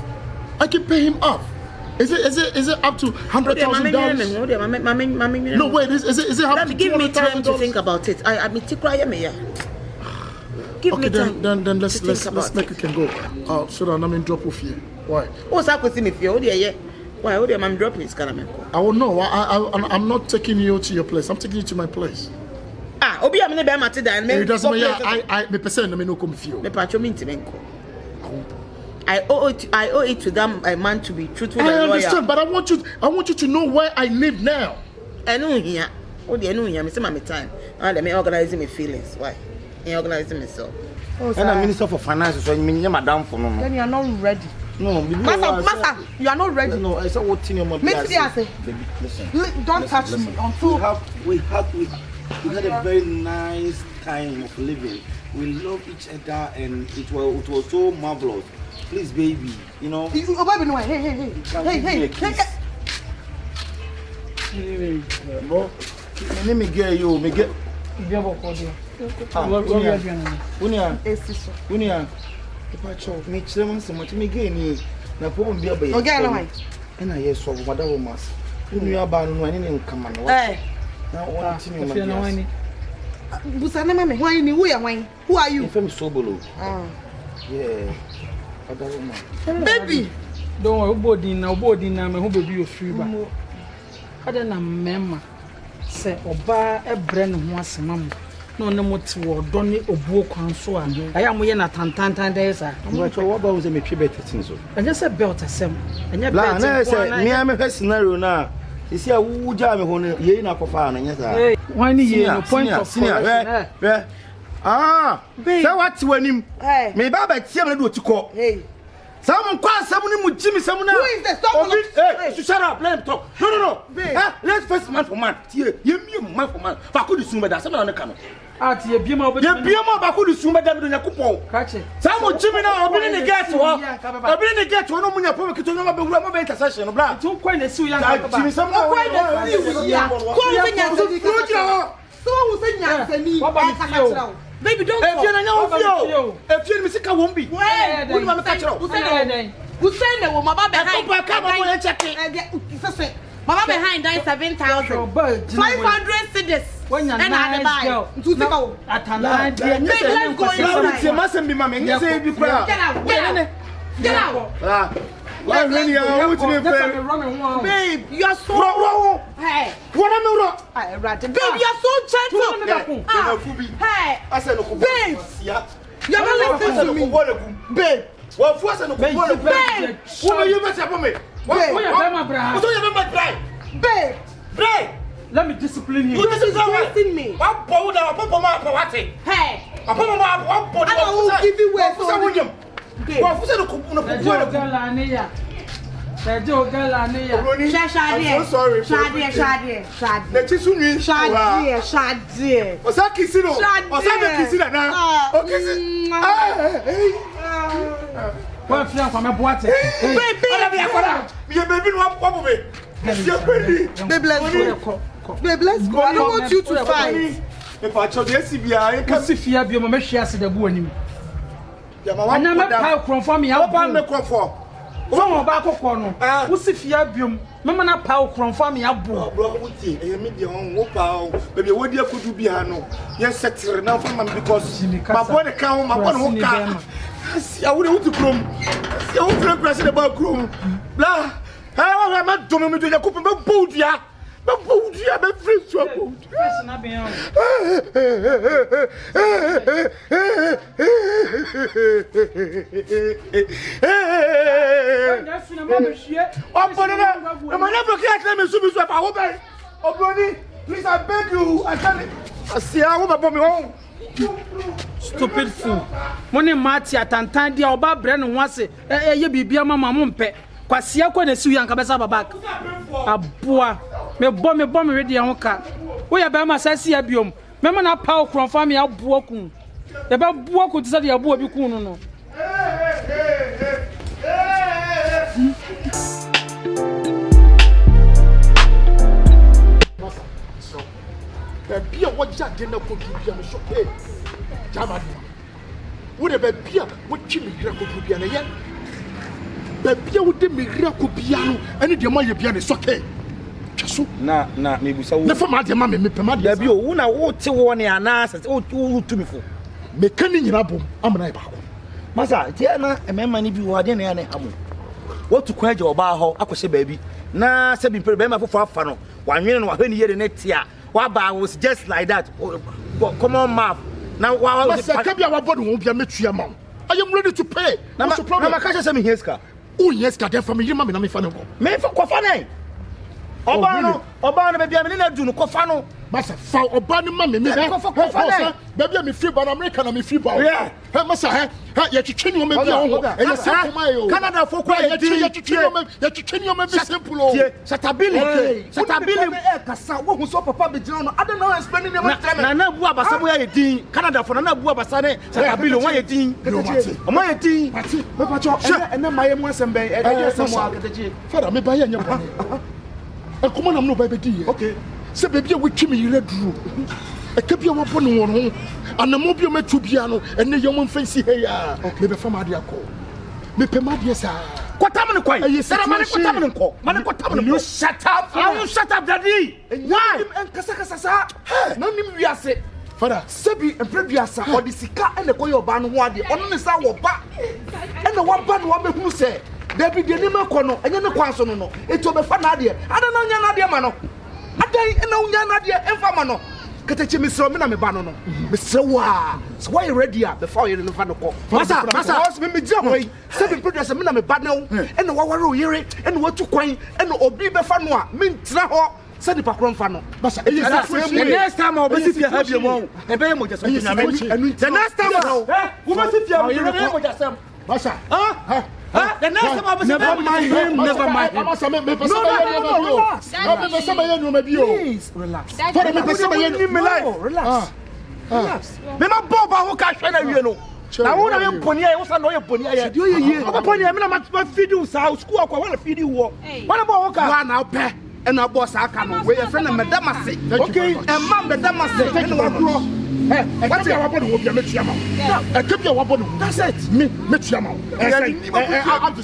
Is it up to $100,000? No, wait. Is it up to $200,000?
Give me time to think about it. I mean, give me time.
Then let's make it can go. So that I'm in drop off here. Why?
What's up with me if you're here? Why? I'm dropping this caramel.
I will know. I'm not taking you to your place. I'm taking you to my place.
Obi am ne be mate dan me.
It doesn't matter. I me person no me no come feel.
Me pacho me ntimenko. I owe it to them a man to be truthful and loyal.
I understand, but I want you to know where I live now.
Enu here. O de enu here me say my time. Let me organize my feelings. Why? I organize myself.
And I'm Minister for Finance, so me madam for no.
Then you are not ready.
No,
Master, you are not ready.
No, I said what in your mouth.
Listen. Don't touch me until
we had a very nice time of living. We love each other and it was so marvelous. Please, baby, you know.
Hey.
Bro, let me get you. Me get. Unia. Pacho, me children so much me get ni. Na problem be about.
Okay, no why.
And I yes so madam mas. Unia ba no ani ne nkama no.
Eh.
Na what tin you
no why. Busana me why ni who are you?
From Sobolo. Yeah.
Baby.
Don't worry, nobody na me who baby you free ba. Ada na mema. Se oba ebre ne ho asema mo. No na moti wo do ne obuo kwan so a. Aya mo ye na tantantan dey sa.
What ba was me twe bet tin so.
Anya se belt asem. Anya
belt. Na say me am me scenario na. Isi a wu ja me ho ne ye na kofa na nya sa.
Why ni ye no point of
correction. Say what wanim. Me baba tie me do otiko. Someone call someone Jimmy someone.
Who is this? Stop.
Hey, shut up. Let him talk. No. Let's face man for man. You man for man. Faku di sumba da. Someone on the camera.
Ye biema obi.
Ye biema baku di sumba da bi do nyakopon.
Kache.
Someone Jimmy na obi ni get wo. Obi ni get wo no munya pom kito no ba wura mo be intercession bra.
Tu kwai na siu ya
ka ba. Jimmy someone.
Kwai na siu ya. Ko nya so who say nya sani. Baby, don't
talk. If you're in Missika won't be.
Where?
Who am I catching up?
Who said that? Mama behind. Mama behind 7,000. 500 cedis.
When you're nice girl. Let's go
inside. Get out.
Why really are we
babe, you are so hey.
What am
I babe, you are so gentle. Hey.
I said no.
Babe. You are not listening to me. Babe.
What force no babe. Who are you mess up me?
Babe.
Babe.
Let me discipline you.
You disciplining me.
What powder what?
Hey.
I
will give you way
for William. What for no
Shajo gala ne ya.
I'm so sorry.
Shade.
The chisuni.
Shade.
Osa kisino. Osa be kisina na. O kisi.
Wa fi an me boate.
Baby. Me baby no wa me.
Baby, let's go. I don't want you to fight.
Me pa cho de si bia e ka
si fia bi o me hwe ase da bu anim.
Ya ma wa
na me pa kronfo me ya
pa me kronfo.
Wo ba kokko no. Wo si fia biom. Me ma na pa kronfo me ya bu.
Bro, wuti e me de on wo pa o. Baby wo de akudu bia no. Ye settle na for man because my boy ka ho, my boy ho ka. Si a wo de wuti krom. Si a wo krom press the ba krom. Bla. Ha wa ma do me do ya kupin ba bodia. Ba bodia be free so bodia.
Fresh na be on.
Please, I beg you. I can't. I see how my bomb home.
Stupid fool. Money Marty atantan dia oba bre no wase ye bibia mama mo mpe. Kwasia kwa na siu yanka besa babak. Aboa. Me bom me ready ho ka. Wo ya ba ma sasi abiom. Me ma na pa okronfa me aboa kun. Ya ba boa ko tisa dia aboa bi kun no no.
Bia wajja de na ko bia me so eh jama wo de bia wo twi me hira ko bia na ye bia wo de me hira ko bia no ene de ma ye bia ne so ke twaso
na me busa wo
ne fa ma de ma me pema de
bia wo na wo te wo ne ana se wo tu me fo
me kan ni nyina bom amna e ba ko
masa tie na emema ni bi wo ade na ya ne hamo wo tu kwa je oba ho akohye baabi na se bi mpere be ma fofo afa no wanwene no wahwe ni ye de ne tia Waba was just like that. Come on, Marv. Now, why was it?
Kabia wabodi won't be a metria mom. I am ready to pay.
What's the problem? I'm a heska.
Oh, yes, got there from me. Mamma, me fan.
Me for Kofane. Obano, baby, I'm in a Juno Kofano. Massa, foul Obano, mammy, me for Kofane. Baby, I'm free, but American, I'm free. Yeah, her massa, yet you change your maybe. Canada for quiet, yet you change your maybe simple. Satability, Satability, who's up a public journal. I don't know, I'm spending them. Nana Buaba, somewhere in Canada for Nana Buaba Sane, Satabilo, why a team? My team, and then my M1 and Bay, and I guess Father, me buy your money. Come on, I'm no baby. Okay. Se baby we twi me red ru e ka bia wo bono won ho anamo bia metu bia no ene yom fancy hey ya me be fama de akọ me pe ma de sa kwatam ne kwai sara mane kwatam ne nko mane kwatam ne you shut up you shut up daddy why en kasa sa na nim wiase father sebi empre biasa odi sika ene koyo ba no ho ade ono ne sa wo ba ene wo ba no wo be hu se David de nima ko no enye ne kwanso no eto be fa na ade ada na nya na ade ma no adan ena unya na de emfa ma no keteche misro me na me ba no no misrewa so why ready up before you no fa no ko masa me gya hoy se be producer me na me ba na wo ena waware oyere ena watu kwan ena obi be fa no a me ntra ho se di pakron fa no masa the next time I be see have you mo e be mo just the next time wo be see have you mo just masa the next time I never mind him, never mind him. Please, relax. Relax. Me ma boba ho ka hwe na wie no. Na wo na me mponi aye, wo sa no ye mponi aye. Di oye ye. Wo mponi me na ma feed sa school akwa wala feed wo. Wala bo wo ka. Wa na pe. E na boss aka no. We ye friend na medamase. Okay. E ma medamase. E na wo what you want to be a metriama? I keep your weapon. That's it. Me, metriama. I'm to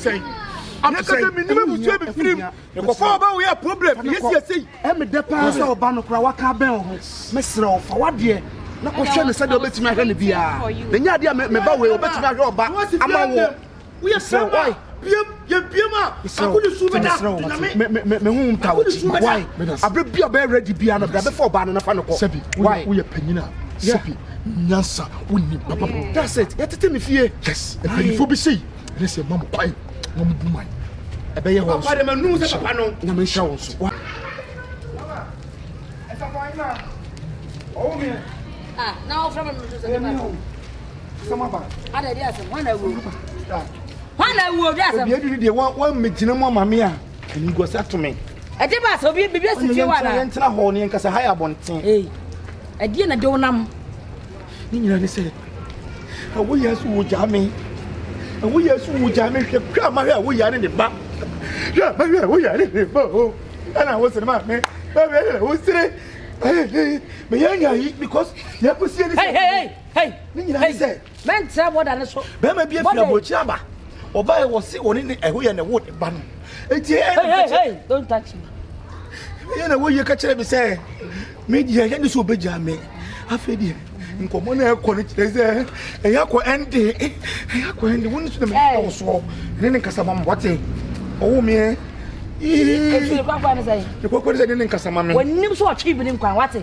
say, minimum to be free. Before we have problem. Yes, I'm a deposit of Banokrawaka Bell. Mr. For what dear? Not question said the best my hand be. The Yadia me bow will bet my rob back. We are so why? Piema, I couldn't sue me home. Why? I bring be a very ready piano before Banana Fanoco. Why? We are penina. Sepi nyansa woni papa that's it yetete me fie yes e pe fo bi sei le se mam kwai mam bu mai e be ye ho papa de manu se papa no na me hia won so esa kwai na o me
na o from me so se ba sama ba ada dia se wana wo
When I will just
be one meeting mammy, and you go set to me.
I did pass over be best if you want to
enter a horny and Casa High Bontin.
Eh, I didn't do them.
You said, "Oh, we are so jammy. And we are so jammy. Come here, we are in the back. Yeah, we are in the boat. And I was in my man. Who's today? Because you have to see hey,
man, tell what I saw.
Bema be a Chaba. Or by was sick on in a way and a wood banner. Hey,
don't touch me.
You know what you catch me say. Maybe I can't so be jammy. I feel you. In common air quality, a yako and a yako and the wounds to the man so. And then Casamam, what a oh, me. The cocoa is in Casamam.
When you saw achieving him, what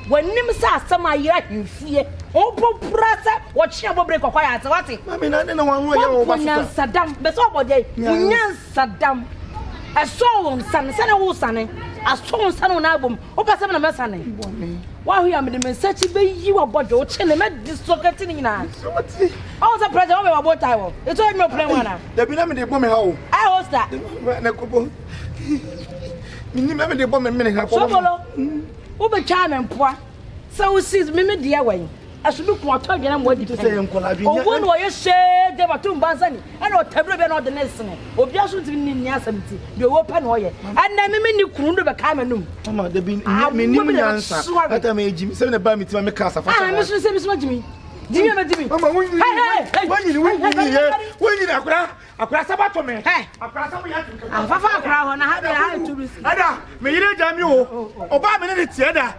when you saw some of you fear, oh, prasa, what she will break a quiet, what it? I mean, I don't know one Saddam, but so day, Saddam. A song, son, son, a song, son on album, or pass on a message. While we are in the such a you about your chin and met this socket in us. I was a president of our time. It's all no plan.
The Binamid woman, how
I was that.
Remember the woman,
Sobolo, Uber charm and poor. So sees me dear way. I should look more target and what to say. Oh, one way you say there were 2 Banzani, and not terrible not the next name. Or just in Yasamity, the open way. And then you couldn't have a camera.
Mamma, there been many answers. What I made Jimmy 7 about me to my casa.
I must say, Miss Jimmy. Do you know Jimmy?
When you a crass about to me. Hey, a crass of a crown, and I had to receive. Ada, may you jam you? Obama minutes, Ada.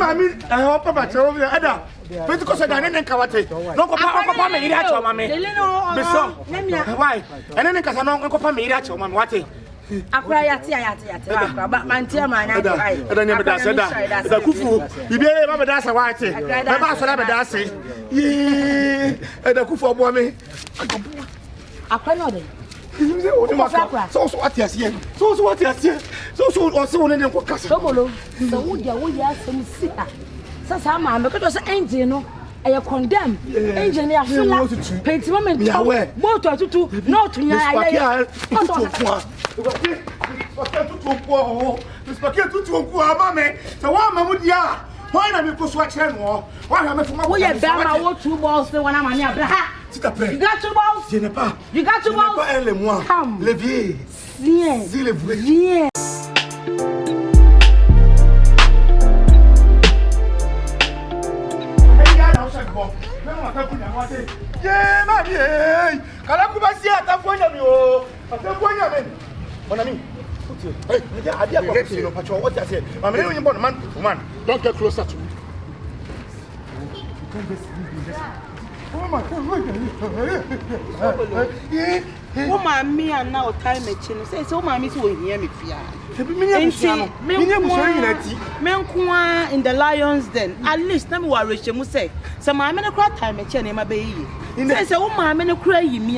I mean, I hope about your other. Because I didn't cover it. No, Papa made that your mammy. Why? And then because I know Papa made that your mammy. What?
I cry at but my dear man, I
don't never said that. The Kufu, you be able to dance a white. My boss will have a dance. Yea, and the Kufu woman.
I cannot.
So what yes, yes. So what yes, yes. So also in the
Sobolo. So would you ask some sitter? Sasama, because an angel, no. I am condemned. Engineer, paint moment. What to do? Not to why not because what why am I from my 2 balls when I'm on your back? You got 2 balls? You got 2 balls? Come, Levier. Yes, yes.
Yeah, man, yeah. Kalakubasia, Tafoya, hey, I did what I said. I'm a man.
Don't get closer to me.
Oh, me and now time machine says, so my miss will hear me fear. Men in the lions then. At least never worry, she must say. So my men cry time machine in my baby. Say, oh, my men cry me.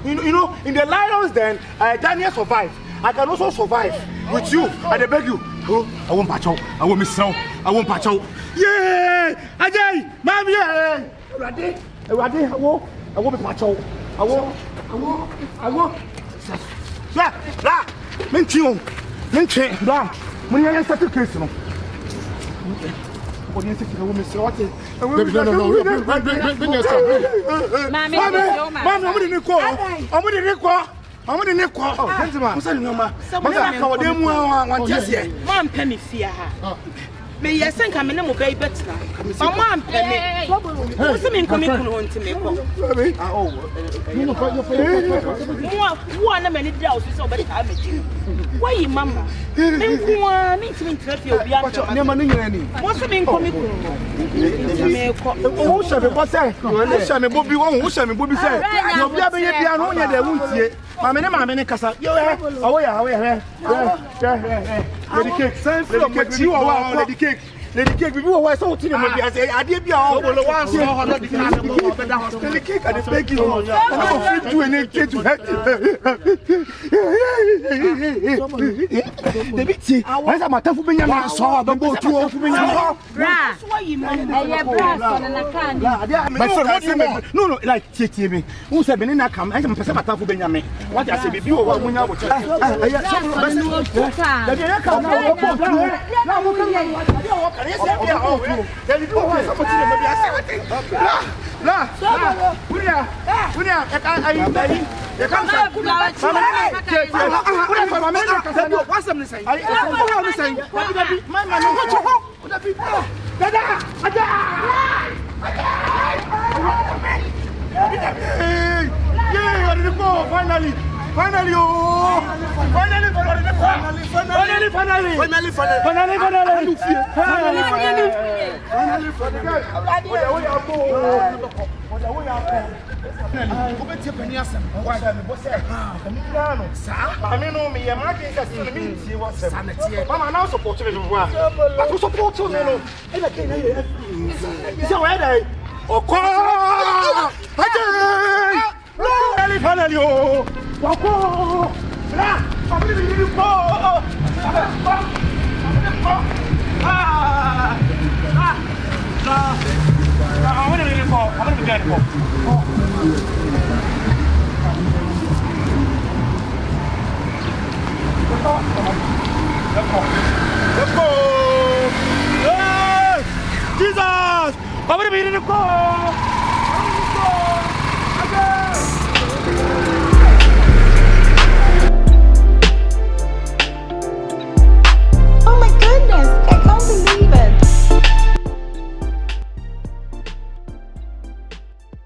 You know, in the lions then, Daniel survived. I can also survive with you. I beg you. Oh, I won't patch out. I won't miss out. I won't patch out. Yeah! Ajay! Mom, yeah! Ready? I won't be patch out. I won't. Yeah! Mention. Blanc. When you're in such a case, no. What do you think I will miss out? No. I'm going to call.
Mom, penny fear. May I think I'm in a mobile better. Mom, penny. What's the mean coming home to me? One of many doubts is over the time. Why, Mamma? Need to interrupt your beyond. What's the mean coming home? Who shall be say? Who shall be Bobby? Who shall be Bobby say? You'll be able to be an owner that won't see. Mamma, Casa, you are the cake. Send for you are the cake.
Lady Cake, we were so to them. I say, I did be all the ones who are the cake and the baking. I'm fit to an cake to help. The big tea. I am a tough opinion. I saw the boat to open. No, like Titi. Who said, Benina come? I am a tough Benjamin. What I say, you are one out. Finally, oh! Finally! Jesus! I'm gonna be in the car.